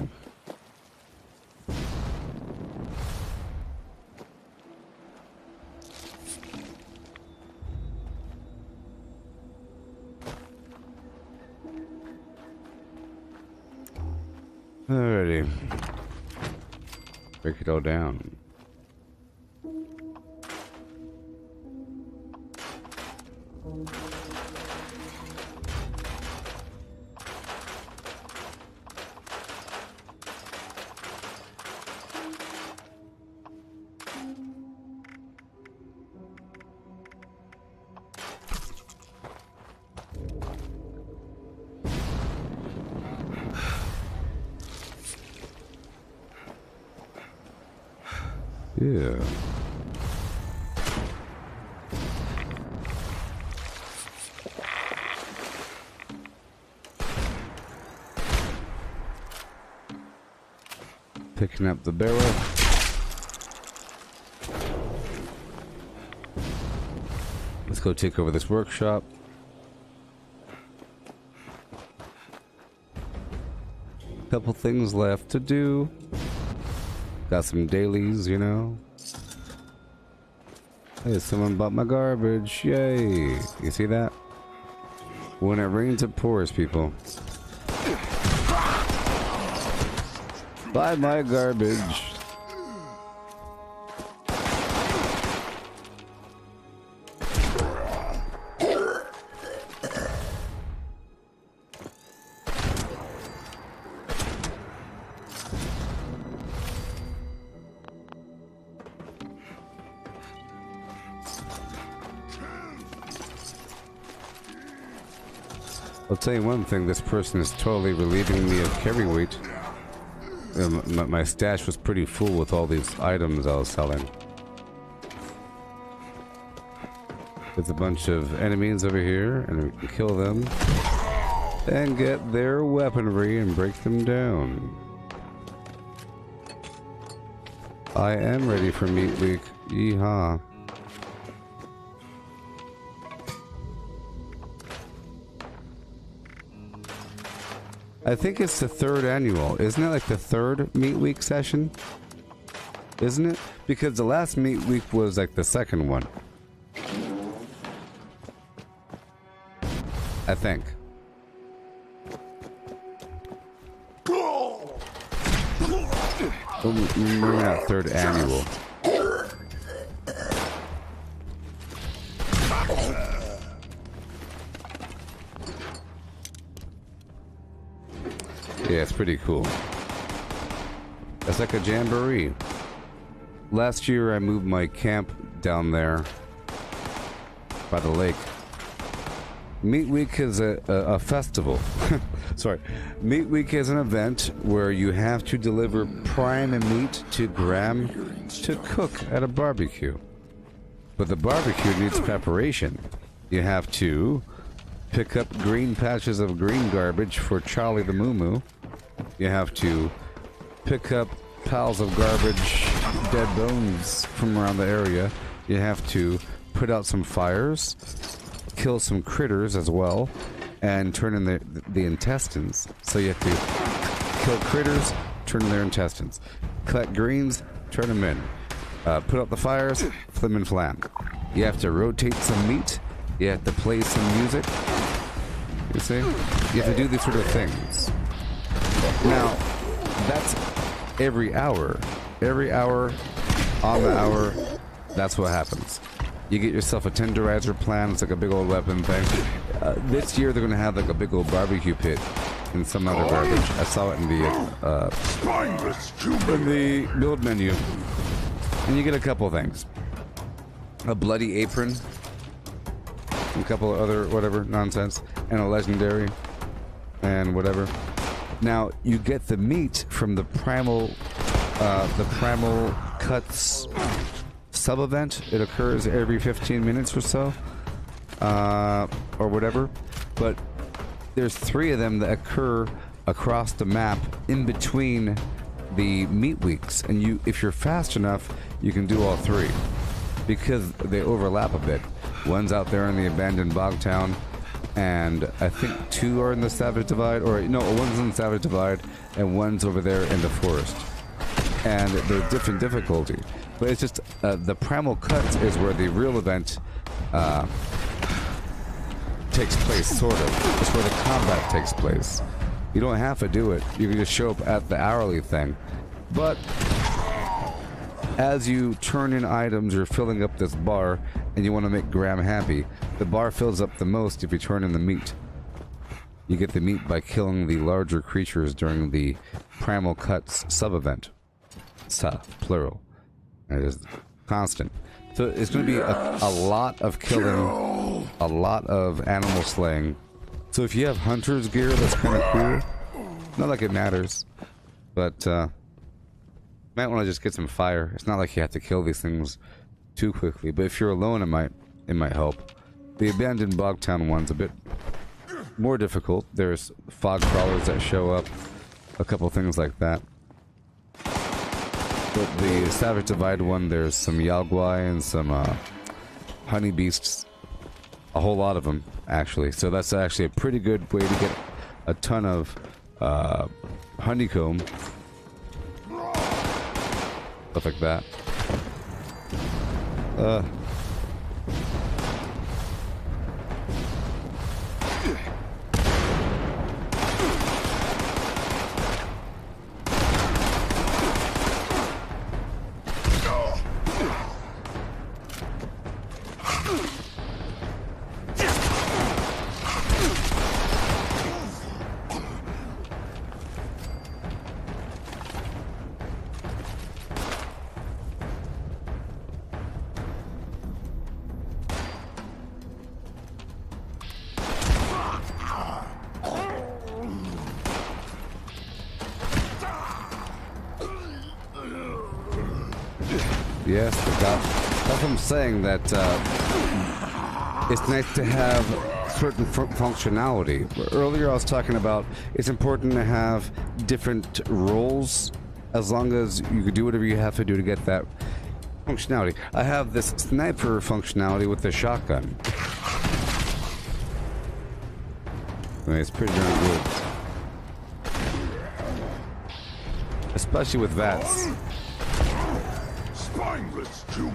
Alrighty. Break it all down. Yeah. Picking up the barrel. Let's go take over this workshop. Couple things left to do. Got some dailies, you know. Hey, someone bought my garbage. Yay. You see that? When it rains, it pours, people. Buy my garbage. I'll tell you one thing, this person is totally relieving me of carry weight. My stash was pretty full with all these items I was selling. There's a bunch of enemies over here, and we can kill them. And get their weaponry and break them down. I am ready for Meat Week. Yeehaw. I think it's the 3rd annual. Isn't it like the 3rd Meat Week session? Isn't it? Because the last Meat Week was like the 2nd one. I think. Maybe not 3rd annual. Yeah, it's pretty cool. It's like a jamboree. Last year I moved my camp down there by the lake. Meat Week is a festival. Sorry. Meat Week is an event where you have to deliver prime meat to Graham to cook at a barbecue. But the barbecue needs preparation. You have to pick up green patches of green garbage for Charlie the Moo Moo. You have to pick up piles of garbage, dead bones from around the area. You have to put out some fires, kill some critters as well, and turn in the intestines. So you have to kill critters, turn in their intestines. Collect greens, turn them in. Put out the fires, flim and flam. You have to rotate some meat. You have to play some music. You see? You have to do these sort of things. Now, that's every hour. Every hour, on the hour, that's what happens. You get yourself a tenderizer plan. It's like a big old weapon thing. This year, they're going to have like a big old barbecue pit and some other garbage. I saw it in the build menu. And you get a couple things. A bloody apron. A couple of other whatever nonsense. And a legendary. And whatever. Now, you get the meat from the Primal Cuts sub-event. It occurs every 15 minutes or so. Or whatever. But there's 3 of them that occur across the map in between the meat weeks. And if you're fast enough, you can do all 3. Because they overlap a bit. One's out there in the abandoned bog town. And I think 2 are in the Savage Divide, or no, one's in the Savage Divide, and one's over there in the forest. And they're different difficulty. But it's just, the Primal Cuts is where the real event takes place, sort of. It's where the combat takes place. You don't have to do it. You can just show up at the hourly thing. But as you turn in items, you're filling up this bar, and you want to make Graham happy. The bar fills up the most if you turn in the meat. You get the meat by killing the larger creatures during the Primal Cuts sub-event. Plural. It is constant. So it's going to be a lot of killing, a lot of animal slaying. So if you have hunter's gear, that's kind of cool. Not like it matters, but might want to just get some fire. It's not like you have to kill these things too quickly, but if you're alone, it might help. The abandoned Bogtown one's a bit more difficult. There's fog crawlers that show up, a couple things like that. But the Savage Divide one, there's some Yalguai and some honey beasts. A whole lot of them, actually. So that's actually a pretty good way to get a ton of honeycomb. Stuff like that. Yes, that's what I'm saying, that it's nice to have certain functionality. Earlier I was talking about it's important to have different roles as long as you can do whatever you have to do to get that functionality. I have this sniper functionality with the shotgun. I mean, it's pretty darn good. Especially with VATS.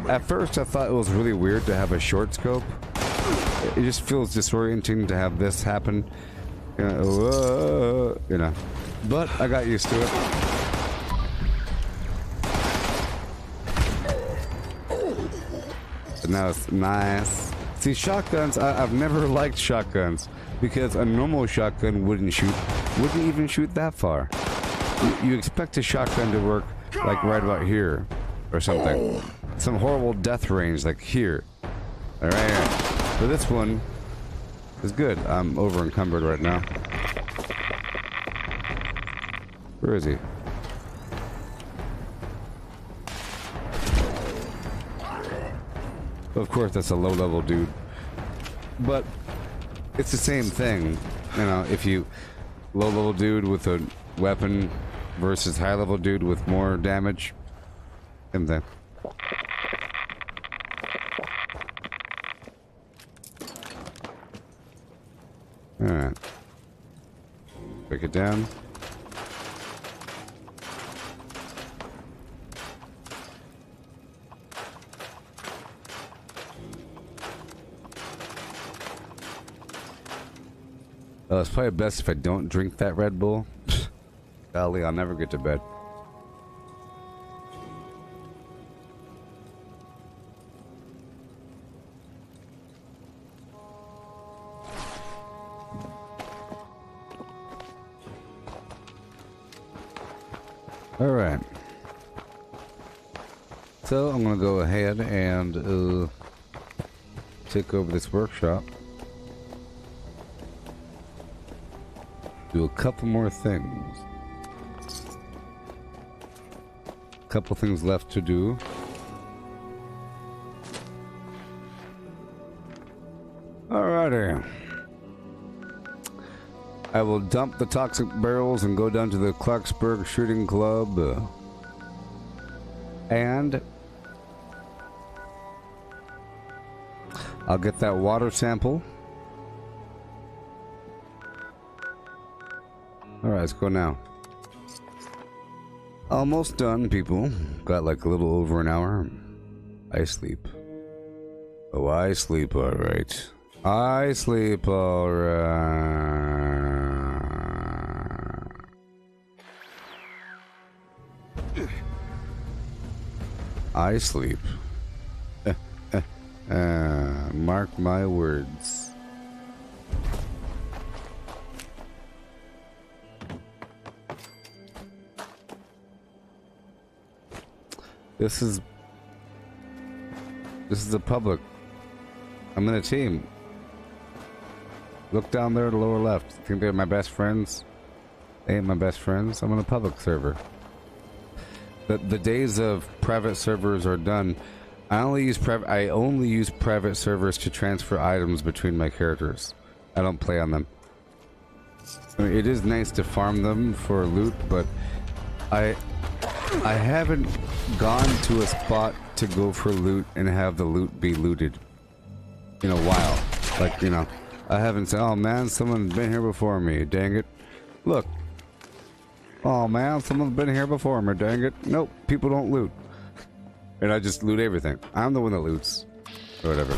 At first I thought it was really weird to have a short scope. It just feels disorienting to have this happen. You know. But I got used to it. So now it's nice. See, shotguns, I've never liked shotguns because a normal shotgun wouldn't even shoot that far. You expect a shotgun to work like right about here or something. Some horrible death range like here. Alright. But this one, It's good. I'm over encumbered right now. Where is he? Of course, that's a low-level dude. But it's the same thing. You know, if you low-level dude with a weapon versus high-level dude with more damage. Same thing. Alright. Break it down. Oh, it's probably best if I don't drink that Red Bull. Golly, I'll never get to bed. Alright. So, I'm gonna go ahead and take over this workshop. Do a couple more things. Couple things left to do. Alrighty. I will dump the toxic barrels and go down to the Clarksburg Shooting Club. And I'll get that water sample. Alright, let's go now. Almost done, people. Got like a little over an hour. I sleep. Oh, I sleep alright. I sleep alright. I sleep. Mark my words. This is the public. I'm in a team. Look down there to the lower left. Think they're my best friends? They ain't my best friends. I'm on a public server. The days of private servers are done. I only use private servers to transfer items between my characters. I don't play on them. I mean, it is nice to farm them for loot, but I haven't gone to a spot to go for loot and have the loot be looted in a while. Like, you know, I haven't said, oh man, someone's been here before me, dang it. Look. Oh man, someone's been here before me, dang it. Nope, people don't loot. And I just loot everything. I'm the one that loots. Or whatever.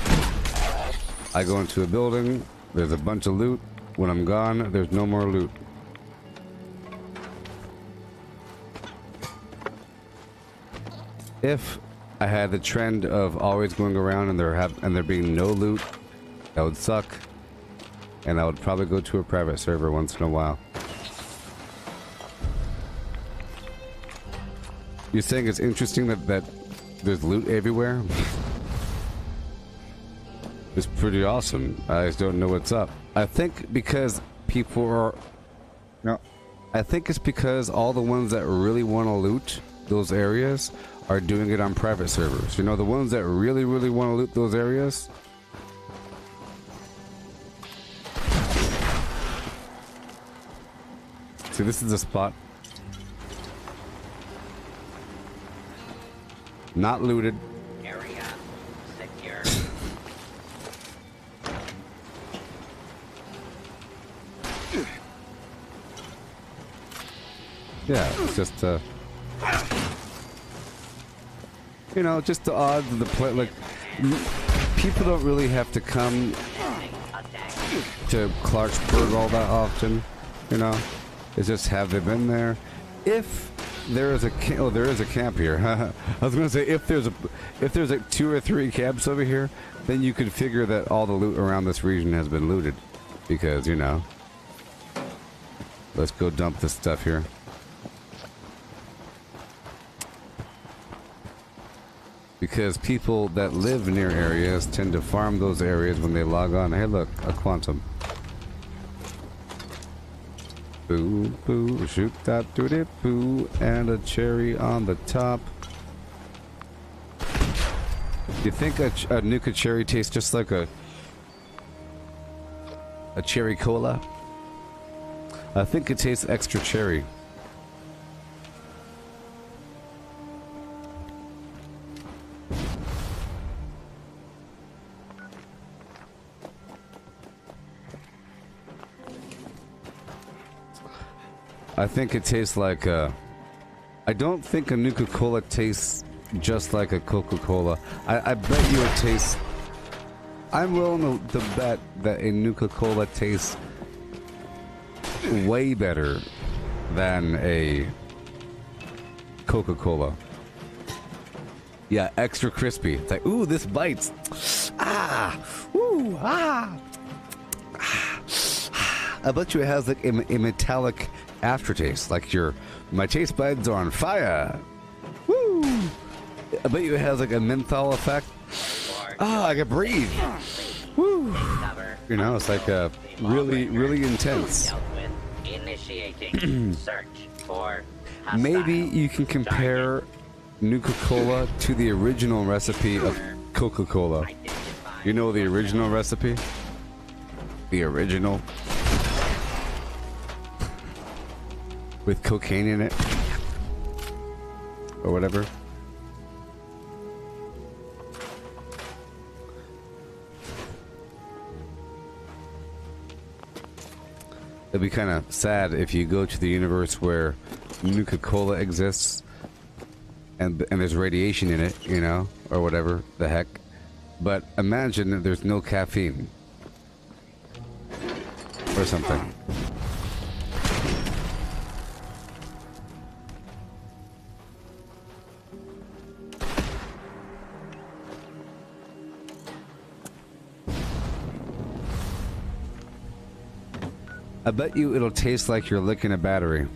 I go into a building, there's a bunch of loot. When I'm gone, there's no more loot. If I had the trend of always going around and there being no loot, that would suck. And I would probably go to a private server once in a while. You think it's interesting that there's loot everywhere? It's pretty awesome. I just don't know what's up. I think because people are... No. I think it's because all the ones that really want to loot those areas are doing it on private servers. You know, the ones that really, really want to loot those areas. See, this is the spot. Not looted. Area secure. Yeah, it's just you know, just the odds of the play. Like, people don't really have to come to Clarksburg all that often. You know, it's just have they been there? If there is a there is a camp here. I was gonna say if there's like 2 or 3 camps over here, then you could figure that all the loot around this region has been looted, because you know. Let's go dump this stuff here. because people that live near areas tend to farm those areas when they log on. Hey, look, a quantum. Boo, boo, shoot that duty, boo, and a cherry on the top. Do you think a Nuka cherry tastes just like a cherry cola? I think it tastes extra cherry. I think it tastes like I don't think a Nuka-Cola tastes just like a Coca-Cola. I bet you it tastes... I'm willing to bet that a Nuka-Cola tastes way better than a Coca-Cola. Yeah, extra crispy. It's like, ooh, this bites. Ah! Ooh! Ah! I bet you it has like a metallic aftertaste, like my taste buds are on fire. Woo! I bet you it has like a menthol effect. Ah, I can breathe. Woo! You know, it's like a really intense. Initiating search for maybe you can compare Nuka-Cola to the original recipe of Coca-Cola. You know the original recipe? The original? With cocaine in it? Or whatever? It'd be kind of sad if you go to the universe where Nuka-Cola exists and there's radiation in it, you know, or whatever the heck. But imagine that there's no caffeine. Or something. I bet you it'll taste like you're licking a battery.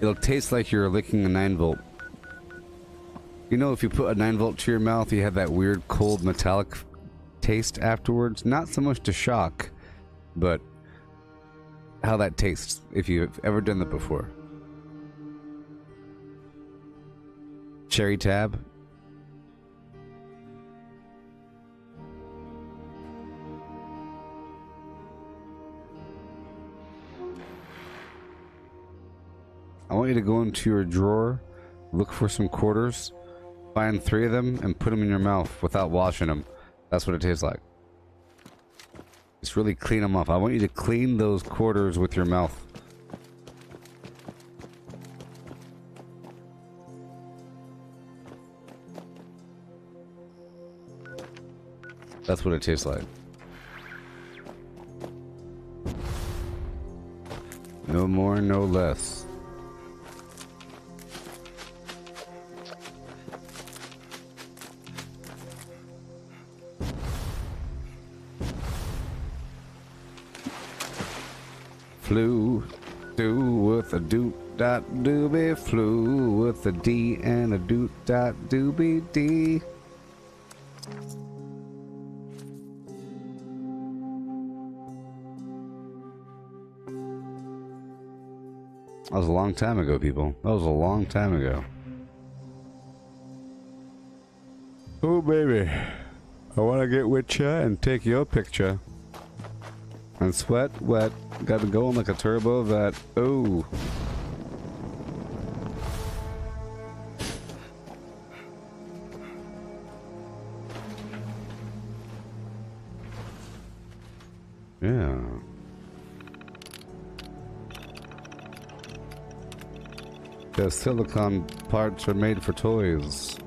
It'll taste like you're licking a 9-volt. You know, if you put a 9-volt to your mouth, you have that weird cold metallic taste afterwards. Not so much to shock, but how that tastes, if you've ever done that before. Cherry tab. I want you to go into your drawer, look for some quarters, find 3 of them, and put them in your mouth without washing them. That's what it tastes like. Just really clean them off. I want you to clean those quarters with your mouth. That's what it tastes like. No more, no less. Flew, do with a doot dot doobie, flew with a D and a doot dot doobie D. That was a long time ago, people. That was a long time ago. Oh, baby. I want to get with ya and take your picture. And sweat wet. Got to go on like a turbo vet. Oh. Yeah. The silicone parts are made for toys.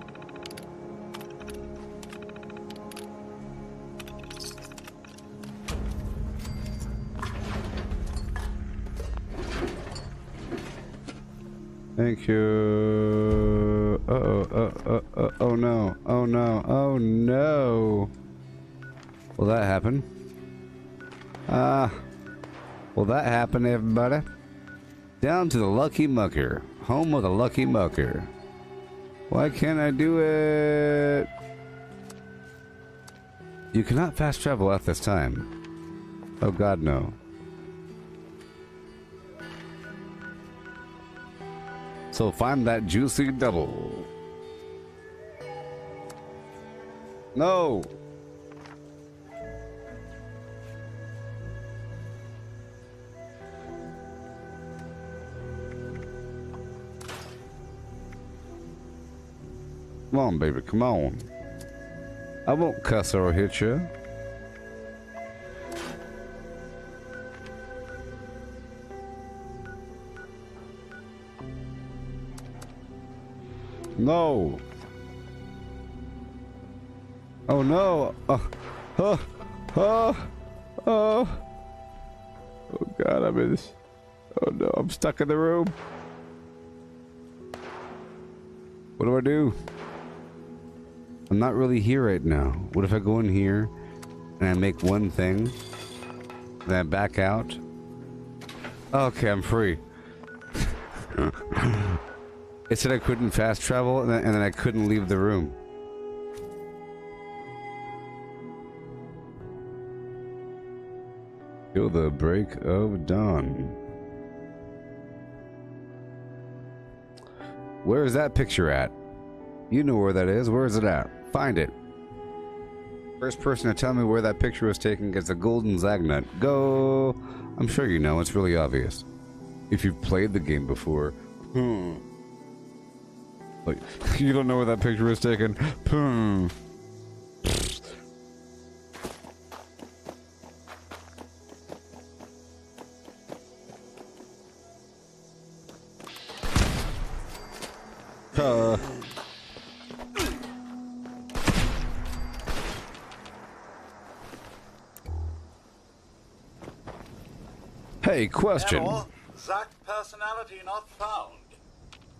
Thank you. Oh no. Oh no. Oh no. Will that happen? Will that happen, everybody? Down to the Lucky Mucker. Home of the Lucky Mucker. Why can't I do it? You cannot fast travel at this time. Oh god, no. So find that juicy double. No! Come on, baby, come on. I won't cuss or hit you. No. Oh no. Oh god, I'm in this. Oh no, I'm stuck in the room. What do I do? I'm not really here right now. What if I go in here and I make one thing, then I back out? Okay, I'm free. It said I couldn't fast travel and then I couldn't leave the room. Till the break of dawn. Where is that picture at? You know where that is. Where is it at? Find it. First person to tell me where that picture was taken gets a golden Zagnut. Go! I'm sure you know. It's really obvious. If you've played the game before. Like, you don't know where that picture was taken? Hey, question. Error. Zac personality not found.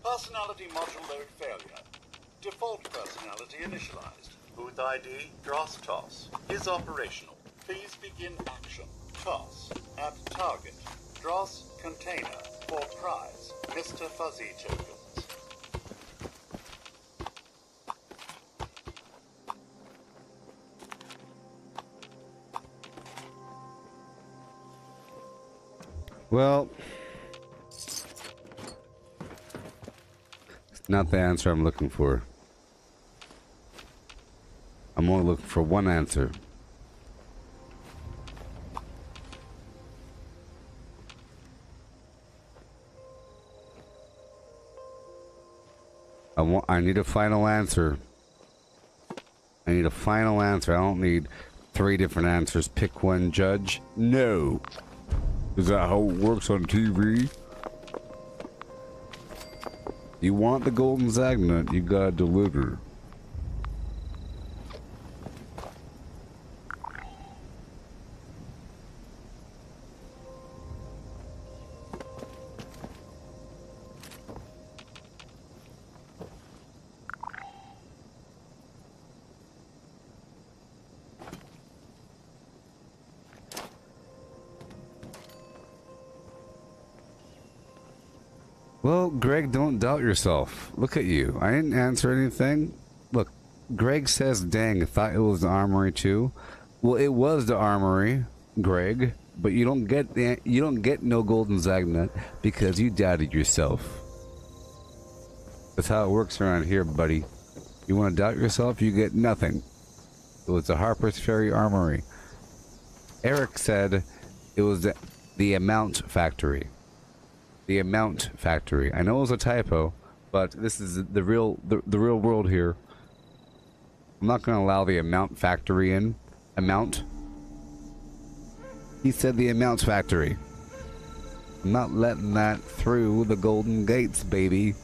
Personality module load failure. Default personality initialized. Booth ID, Dross Toss. Is operational. Please begin action. Toss. At target. Dross container. For prize. Mr. Fuzzy tokens. Well, it's not the answer I'm looking for. I'm only looking for one answer. I need a final answer. I need a final answer. I don't need 3 different answers. Pick one, judge. No. Is that how it works on TV? You want the golden Zagnut, you gotta deliver. Well, Greg, don't doubt yourself. Look at you. I didn't answer anything. Look, Greg says, dang, I thought it was the armory too. Well, it was the armory, Greg, but you don't get no golden Zagnut because you doubted yourself. That's how it works around here, buddy. You want to doubt yourself, you get nothing. It was the Harper's Ferry Armory. Eric said it was the amount factory. The amount factory. I know it was a typo, but this is the real world here. I'm not going to allow the amount factory in. Amount. He said the amount factory. I'm not letting that through the golden gates, baby.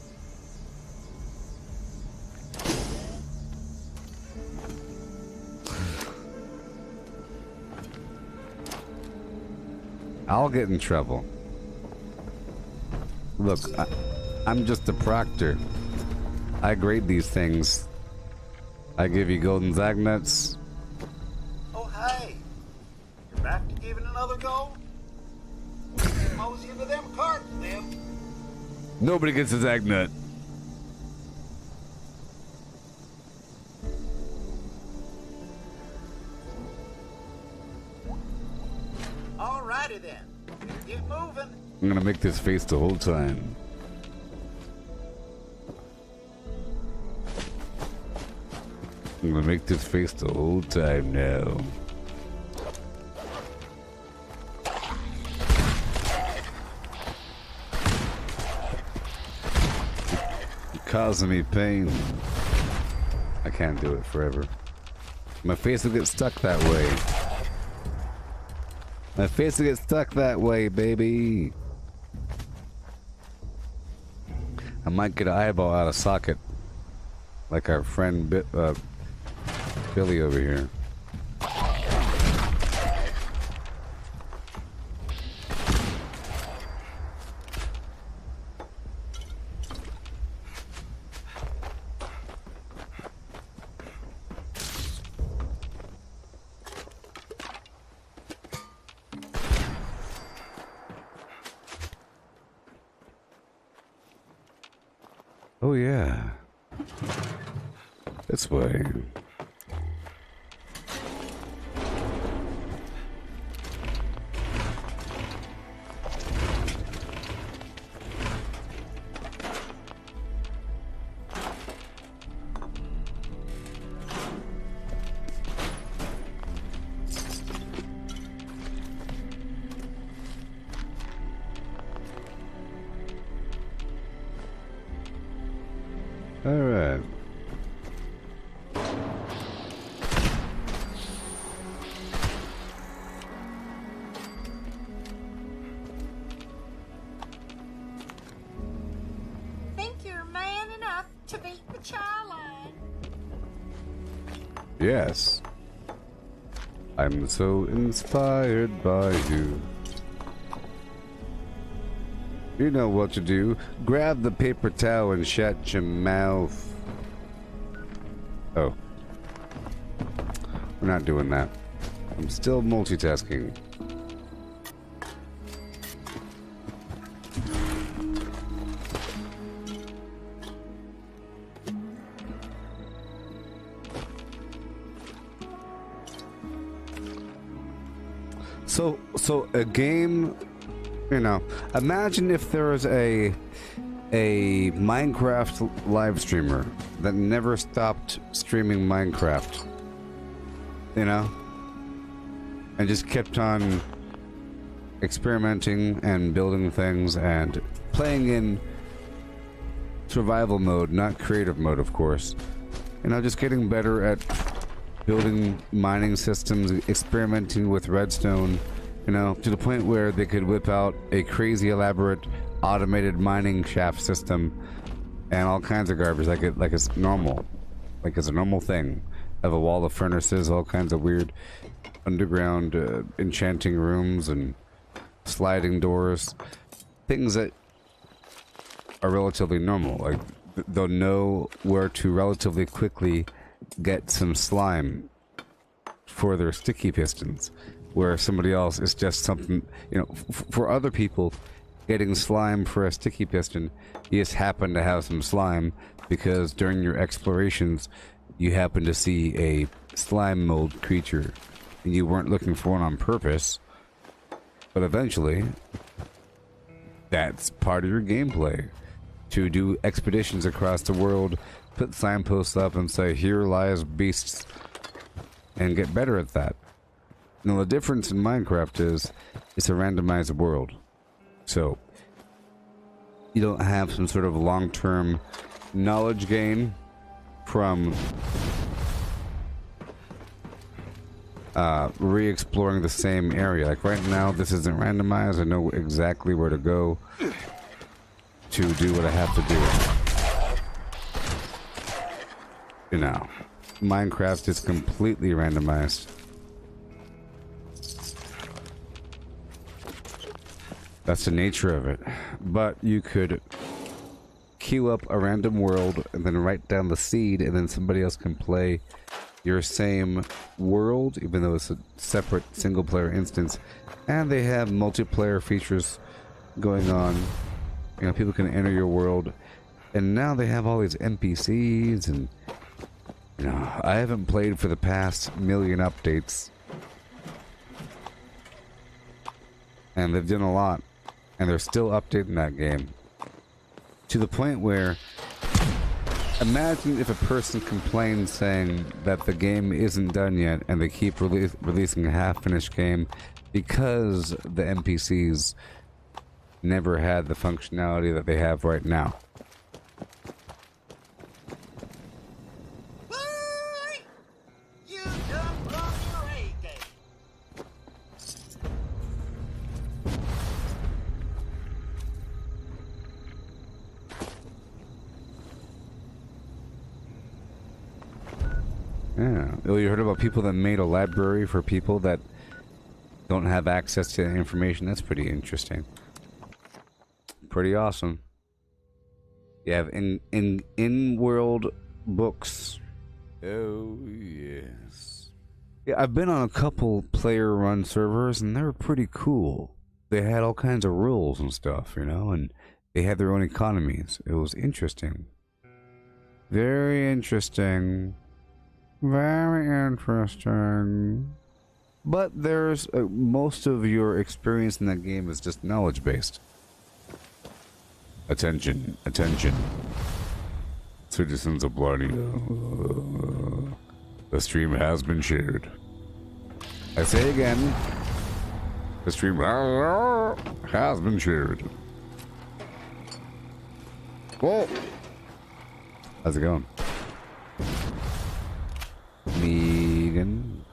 I'll get in trouble. Look, I'm just a proctor. I grade these things. I give you golden Zagnuts. Oh, hey. You're back to giving another go? Mosey into them cards, then. Nobody gets a Zagnut. Alrighty then. We'll get moving. I'm gonna make this face the whole time. I'm gonna make this face the whole time now. You're causing me pain. I can't do it forever. My face will get stuck that way. My face will get stuck that way, baby. I might get an eyeball out of socket, like our friend Billy over here. Oh yeah, this way. All right. Think you're man enough to beat the child line? Yes. I'm so inspired by you. You know what to do. Grab the paper towel and shut your mouth. Oh. We're not doing that. I'm still multitasking. So a game, you know, imagine if there was a Minecraft live streamer that never stopped streaming Minecraft, you know, and just kept on experimenting and building things and playing in survival mode, not creative mode, of course. You know, just getting better at building mining systems, experimenting with redstone, you know, to the point where they could whip out a crazy elaborate automated mining shaft system and all kinds of garbage like it's normal, like it's a normal thing. Have a wall of furnaces, all kinds of weird underground enchanting rooms and sliding doors, things that are relatively normal. Like they'll know where to relatively quickly get some slime for their sticky pistons, where somebody else is just something, you know, for other people, getting slime for a sticky piston, you just happen to have some slime because during your explorations you happen to see a slime mold creature and you weren't looking for one on purpose, but eventually that's part of your gameplay, to do expeditions across the world, put signposts up and say, here lies beasts, and get better at that. Now the difference in Minecraft is it's a randomized world, so you don't have some sort of long-term knowledge gain from re-exploring the same area. Like right now, this isn't randomized. I know exactly where to go to do what I have to do. You know, Minecraft is completely randomized. That's the nature of it. But you could queue up a random world and then write down the seed, and then somebody else can play your same world, even though it's a separate single player instance. And they have multiplayer features going on. You know, people can enter your world, and now they have all these NPCs, and you know, I haven't played for the past million updates. and they've done a lot, and they're still updating that game to the point where, imagine if a person complains saying that the game isn't done yet, and they keep releasing a half-finished game because the NPCs never had the functionality that they have right now. You done brought your A game. Yeah. Oh, you heard about people that made a library for people that don't have access to information? That's pretty interesting. Pretty awesome. You have in-world books. Oh, yes. Yeah, I've been on a couple player-run servers, and they were pretty cool. They had all kinds of rules and stuff, you know, and they had their own economies. It was interesting. Very interesting. Very interesting. But there's most of your experience in that game is just knowledge-based. Attention, attention. Citizens of Blarney. The stream has been shared. I say again, the stream has been shared. Whoa! How's it going? Megan.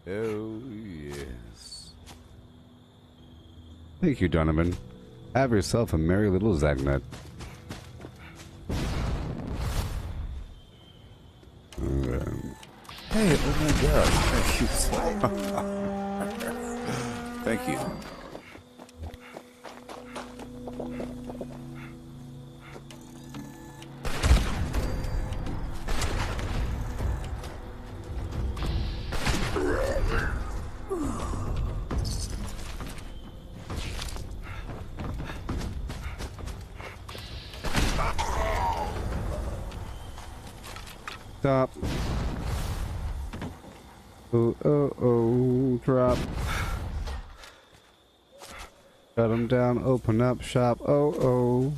Oh, yes. Thank you, Donovan. Have yourself a merry little Zagnut. Hey, oh my god. Thank you. Thank you. Stop. Oh, drop. Shut him down, open up shop, oh.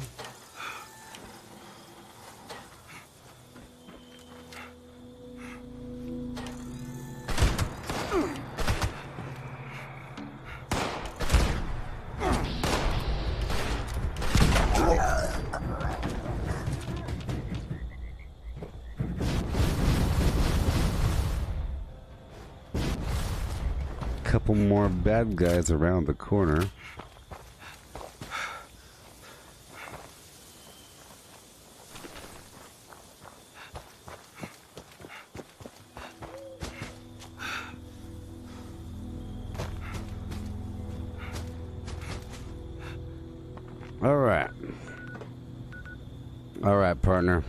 Couple more bad guys around the corner. All right, partner.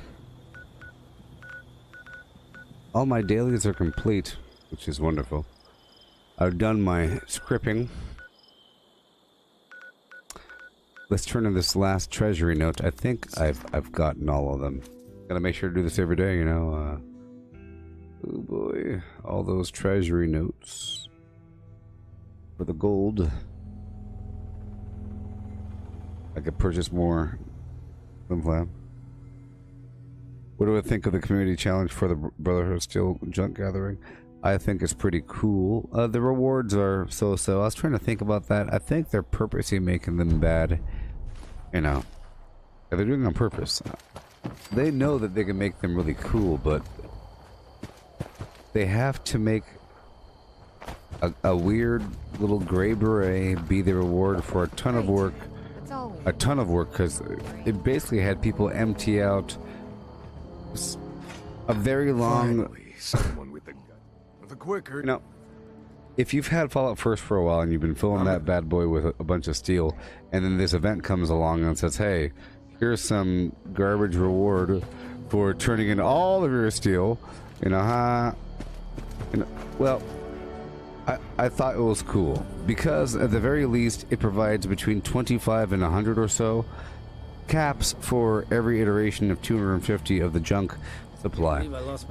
All my dailies are complete, which is wonderful. I've done my scripting. Let's turn in this last treasury note. I think I've gotten all of them. Gotta make sure to do this every day, you know. Oh boy, all those treasury notes for the gold. I could purchase more Slim Flam. What do I think of the community challenge for the Brotherhood of Steel junk gathering? I think it's pretty cool. The rewards are so-so. I was trying to think about that. I think they're purposely making them bad. You know, they're doing it on purpose. They know that they can make them really cool, but they have to make a weird little gray beret be the reward for a ton of work. A ton of work, because it basically had people empty out a very long... Finally, someone with the gun. The quicker... You know, if you've had Fallout First for a while and you've been filling that bad boy with a bunch of steel, and then this event comes along and says, hey, here's some garbage reward for turning in all of your steel, you know, well, I thought it was cool, because at the very least it provides between 25 and 100 or so caps for every iteration of 250 of the junk supply.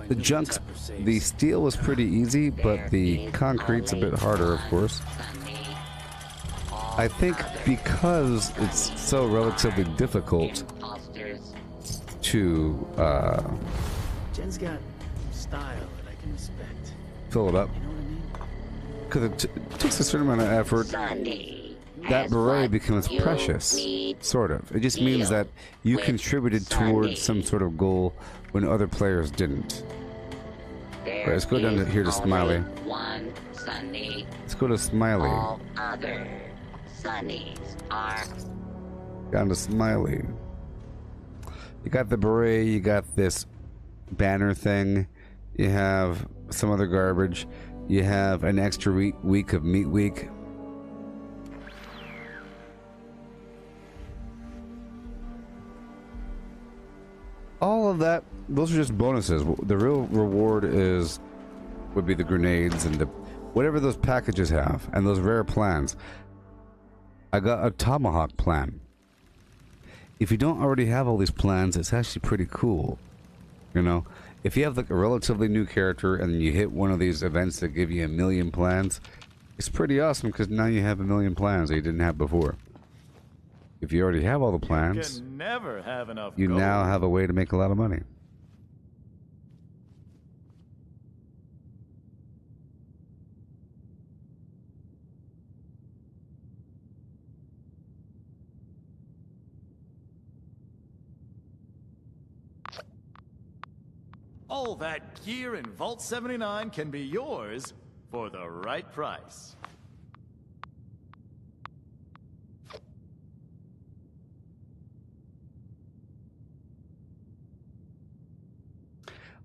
The junks, the steel was pretty easy, but the concrete's a bit harder, of course. I think because it's so relatively difficult to Jen's got style that I can respect. fill it up, You know what I mean? because it takes a certain amount of effort. That beret becomes precious, sort of. It just means that you contributed towards some sort of goal when other players didn't. Right, let's go down to here to Smiley. One Sunday. Let's go to Smiley. All other Sundays are Down to Smiley. You got the beret, you got this banner thing, you have some other garbage, you have an extra week of meat week. All of that, those are just bonuses. The real reward would be the grenades and whatever those packages have and those rare plans. I got a tomahawk plan. If you don't already have all these plans, it's actually pretty cool. You know, if you have like a relatively new character and you hit one of these events that give you 1,000,000 plans, it's pretty awesome because now you have 1,000,000 plans that you didn't have before. If you already have all the plans, can never have enough you gold. now have a way to make a lot of money. All that gear in Vault 79 can be yours for the right price.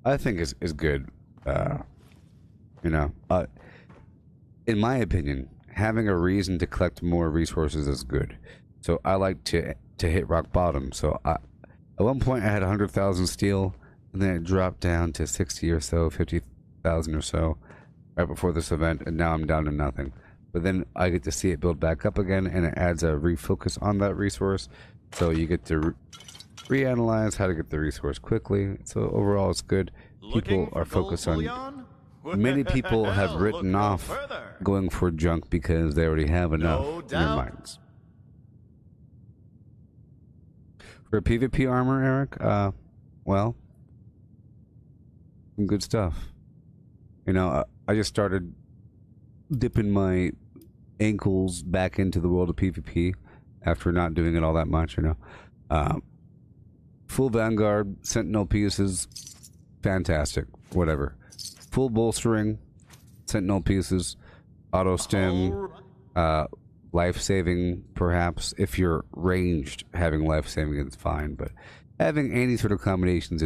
I think is good. You know, in my opinion, having a reason to collect more resources is good. So I like to hit rock bottom. So at one point I had 100,000 steel, and then it dropped down to 60 or so, 50,000 or so, right before this event, and now I'm down to nothing. But then I get to see it build back up again, and it adds a refocus on that resource. So you get to reanalyze how to get the resource quickly. So overall, it's good. People are focused on. Many people have written off going for junk because they already have enough in their minds. For PvP armor, Eric, well, some good stuff. You know, I just started dipping my ankles back into the world of PvP after not doing it all that much, you know. Full Vanguard, Sentinel pieces, fantastic, whatever. Full bolstering, Sentinel pieces, auto stim, life-saving perhaps. If you're ranged, having life-saving is fine, but having any sort of combinations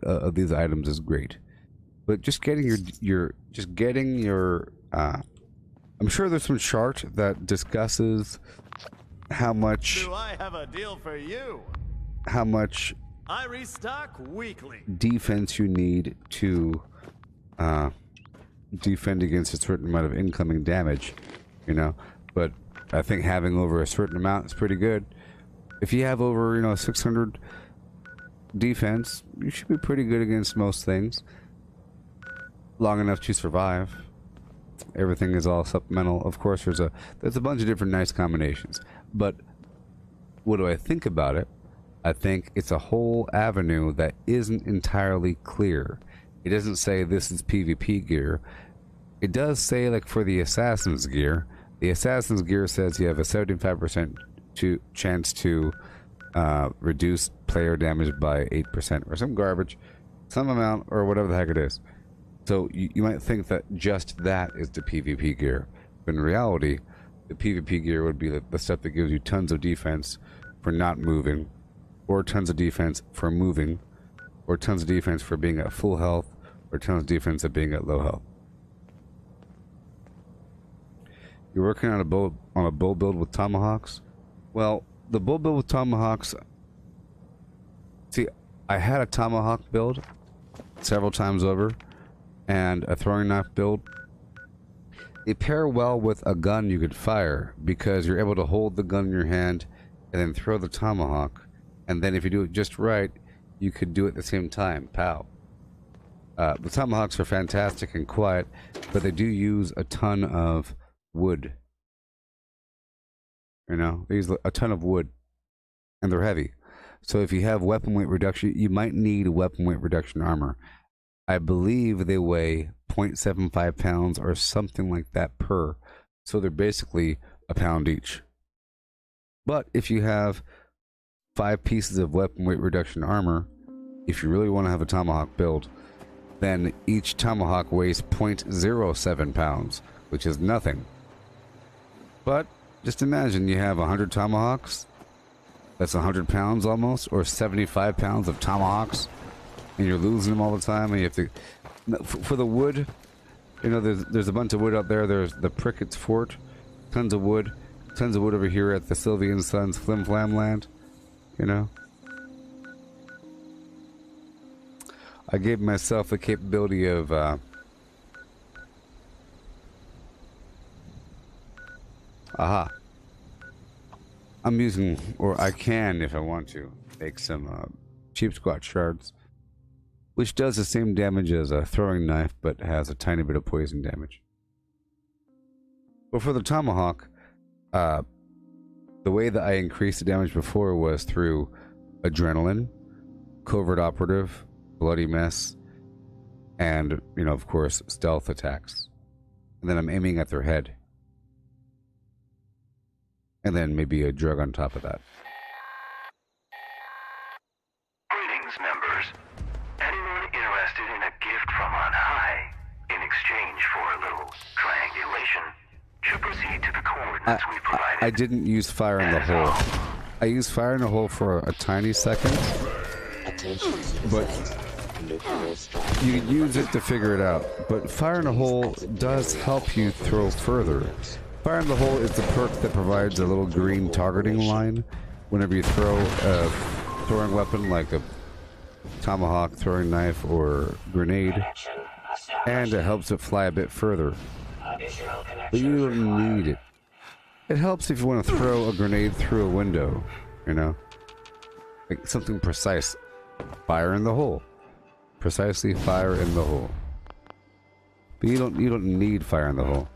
of these items is great. But just getting your I'm sure there's some chart that discusses how much. Do I have a deal for you? How much I restock weekly. Defense you need to defend against a certain amount of incoming damage, you know. But I think having over a certain amount is pretty good. If you have over, you know, 600 defense, you should be pretty good against most things. Long enough to survive. Everything is all supplemental. Of course, there's a bunch of different nice combinations. But what do I think about it? I think it's a whole avenue that isn't entirely clear. It doesn't say this is PvP gear. It does say, like, for the Assassin's gear, the Assassin's gear says you have a 75% chance to reduce player damage by 8% or some garbage, some amount, or whatever the heck it is. So you might think that just that is the PvP gear. But in reality, the PvP gear would be the stuff that gives you tons of defense for not moving, or tons of defense for moving, or tons of defense for being at full health, or tons of defense at being at low health. You're working on a bow build with tomahawks? Well, the bow build with tomahawks... See, I had a tomahawk build several times over, and a throwing knife build. They pair well with a gun you could fire, because you're able to hold the gun in your hand and then throw the tomahawk, And then if you do it just right, you could do it at the same time. Pow. The tomahawks are fantastic and quiet, but they do use a ton of wood. You know, they use a ton of wood, and they're heavy. So if you have weapon weight reduction, you might need weapon weight reduction armor. I believe they weigh 0.75 pounds or something like that per. So they're basically a pound each. But if you have 5 pieces of weapon weight reduction armor, if you really want to have a tomahawk build, then each tomahawk weighs 0.07 pounds, which is nothing. But just imagine you have 100 tomahawks. That's 100 pounds almost, or 75 pounds of tomahawks, and you're losing them all the time, and you have to... For the wood, you know, there's a bunch of wood out there. There's the Prickett's Fort, tons of wood over here at the Sylvian Sons Flim Flam Land, you know. I gave myself the capability of aha. I'm using, or I can if I want to, make some cheap squat shards, which does the same damage as a throwing knife, but has a tiny bit of poison damage. But for the tomahawk, the way that I increased the damage before was through adrenaline, covert operative, bloody mess, and, you know, of course, stealth attacks. And then I'm aiming at their head. And then maybe a drug on top of that. Greetings, members. Anyone interested in a gift from on high in exchange for a little triangulation should proceed to the coordinates we provided. I didn't use fire in the hole. I used fire in the hole for a tiny second, but you can use it to figure it out. But fire in the hole does help you throw further. Fire in the hole is the perk that provides a little green targeting line whenever you throw a throwing weapon like a tomahawk, throwing knife, or grenade, and it helps it fly a bit further. But you don't need it. It helps if you want to throw a grenade through a window, you know, like something precise. Fire in the hole. Precisely fire in the hole. But you don't need fire in the hole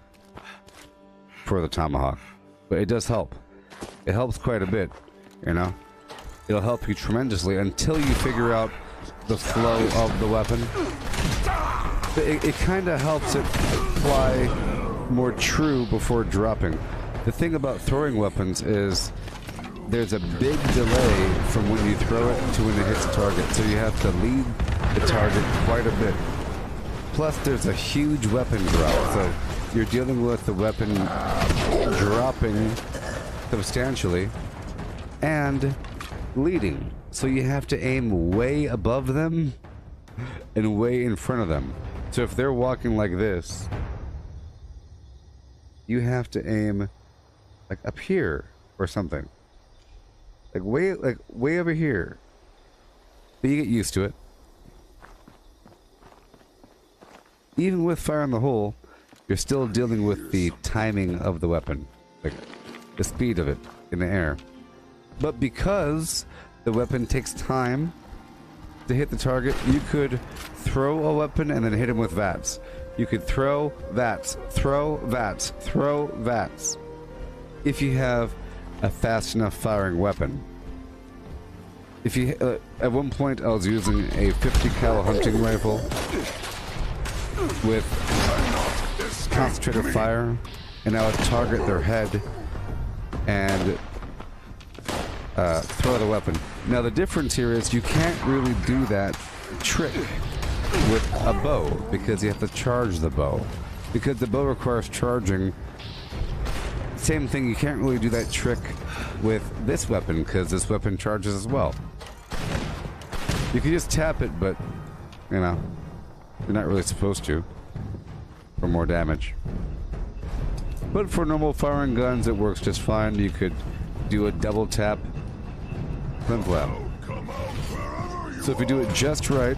for the tomahawk, but it does help. It helps quite a bit, you know. It'll help you tremendously until you figure out the flow of the weapon. It kind of helps it fly more true before dropping. The thing about throwing weapons is there's a big delay from when you throw it to when it hits the target, so you have to lead the target quite a bit. Plus there's a huge weapon drop, so you're dealing with the weapon dropping substantially and leading. So you have to aim way above them and way in front of them. So if they're walking like this, you have to aim like up here or something. Like way over here. But you get used to it. Even with fire in the hole, you're still dealing with the timing of the weapon, like the speed of it in the air. But because the weapon takes time to hit the target, you could throw a weapon and then hit him with VATS. You could throw VATS, throw VATS, throw VATS, if you have a fast enough firing weapon. If you, at one point I was using a 50 cal hunting rifle with concentrated fire, and I would target their head and throw the weapon. Now the difference here is you can't really do that trick with a bow because you have to charge the bow, because the bow requires charging. Same thing, you can't really do that trick with this weapon because this weapon charges as well. You can just tap it, but you know, you're not really supposed to for more damage. But for normal firing guns, it works just fine. You could do a double tap flim flam. So if you do it just right,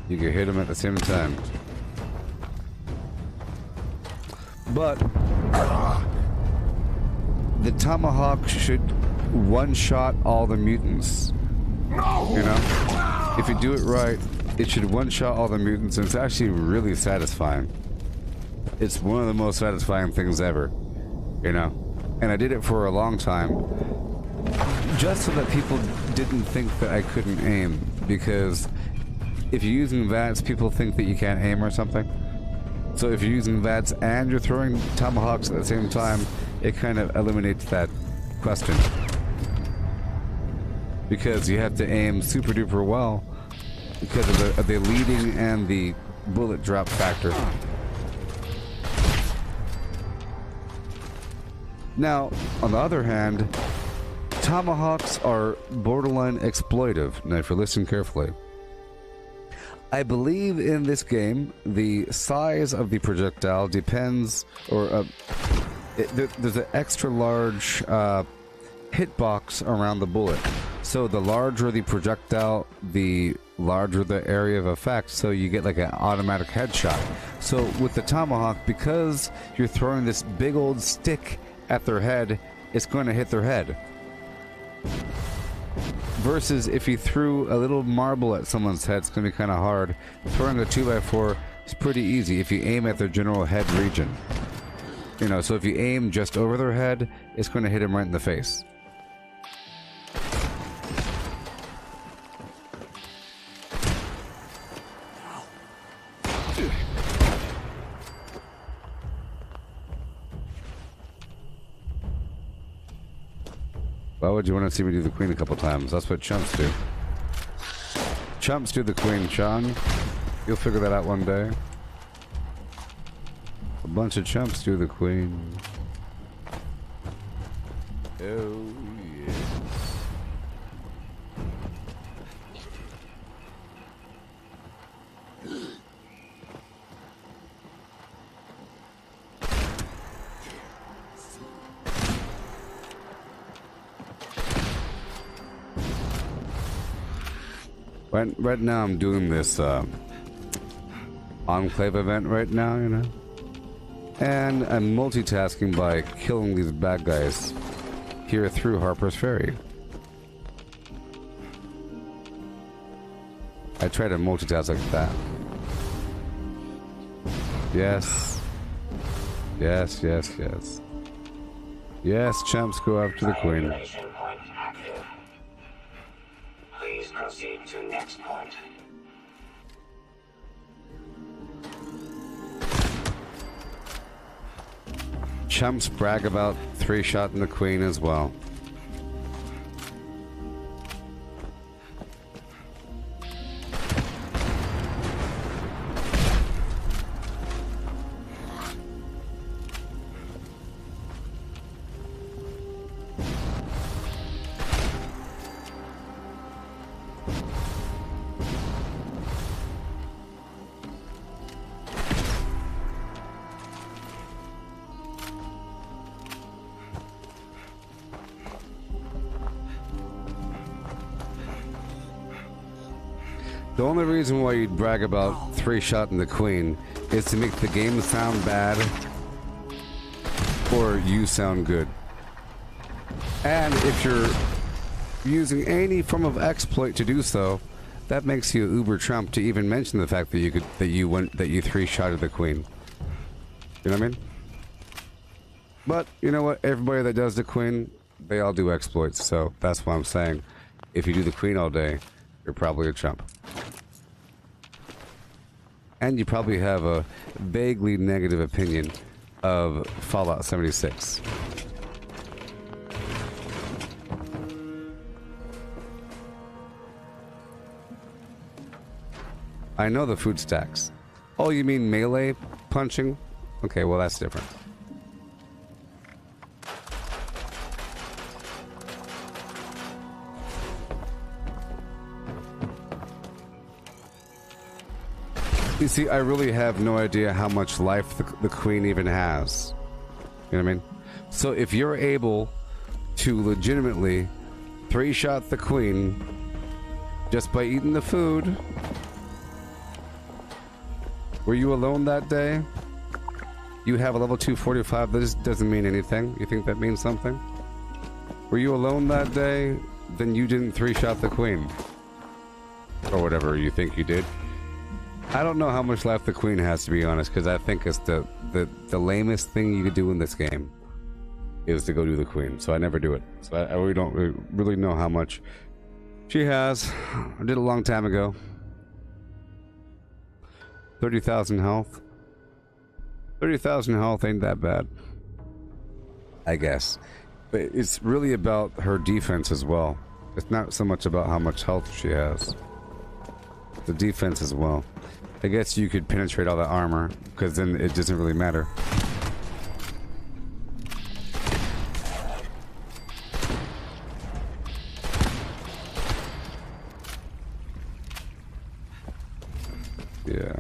you can hit them at the same time. But the tomahawk should one-shot all the mutants. You know? If you do it right, it should one-shot all the mutants, and it's actually really satisfying. It's one of the most satisfying things ever. You know? And I did it for a long time, just so that people didn't think that I couldn't aim, because if you're using VATS, people think that you can't aim or something. So if you're using VATS and you're throwing tomahawks at the same time, it kind of eliminates that question. Because you have to aim super duper well because of the leading and the bullet drop factor. Now, on the other hand, tomahawks are borderline exploitive. Now, if you listen carefully, I believe in this game, the size of the projectile depends, or there's an extra large hitbox around the bullet. So the larger the projectile, the larger the area of effect, so you get like an automatic headshot. So with the tomahawk, because you're throwing this big old stick at their head, it's going to hit their head. Versus if you threw a little marble at someone's head, it's going to be kind of hard. Throwing a 2x4 is pretty easy if you aim at their general head region. You know, so if you aim just over their head, it's going to hit them right in the face. Why would you want to see me do the queen a couple times? That's what chumps do. Chumps do the queen, Sean. You'll figure that out one day. A bunch of chumps do the queen. Oh, yeah. Right now I'm doing this Enclave event right now, you know? And I'm multitasking by killing these bad guys here through Harper's Ferry. I try to multitask like that. Yes. Yes, yes, yes. Yes, champs, go after the queen. Please proceed to next point. Chumps brag about 3-shotting the queen as well. The only reason why you'd brag about 3-shotting the queen is to make the game sound bad or you sound good. And if you're using any form of exploit to do so, that makes you uber Trump to even mention the fact that you 3-shotted the queen. You know what I mean? But you know what? Everybody that does the queen, they all do exploits. So that's why I'm saying, if you do the queen all day, you're probably a chump. And you probably have a vaguely negative opinion of Fallout 76. I know the food stacks. Oh, you mean melee punching? Okay, well that's different. You see, I really have no idea how much life the queen even has. You know what I mean? So if you're able to legitimately 3-shot the queen just by eating the food, were you alone that day? You have a level 245. That just doesn't mean anything. You think that means something? Were you alone that day? Then you didn't 3-shot the queen. Or whatever you think you did. I don't know how much life the queen has, to be honest, because I think it's the lamest thing you could do in this game is to go do the queen. So I never do it. So I really don't really know how much she has. I did it a long time ago. 30,000 health. 30,000 health ain't that bad, I guess. But it's really about her defense as well. It's not so much about how much health she has. The defense as well. I guess you could penetrate all the armor, because then it doesn't really matter. Yeah.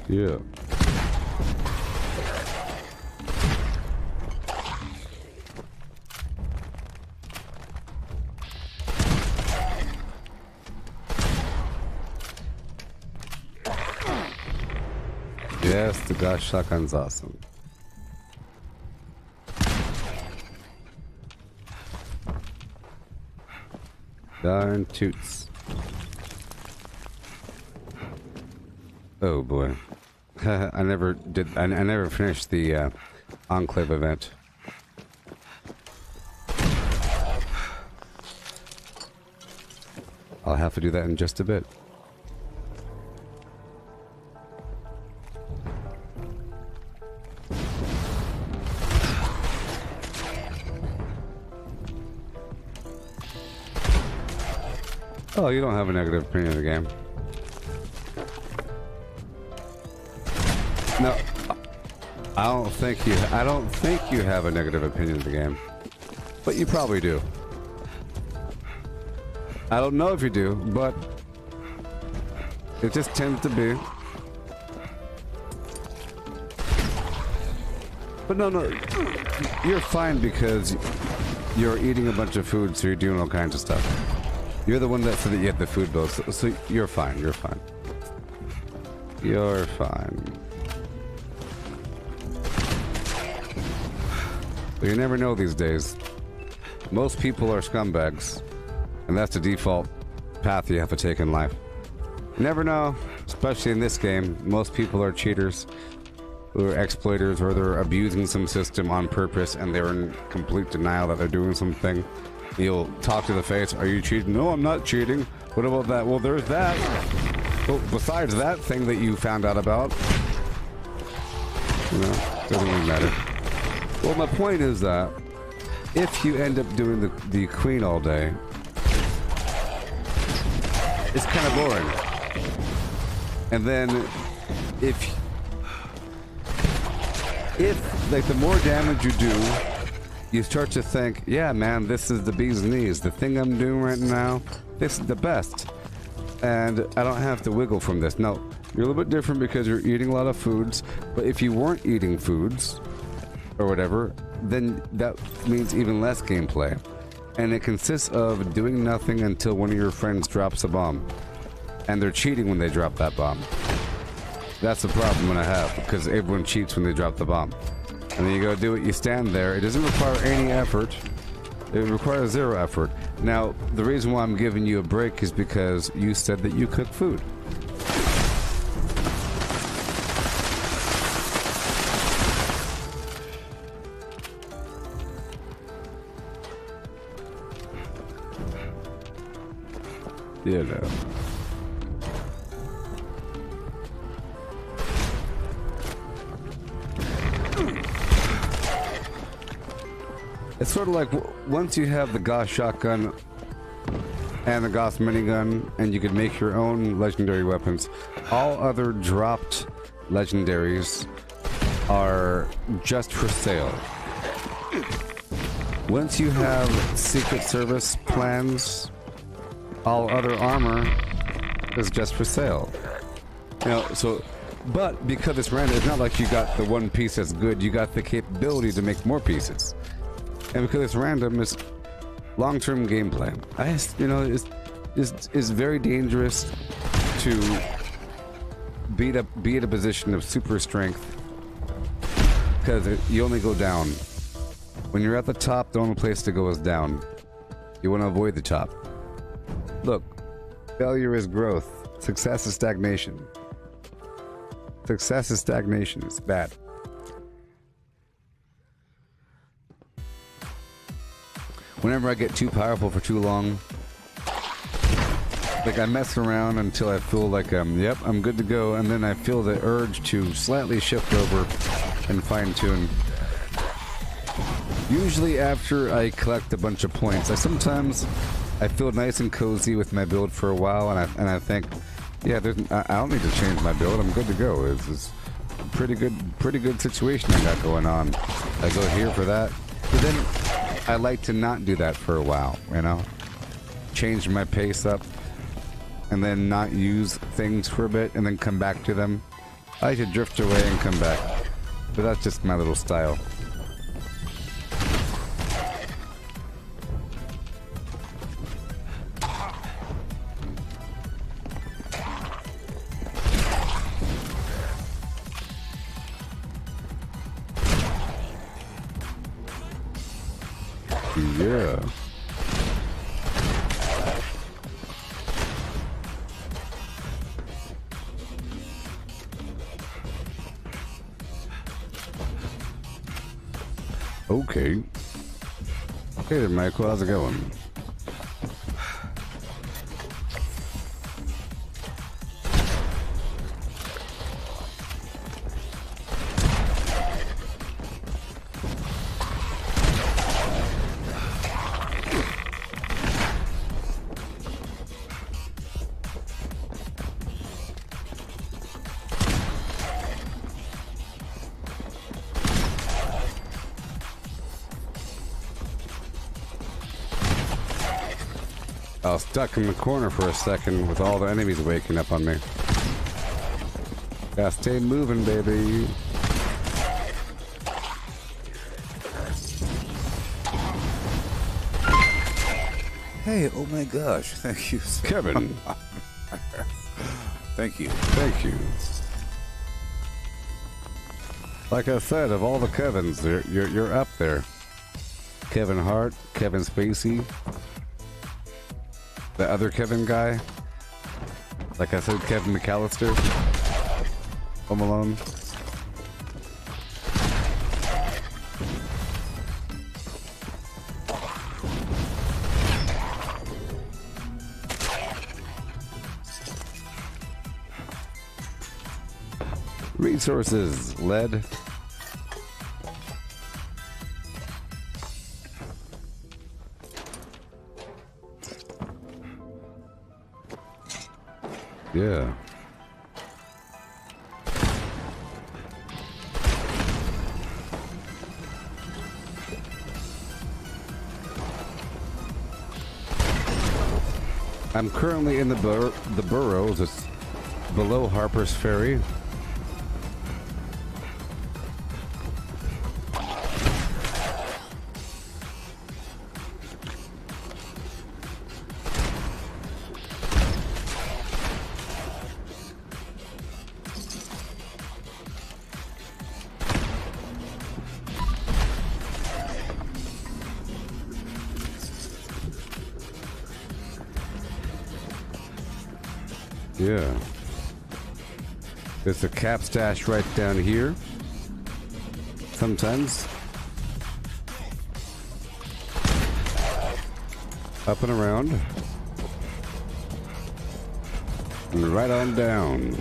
Yeah. Yes, the gas shotgun's awesome. Darn toots. Oh boy. I never finished the Enclave event. I'll have to do that in just a bit. Oh, you don't have a negative opinion of the game. No, I don't think you have a negative opinion of the game, but you probably do. I don't know if you do, but it just tends to be. But no, you're fine because you're eating a bunch of food, so you're doing all kinds of stuff. You're the one that said that you had the food bill, so you're fine. You're fine. You're fine. But you never know these days. Most people are scumbags, and that's the default path you have to take in life. You never know, especially in this game. Most people are cheaters, or exploiters, or they're abusing some system on purpose, and they're in complete denial that they're doing something. You'll talk to the face, are you cheating? No, I'm not cheating. What about that? Well, there's that. Well, besides that thing that you found out about, you know, doesn't really matter. Well, my point is that if you end up doing the queen all day, it's kind of boring. And then if like the more damage you do, you start to think, yeah, man, this is the bee's knees. The thing I'm doing right now, this is the best. And I don't have to wiggle from this. No, you're a little bit different because you're eating a lot of foods. But if you weren't eating foods, or whatever, then that means even less gameplay. And it consists of doing nothing until one of your friends drops a bomb. And they're cheating when they drop that bomb. That's the problem that I have, because everyone cheats when they drop the bomb. And then you go do it, you stand there. It doesn't require any effort. It requires 0 effort. Now, the reason why I'm giving you a break is because you said that you cook food. You know. It's sort of like once you have the Gauss shotgun and the Gauss minigun, and you could make your own legendary weapons. All other dropped legendaries are just for sale. Once you have Secret Service plans, all other armor is just for sale. You know, so, but because it's random, it's not like you got the one piece that's good, you got the capability to make more pieces. And because it's random, it's long-term gameplay. You know, it's very dangerous to be at a position of super strength, because you only go down. When you're at the top, the only place to go is down. You want to avoid the top. Look, failure is growth. Success is stagnation. Success is stagnation. It's bad. Whenever I get too powerful for too long, like I mess around until I feel like yep, I'm good to go, and then I feel the urge to slightly shift over and fine-tune. Usually after I collect a bunch of points. I feel nice and cozy with my build for a while, and I think, yeah, I don't need to change my build. I'm good to go. It's a pretty good situation I got going on. I go here for that, but then I like to not do that for a while, you know? Change my pace up, and then not use things for a bit, and then come back to them. I like to drift away and come back, but that's just my little style. Yeah. Okay. Hey there, Michael. How's it going? I was stuck in the corner for a second with all the enemies waking up on me. Gotta stay moving, baby. Hey, oh my gosh, thank you, Kevin. Thank you. Thank you. Like I said, of all the Kevins, you're up there. Kevin Hart, Kevin Spacey, the other Kevin guy. Like I said, Kevin McAllister, Home Alone. Resources, lead. Yeah. I'm currently in the Burrows. It's below Harper's Ferry. Yeah. There's a cap stash right down here. Sometimes. Up and around. And right on down.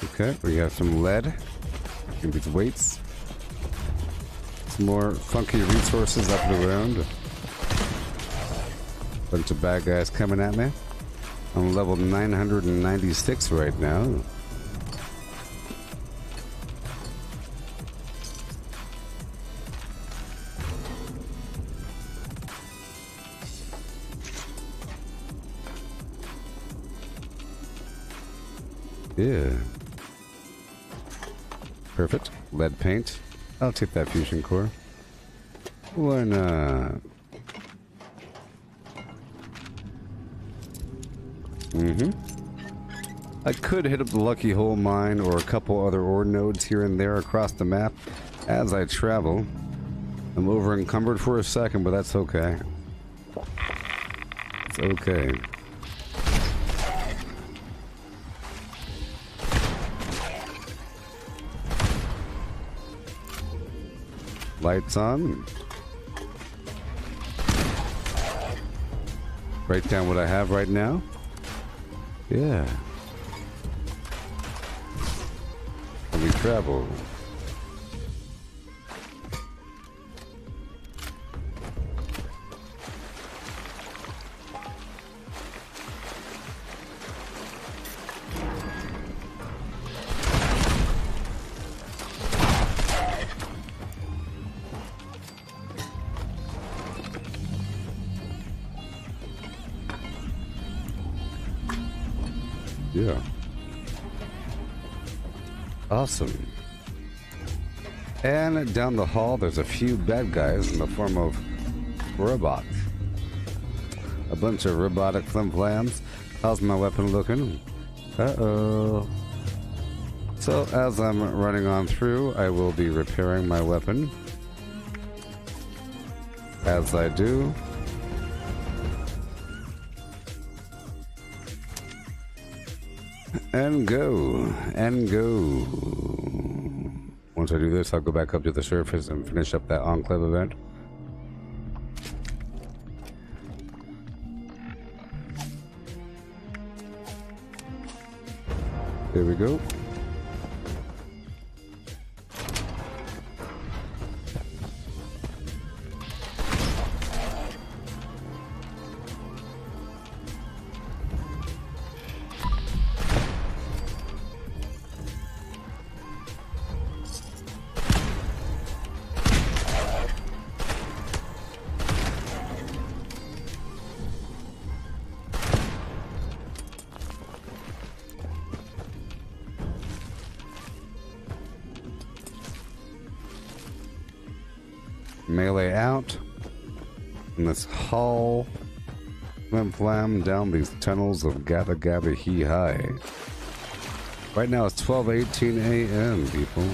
Okay, we have some lead. Give these weights. Some more funky resources up and around. Bunch of bad guys coming at me. I'm level 996 right now. Yeah. Perfect. Lead paint. I'll take that fusion core. Why not? I could hit up the Lucky Hole mine or a couple other ore nodes here and there across the map as I travel. I'm over encumbered for a second, but that's okay. It's okay. Lights on. Write down what I have right now. Yeah. And we travel. Yeah. Awesome. And down the hall, there's a few bad guys in the form of robots. A bunch of robotic flim-flams. How's my weapon looking? Uh-oh. So, as I'm running on through, I will be repairing my weapon. As I do, and go, and go. Once I do this, I'll go back up to the surface and finish up that Enclave event. There we go. Melee out in this hall, flim-flam down these tunnels of Gabba Gabba Hee High. Right now it's 12:18 a.m. people.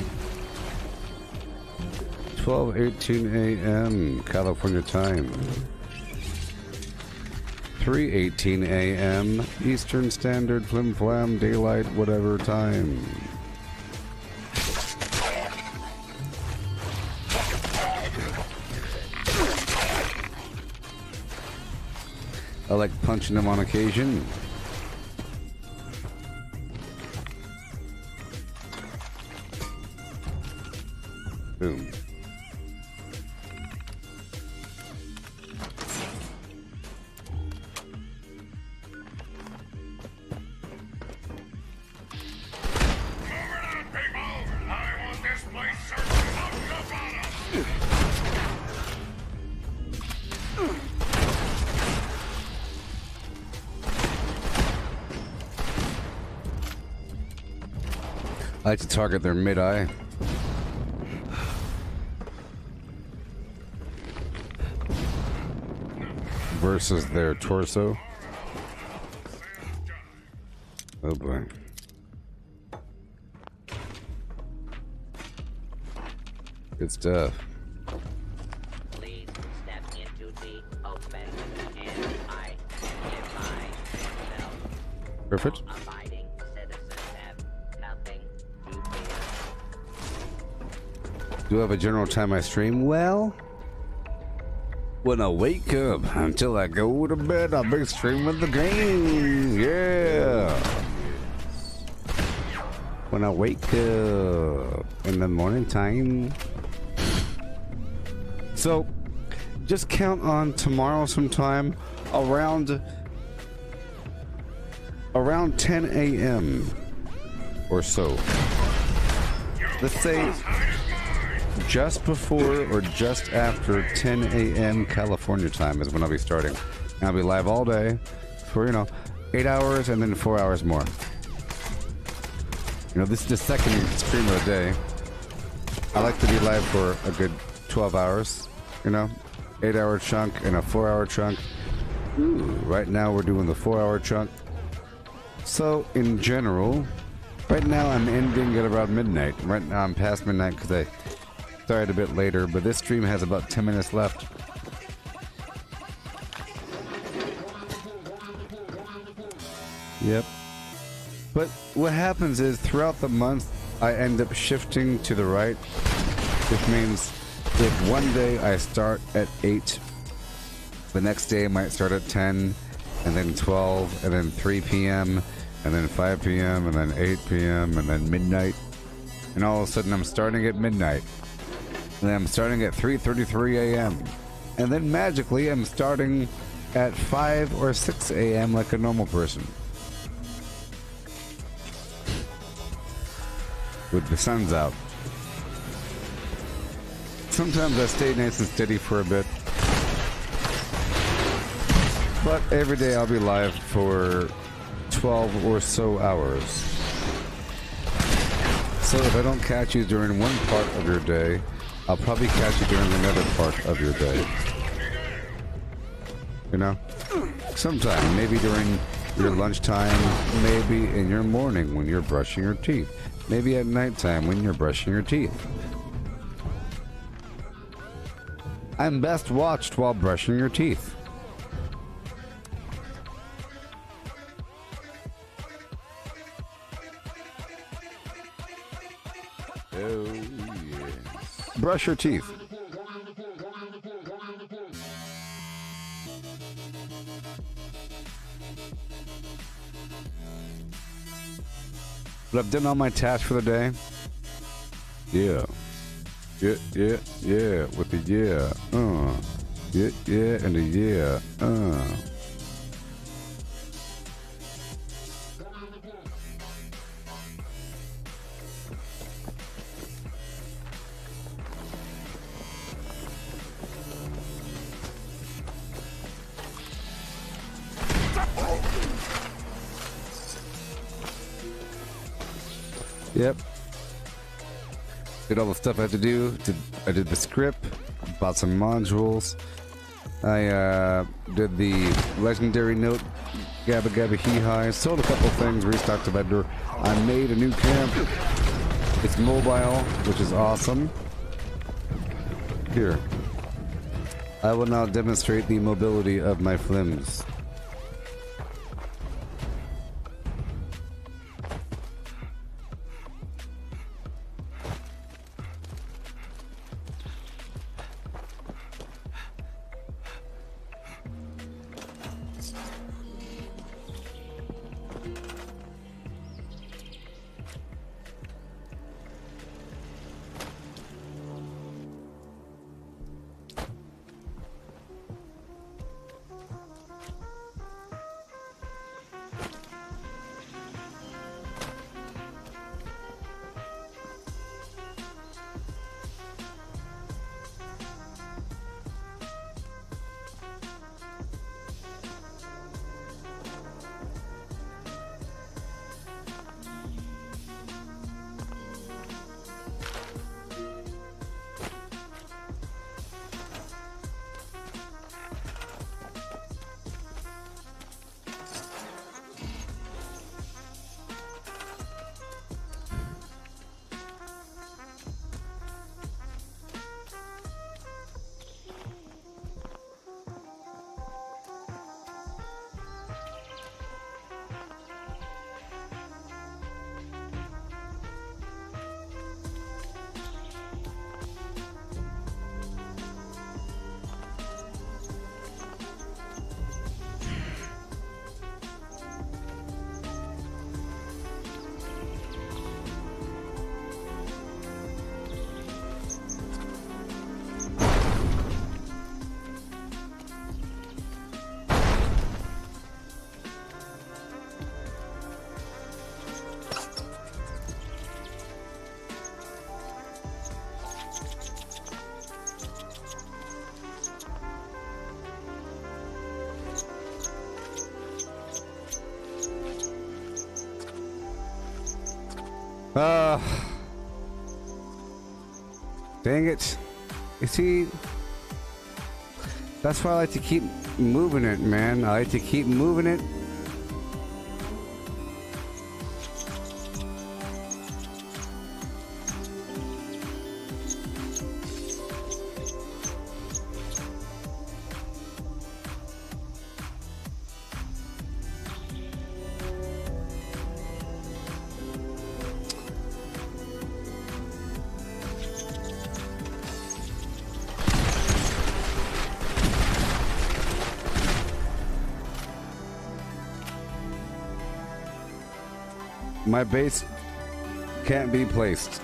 12:18 a.m. California time. 3:18 a.m. Eastern Standard flim-flam daylight whatever time. I like punching them on occasion. Boom. I like to target their mid-eye. Versus their torso. Oh boy. Good stuff. Please step into the open and identify yourself. Perfect. Abiding citizens have nothing to fear. Do I have a general time I stream? Well, when I wake up until I go to bed, I'll be streaming the game. Yeah. when I wake up in the morning time. So, just count on tomorrow sometime around 10 a.m. or so. Let's say just before or just after 10 a.m. California time is when I'll be starting. And I'll be live all day for, 8 hours and then 4 hours more. This is the second stream of the day. I like to be live for a good 12 hours, 8-hour chunk and a 4-hour chunk. Ooh, right now we're doing the 4-hour chunk. So, in general, right now I'm ending at around midnight. Right now I'm past midnight because I started a bit later, but this stream has about 10 minutes left. Yep. But what happens is throughout the month I end up shifting to the right, which means if one day I start at 8, the next day I might start at 10, and then 12, and then 3 p.m., and then 5 p.m., and then 8 p.m., and then midnight. And all of a sudden I'm starting at midnight. And then I'm starting at 3:33 a.m. And then magically I'm starting at 5 or 6 a.m. like a normal person. With the sun's out. Sometimes I stay nice and steady for a bit. But every day I'll be live for 12 or so hours. So if I don't catch you during one part of your day, I'll probably catch you during another part of your day. Sometime, maybe during your lunchtime, maybe in your morning when you're brushing your teeth, maybe at nighttime when you're brushing your teeth. I'm best watched while brushing your teeth. Oh, yes. Brush your teeth. But I've done all my tasks for the day. Yeah. Yeah. With the yeah. Yeah, and the yeah. Yep. Did all the stuff I had to do. I did the script, bought some modules. I did the legendary note, Gabba Gabba Hee Hi, sold a couple things, restocked the vendor. I made a new camp. It's mobile, which is awesome. Here. I will now demonstrate the mobility of my flims. Dang it. You see, that's why I like to keep moving it, man. I like to keep moving it. My base can't be placed.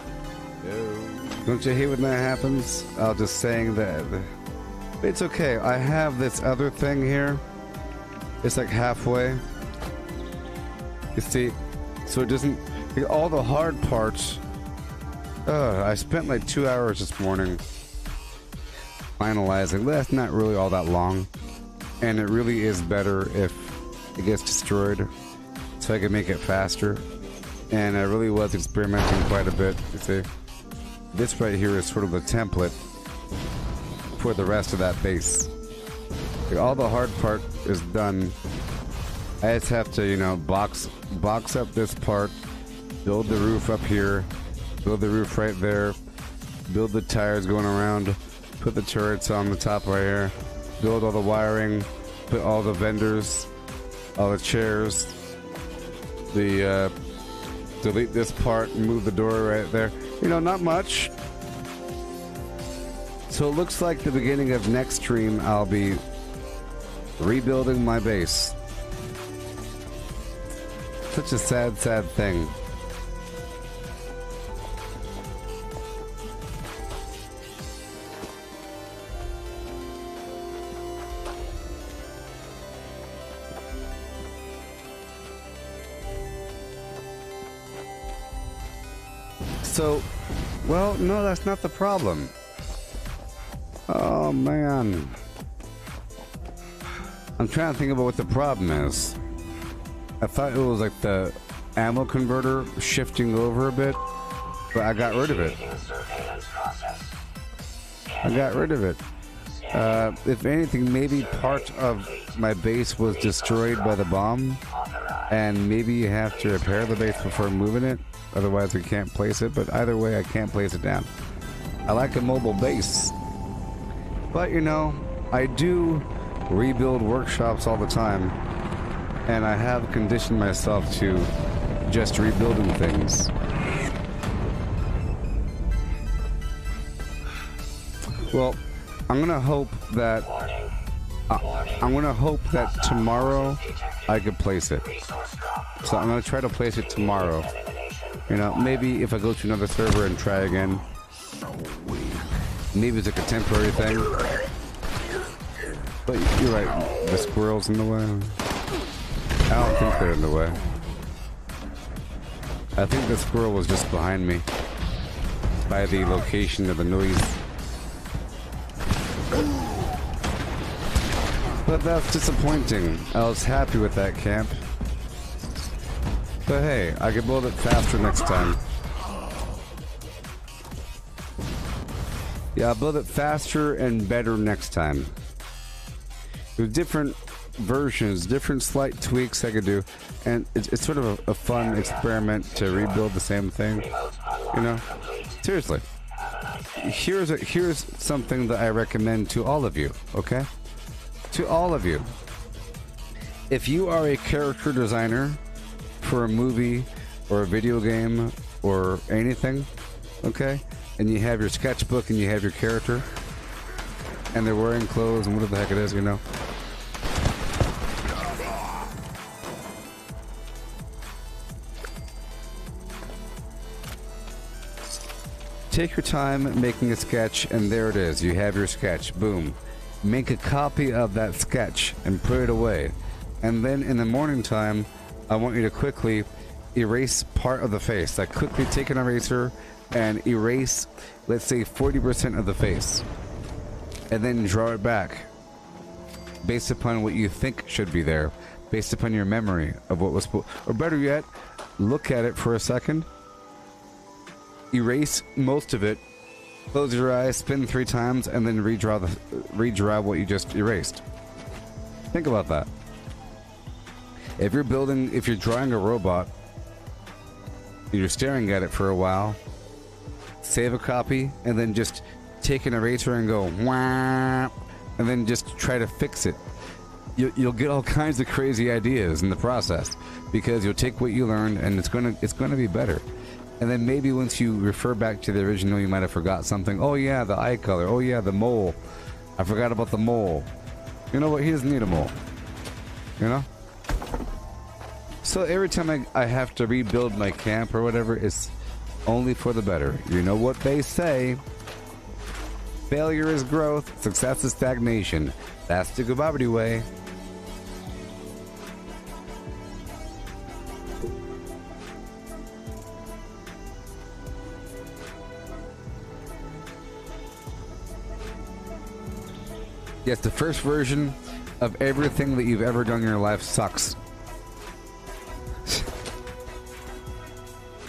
Don't you hate when that happens? I'm just saying that. It's okay. I have this other thing here. It's like halfway. You see? So it doesn't... All the hard parts... I spent like 2 hours this morning finalizing. That's not really all that long. And it really is better if it gets destroyed. So I can make it faster. And I really was experimenting quite a bit. You see, this right here is sort of the template for the rest of that base. Like, all the hard part is done. I just have to, you know, box up this part, build the roof up here, build the roof right there, build the tires going around, put the turrets on the top right here, build all the wiring, put all the vendors, all the chairs, the delete this part and move the door right there. You know, not much. So it looks like the beginning of next stream I'll be rebuilding my base. Such a sad, sad thing. So, well, no, that's not the problem. Oh, man. I'm trying to think about what the problem is. I thought it was like the ammo converter shifting over a bit, but I got rid of it. If anything, maybe part of my base was destroyed by the bomb, and maybe you have to repair the base before moving it. Otherwise, we can't place it, but either way, I can't place it down. I like a mobile base. But, you know, I do rebuild workshops all the time, and I have conditioned myself to just rebuilding things. Well, I'm gonna hope that tomorrow I could place it. So I'm gonna try to place it tomorrow. You know, maybe if I go to another server and try again. Maybe it's like a temporary thing. But you're right, the squirrel's in the way. I don't think they're in the way. I think the squirrel was just behind me by the location of the noise. But that's disappointing. I was happy with that camp. But hey, I can build it faster next time. Yeah, I'll build it faster and better next time. There's different versions, different slight tweaks I could do, and it's sort of a fun experiment to rebuild the same thing. You know, seriously. Here's something that I recommend to all of you. Okay, to all of you. If you are a character designer for a movie or a video game or anything, okay, and you have your sketchbook and you have your character, and they're wearing clothes and whatever the heck it is, you know. Take your time making a sketch, and there it is. You have your sketch. Boom. Make a copy of that sketch and put it away. And then in the morning time, I want you to quickly erase part of the face. Like, quickly take an eraser and erase, let's say, 40% of the face. And then draw it back based upon what you think should be there, based upon your memory of what was, or better yet, look at it for a second erase most of it, close your eyes, spin 3 times, and then redraw what you just erased. Think about that. If you're drawing a robot, you're staring at it for a while, save a copy, and then just take an eraser and go wah, and then just try to fix it. You'll get all kinds of crazy ideas in the process, because you'll take what you learned and it's gonna be better. And then maybe once you refer back to the original, you might have forgot something. Oh yeah, the eye color. Oh yeah, the mole. I forgot about the mole. You know what? He doesn't need a mole. You know? So every time I have to rebuild my camp or whatever, it's only for the better. You know what they say? Failure is growth, success is stagnation. That's the Gooboberti way. Yes, the first version of everything that you've ever done in your life sucks.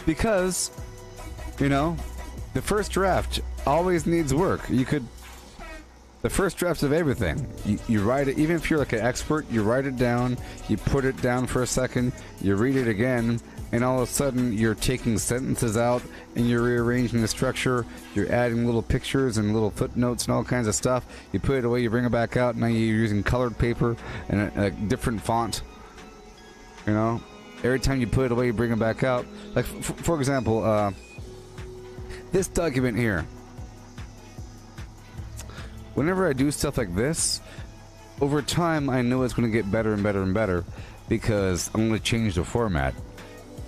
Because, you know, the first draft always needs work. The first draft of everything, you write it, even if you're like an expert, you write it down, you put it down for a second, you read it again, and all of a sudden you're taking sentences out and you're rearranging the structure, you're adding little pictures and little footnotes and all kinds of stuff. You put it away, you bring it back out, now you're using colored paper and a different font. You know, every time you put it away, you bring it back out. Like, for example, this document here. Whenever I do stuff like this, over time I know it's going to get better and better and better, because I'm going to change the format.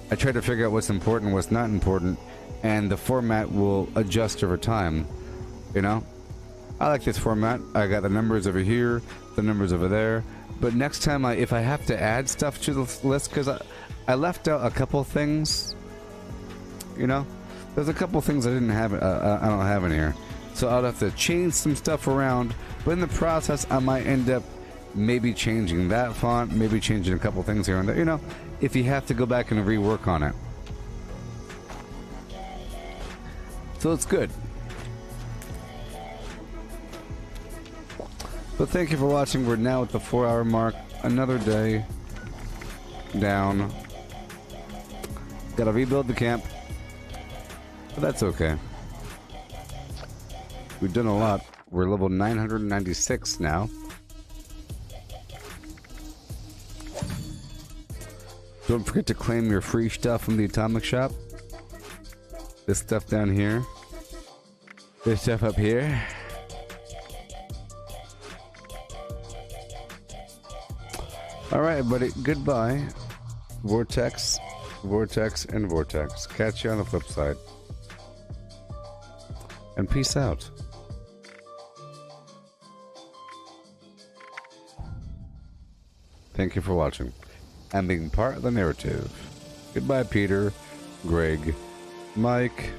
I try to figure out what's important and what's not important, and the format will adjust over time. You know, I like this format. I got the numbers over here, the numbers over there, but next time if I have to add stuff to the list, because I left out a couple things, you know, there's a couple things I didn't have, I don't have in here. So I'll have to change some stuff around, but in the process I might end up maybe changing that font, maybe changing a couple things here and there, you know, if you have to go back and rework on it. So it's good. But thank you for watching. We're now at the 4-hour mark. Another day down. Gotta rebuild the camp. But that's okay. We've done a lot. We're level 996 now. Don't forget to claim your free stuff from the Atomic Shop. This stuff down here. This stuff up here. Alright, buddy. Goodbye. Vortex, Vortex, and Vortex. Catch you on the flip side. And peace out. Thank you for watching and being part of the narrative. Goodbye, Peter, Greg, Mike,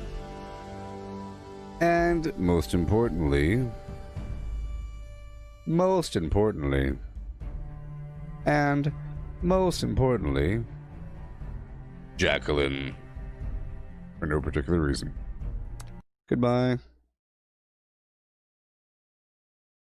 and most importantly, Jacqueline, for no particular reason. Goodbye.